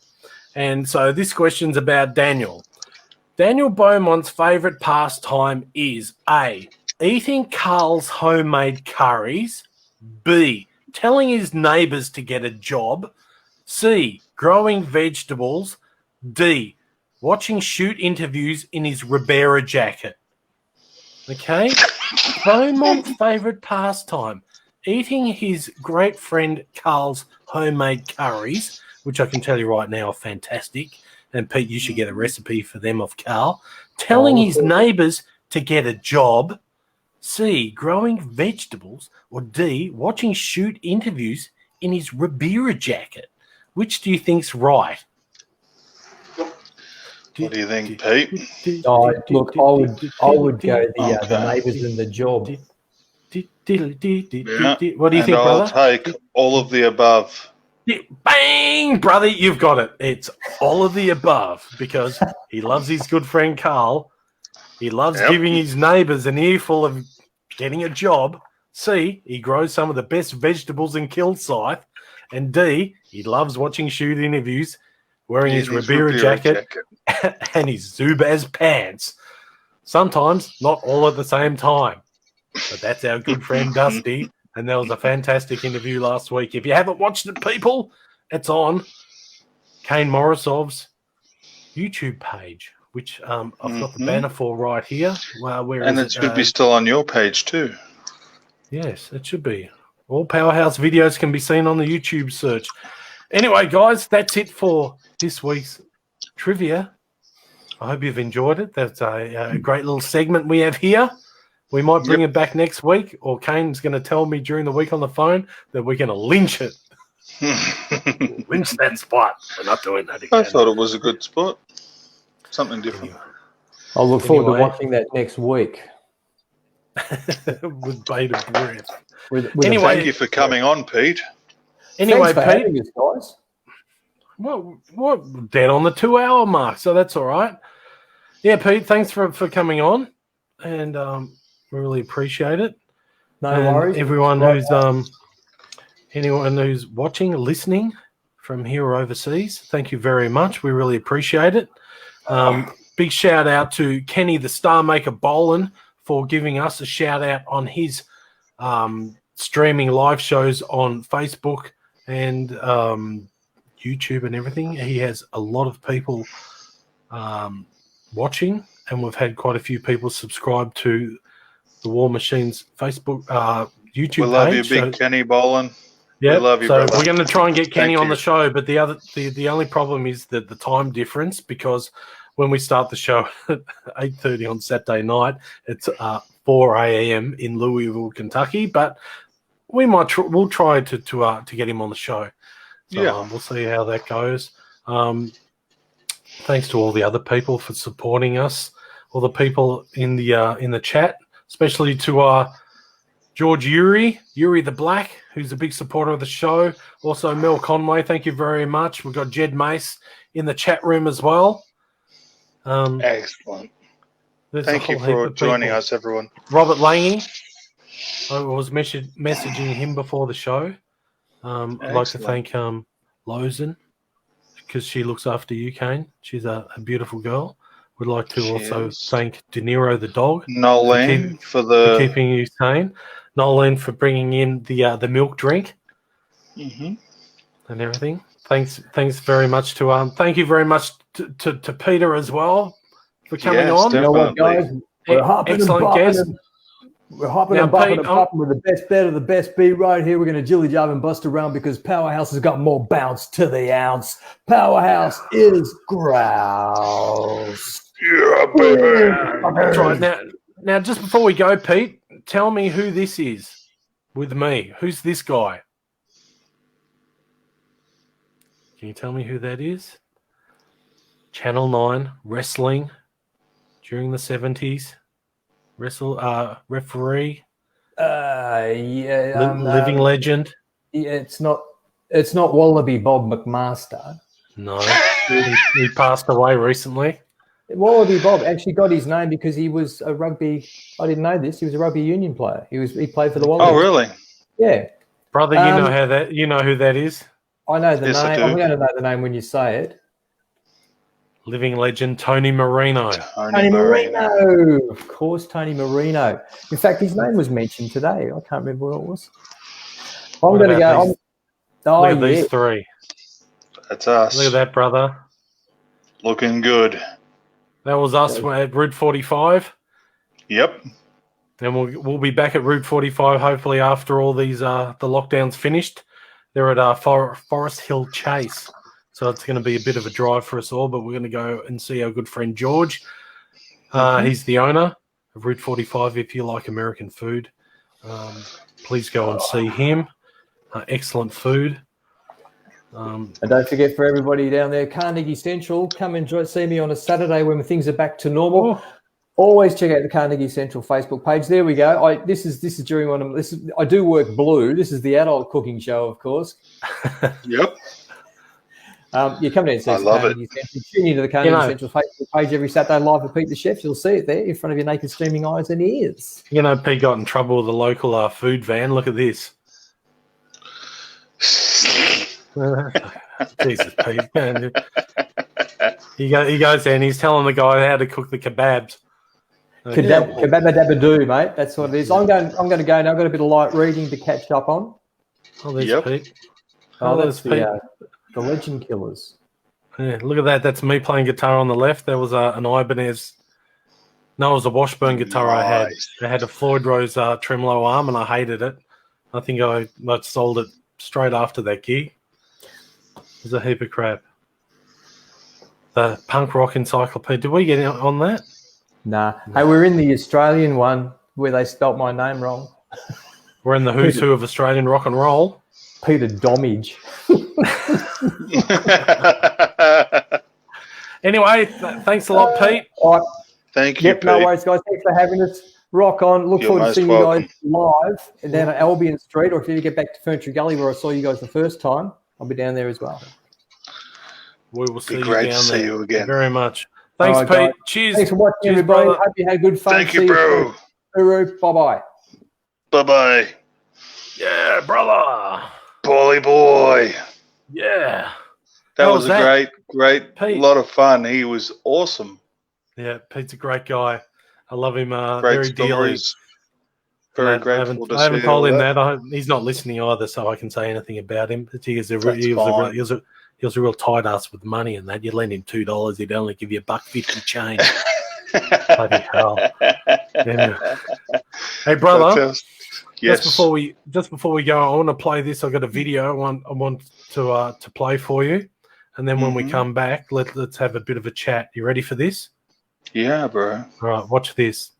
[SPEAKER 2] And so this question's about Daniel. Daniel Beaumont's favourite pastime is A, eating Carl's homemade curries, B, telling his neighbours to get a job, C, growing vegetables, D, watching shoot interviews in his Ribera jacket. Okay? Beaumont's favourite pastime. Eating his great friend Carl's homemade curries, which I can tell you right now are fantastic. And Pete, you should get a recipe for them off Carl. Telling his neighbours to get a job. C, growing vegetables. Or D, watching shoot interviews in his Ribera jacket. Which do you think's right?
[SPEAKER 3] What do you think, Pete?
[SPEAKER 6] Look, I would go the neighbours and the job.
[SPEAKER 2] What do you think, brother?
[SPEAKER 3] I'll take all of the above.
[SPEAKER 2] Bang, brother, you've got it. It's all of the above because he loves his good friend Carl. He loves giving his neighbours an earful of getting a job. C, he grows some of the best vegetables in Kilsyth. And D, he loves watching shoot interviews, wearing his Ribera jacket and his Zubaz pants. Sometimes, not all at the same time. But that's our good friend Dusty. And there was a fantastic interview last week. If you haven't watched it, people, it's on Kane Morrisov's YouTube page, which I've got the banner for right here.
[SPEAKER 3] And it should be still on your page too.
[SPEAKER 2] Yes, it should be. All Powerhouse videos can be seen on the YouTube search. Anyway, guys, that's it for this week's trivia. I hope you've enjoyed it. That's a great little segment we have here. We might bring it back next week, or Kane's going to tell me during the week on the phone that we're going to lynch it. Lynch that spot. We're not doing that again.
[SPEAKER 3] I thought it was a good spot. Something different.
[SPEAKER 6] I'll look forward to watching that next week.
[SPEAKER 2] With bated breath.
[SPEAKER 3] Anyway, thank you for coming on, Pete.
[SPEAKER 2] Anyway,
[SPEAKER 6] Thanks for having us, guys.
[SPEAKER 2] Well, we're dead on the 2-hour mark, so that's all right. Yeah, Pete, thanks for coming on, and we really appreciate it.
[SPEAKER 6] No worries.
[SPEAKER 2] Anyone who's watching, listening from here or overseas, thank you very much. We really appreciate it. Big shout out to Kenny the Star Maker Boland for giving us a shout out on his streaming live shows on Facebook and YouTube and everything. He has a lot of people watching, and we've had quite a few people subscribe to the War Machine's Facebook, YouTube page.
[SPEAKER 3] We love you, big Kenny Boland.
[SPEAKER 2] Yeah,
[SPEAKER 3] we love you,
[SPEAKER 2] so
[SPEAKER 3] brother.
[SPEAKER 2] we're going to try and get Kenny
[SPEAKER 3] Thank
[SPEAKER 2] on
[SPEAKER 3] you.
[SPEAKER 2] the show, but the only problem is that the time difference, because when we start the show at 8:30 on Saturday night, it's 4 a.m. in Louisville, Kentucky. But we'll try to get him on the show. So, we'll see how that goes. Thanks to all the other people for supporting us, all the people in the chat, especially to George Yuri the Black, who's a big supporter of the show. Also, Mel Conway, thank you very much. We've got Jed Mace in the chat room as well.
[SPEAKER 3] Excellent. Thank you for joining us, everyone.
[SPEAKER 2] Robert Lange, I was messaging him before the show. I'd like to thank Lozen, because she looks after you, Kane. She's a beautiful girl. We'd like to also thank De Niro the dog.
[SPEAKER 3] Nolan for
[SPEAKER 2] keeping you sane. Nolan for bringing in the milk drink and everything. Thanks very much to thank you very much to Peter as well for coming on.
[SPEAKER 3] You know what,
[SPEAKER 6] guys? We're hopping
[SPEAKER 2] Excellent guest.
[SPEAKER 6] We're hopping and bumping and popping with the best bet of the best beat right here. We're going to jilly job and bust around because Powerhouse has got more bounce to the ounce. Powerhouse is grouse.
[SPEAKER 3] Yeah, baby.
[SPEAKER 2] That's right. Now, just before we go, Pete, tell me who this is with me. Who's this guy? Can you tell me who that is? Channel 9 wrestling during the 70s. Referee. Living legend.
[SPEAKER 6] Yeah, it's not Wallaby Bob McMaster.
[SPEAKER 2] No, he passed away recently.
[SPEAKER 6] Wallaby Bob actually got his name because he was a rugby. I didn't know this. He was a rugby union player. He played for the Wallabies.
[SPEAKER 3] Oh, really?
[SPEAKER 6] Yeah,
[SPEAKER 2] brother. You know who that is.
[SPEAKER 6] I know the
[SPEAKER 3] Yes,
[SPEAKER 6] name.
[SPEAKER 3] I do.
[SPEAKER 6] I'm going to know the name when you say it.
[SPEAKER 2] Living legend Tony Marino.
[SPEAKER 6] Tony Marino. Of course, Tony Marino. In fact, his name was mentioned today. I can't remember what it was. I'm going to go.
[SPEAKER 2] Look at these three.
[SPEAKER 3] That's us.
[SPEAKER 2] Look at that, brother.
[SPEAKER 3] Looking good.
[SPEAKER 2] That was us at Route 45.
[SPEAKER 3] Yep.
[SPEAKER 2] And we'll be back at Route 45 hopefully after all these the lockdowns finished. They're at Forest Hill Chase. So it's going to be a bit of a drive for us all, but we're going to go and see our good friend George. He's the owner of Route 45. If you like American food, please go and see him. Excellent food.
[SPEAKER 6] And don't forget, for everybody down there, Carnegie Central, come and see me on a Saturday when things are back to normal. Always check out the Carnegie Central Facebook page. There we go. This is during one of I do work blue. This is the adult cooking show, of course.
[SPEAKER 3] Yep.
[SPEAKER 6] You come down and see Carnegie Central. Tune into the Carnegie Central Facebook page every Saturday live with Pete the Chef. You'll see it there in front of your naked streaming eyes and ears.
[SPEAKER 2] You know, Pete got in trouble with the local food van. Look at this. Jesus, Pete. He goes there and he's telling the guy how to cook the kebabs.
[SPEAKER 6] Kebab-a-dabba-doo, mate. That's what it is. I'm going to go now. I've got a bit of light reading to catch up on.
[SPEAKER 2] Oh, there's Pete.
[SPEAKER 6] Oh, that's the Legend Killers.
[SPEAKER 2] Yeah, look at that. That's me playing guitar on the left. There was an Ibanez. No, it was a Washburn guitar I had. I had a Floyd Rose tremolo arm, and I hated it. I think I sold it straight after that gig. There's a heap of crap. The punk rock encyclopedia. Did we get on that?
[SPEAKER 6] Nah. Hey, we're in the Australian one where they spelt my name wrong.
[SPEAKER 2] We're in the who's who of Australian rock and roll.
[SPEAKER 6] Peter Domage.
[SPEAKER 2] Anyway, thanks a lot, Pete.
[SPEAKER 6] All right.
[SPEAKER 3] Thank you,
[SPEAKER 6] Yep,
[SPEAKER 3] Pete.
[SPEAKER 6] no worries, guys. Thanks for having us. Rock on. Look
[SPEAKER 3] You're
[SPEAKER 6] forward to
[SPEAKER 3] most
[SPEAKER 6] seeing
[SPEAKER 3] welcome.
[SPEAKER 6] you guys live and down at Albion Street, or if you get back to Furniture Gully where I saw you guys the first time, I'll be down there as well.
[SPEAKER 2] We will see
[SPEAKER 3] Be
[SPEAKER 2] you
[SPEAKER 3] great
[SPEAKER 2] down
[SPEAKER 3] to
[SPEAKER 2] there.
[SPEAKER 3] see you again.
[SPEAKER 2] Very much. Thanks,
[SPEAKER 6] All right,
[SPEAKER 2] Pete.
[SPEAKER 6] guys.
[SPEAKER 2] Cheers.
[SPEAKER 6] Thanks for watching,
[SPEAKER 2] Cheers,
[SPEAKER 6] everybody.
[SPEAKER 2] brother.
[SPEAKER 6] Hope you had good fun.
[SPEAKER 3] Thank you,
[SPEAKER 6] See
[SPEAKER 3] bro.
[SPEAKER 6] Uru. Bye-bye.
[SPEAKER 3] Bye-bye.
[SPEAKER 2] Yeah, brother.
[SPEAKER 3] Paulie boy.
[SPEAKER 2] Yeah.
[SPEAKER 3] That
[SPEAKER 2] How
[SPEAKER 3] was
[SPEAKER 2] was
[SPEAKER 3] a
[SPEAKER 2] that?
[SPEAKER 3] great
[SPEAKER 2] Pete.
[SPEAKER 3] lot of fun. He was awesome.
[SPEAKER 2] Yeah, Pete's a great guy. I love him
[SPEAKER 3] Great
[SPEAKER 2] very dearly.
[SPEAKER 3] stories. Very
[SPEAKER 2] I
[SPEAKER 3] grateful to
[SPEAKER 2] haven't
[SPEAKER 3] see
[SPEAKER 2] told
[SPEAKER 3] all
[SPEAKER 2] him
[SPEAKER 3] that.
[SPEAKER 2] that. He's not listening either, so I can say anything about him. But he was a
[SPEAKER 3] That's fine.
[SPEAKER 2] real tight ass with money and that. You lend him $2, he'd only give you $1.50 change. Bloody hell. Yeah. Hey, brother.
[SPEAKER 3] Yes.
[SPEAKER 2] Just before we go, I want to play this. I've got a video I want to play for you, and then when we come back, let's have a bit of a chat. You ready for this?
[SPEAKER 3] Yeah, bro.
[SPEAKER 2] All right, watch this.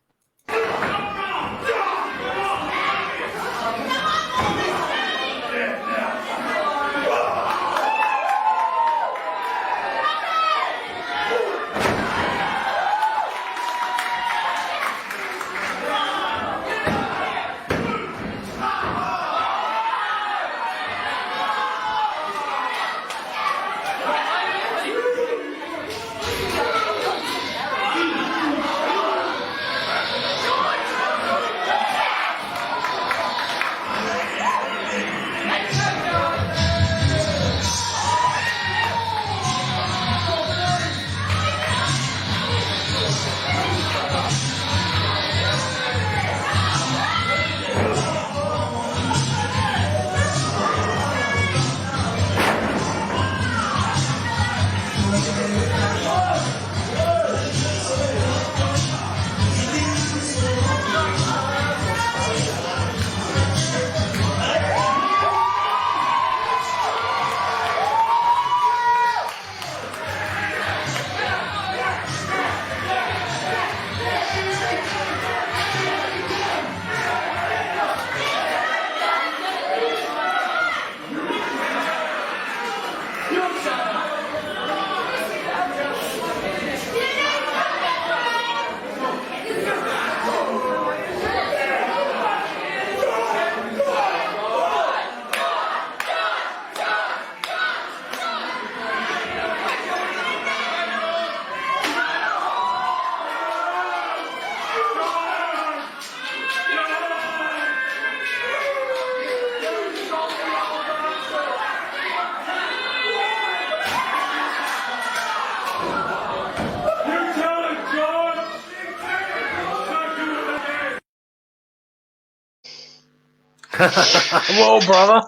[SPEAKER 2] Whoa, brother.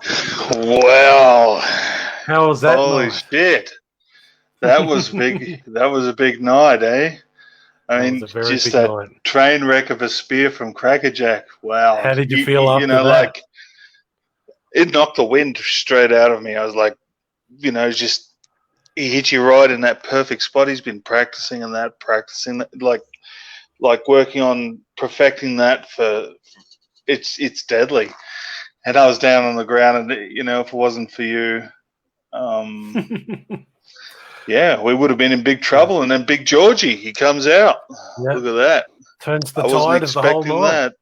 [SPEAKER 3] Wow.
[SPEAKER 2] How was that?
[SPEAKER 3] Holy
[SPEAKER 2] night?
[SPEAKER 3] shit. That was big. That was a big night, eh? I
[SPEAKER 2] That
[SPEAKER 3] mean,
[SPEAKER 2] was a very
[SPEAKER 3] just
[SPEAKER 2] big
[SPEAKER 3] that
[SPEAKER 2] night.
[SPEAKER 3] train wreck of a spear from Crackerjack. Wow.
[SPEAKER 2] How did you feel after that?
[SPEAKER 3] Like, it knocked the wind straight out of me. I was like, just he hit you right in that perfect spot. He's been practicing like working on perfecting that for it's deadly. And I was down on the ground, and if it wasn't for you, yeah, we would have been in big trouble. And then Big Georgie, he comes out.
[SPEAKER 2] Yep.
[SPEAKER 3] Look at that.
[SPEAKER 2] Turns the
[SPEAKER 3] I wasn't
[SPEAKER 2] tide of the whole
[SPEAKER 3] expecting
[SPEAKER 2] night.
[SPEAKER 3] that.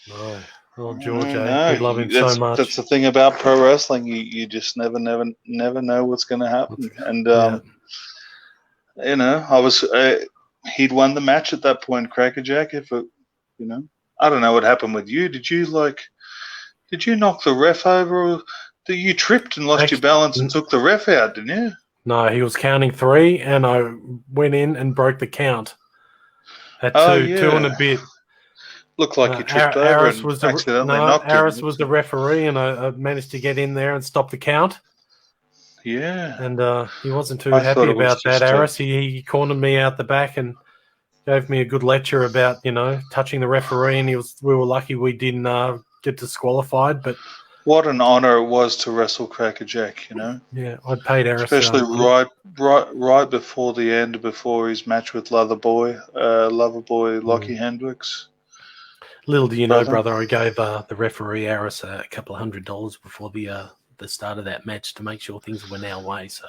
[SPEAKER 2] No. Oh, George,
[SPEAKER 3] No,
[SPEAKER 2] we love him so much.
[SPEAKER 3] That's the thing about pro wrestling. You just never know what's going to happen. And I was he'd won the match at that point, Crackerjack. If it, I don't know what happened with you. Did you knock the ref over, or you tripped and lost your balance and took the ref out? Didn't you?
[SPEAKER 2] No, he was counting 3, and I went in and broke the count at 2 and a bit.
[SPEAKER 3] Looked like you tripped over and accidentally knocked him.
[SPEAKER 2] Aris was the referee, and I managed to get in there and stop the count.
[SPEAKER 3] Yeah.
[SPEAKER 2] And he wasn't too
[SPEAKER 3] I
[SPEAKER 2] happy
[SPEAKER 3] thought it was
[SPEAKER 2] about that,
[SPEAKER 3] just
[SPEAKER 2] Aris. He cornered me out the back and gave me a good lecture about, touching the referee, and we were lucky we didn't get disqualified, but
[SPEAKER 3] What an honor it was to wrestle Crackerjack, you know?
[SPEAKER 2] Yeah, I paid Eris.
[SPEAKER 3] Especially right before the end, before his match with Loverboy Lockie Hendricks.
[SPEAKER 2] Little do you know, brother, I gave the referee Aris a couple of $100 before the start of that match to make sure things went our way. So,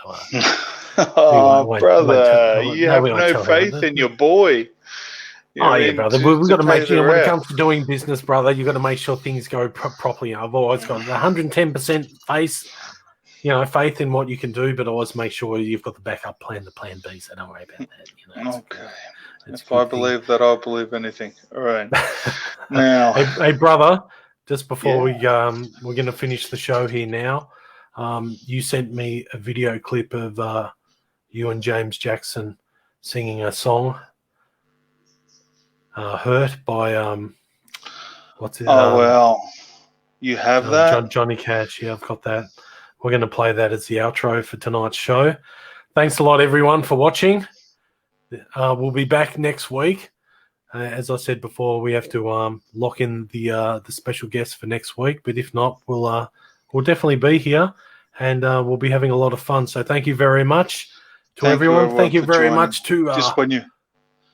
[SPEAKER 3] brother, you have no faith in your boy.
[SPEAKER 2] Yeah, brother. We've got to make sure when it comes to doing business, brother, you've got to make sure things go properly. I've always got 110% faith in what you can do, but always make sure you've got the backup plan, the plan B. So don't worry about that.
[SPEAKER 3] Okay. If I believe that, I'll believe anything. All right. Now,
[SPEAKER 2] hey, brother, just before we're going to finish the show here now, you sent me a video clip of you and James Jackson singing a song, "Hurt" by what's it?
[SPEAKER 3] Oh well, you have that,
[SPEAKER 2] Johnny Cash. Yeah, I've got that. We're going to play that as the outro for tonight's show. Thanks a lot, everyone, for watching. We'll be back next week. As I said before, we have to lock in the special guest for next week. But if not, we'll definitely be here, and we'll be having a lot of fun. So thank you very much to everyone. Thank you very much to
[SPEAKER 3] just when you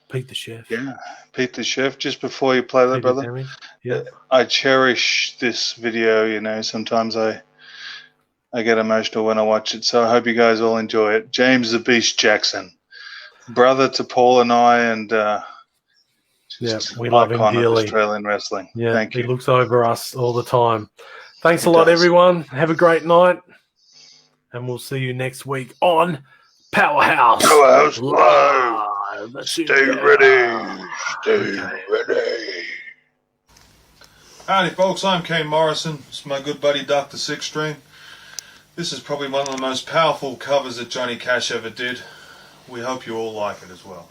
[SPEAKER 2] Pete the Chef.
[SPEAKER 3] Yeah, Pete the Chef. Just before you play that, brother, I cherish this video. You know, sometimes I get emotional when I watch it. So I hope you guys all enjoy it. James the Beast Jackson, brother to Paul and I, and
[SPEAKER 2] we love him dearly.
[SPEAKER 3] Australian wrestling.
[SPEAKER 2] Yeah,
[SPEAKER 3] thank you.
[SPEAKER 2] He looks over us all the time. Thanks a lot, everyone. Have a great night, and we'll see you next week on Powerhouse.
[SPEAKER 3] Powerhouse Live. Stay ready. Stay ready.
[SPEAKER 7] Howdy, folks. I'm Kane Morrison. It's my good buddy, Dr. Six String. This is probably one of the most powerful covers that Johnny Cash ever did. We hope you all like it as well.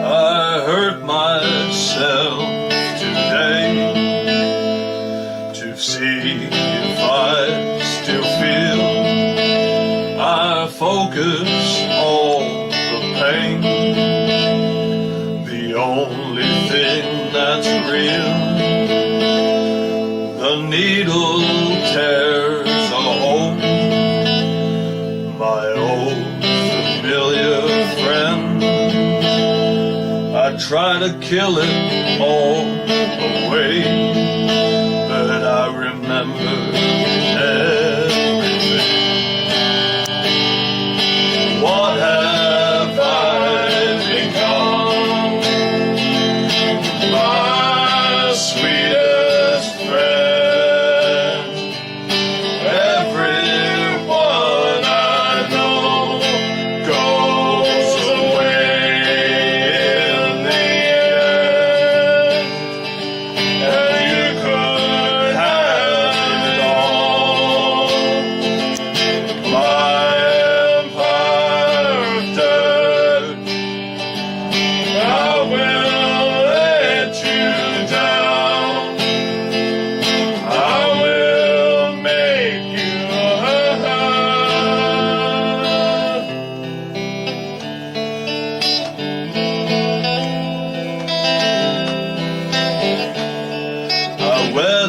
[SPEAKER 7] I hurt myself today to see if I still feel. I focus on the pain, the only thing that's real. The needle tears a hole, my old familiar friend. I try to kill it all away, but I remember everything. What have I become? My sweetest friend. Everyone I know goes away in the end, and you could have it all. My empire of dirt, I will let you down. I will make you hurt. I wear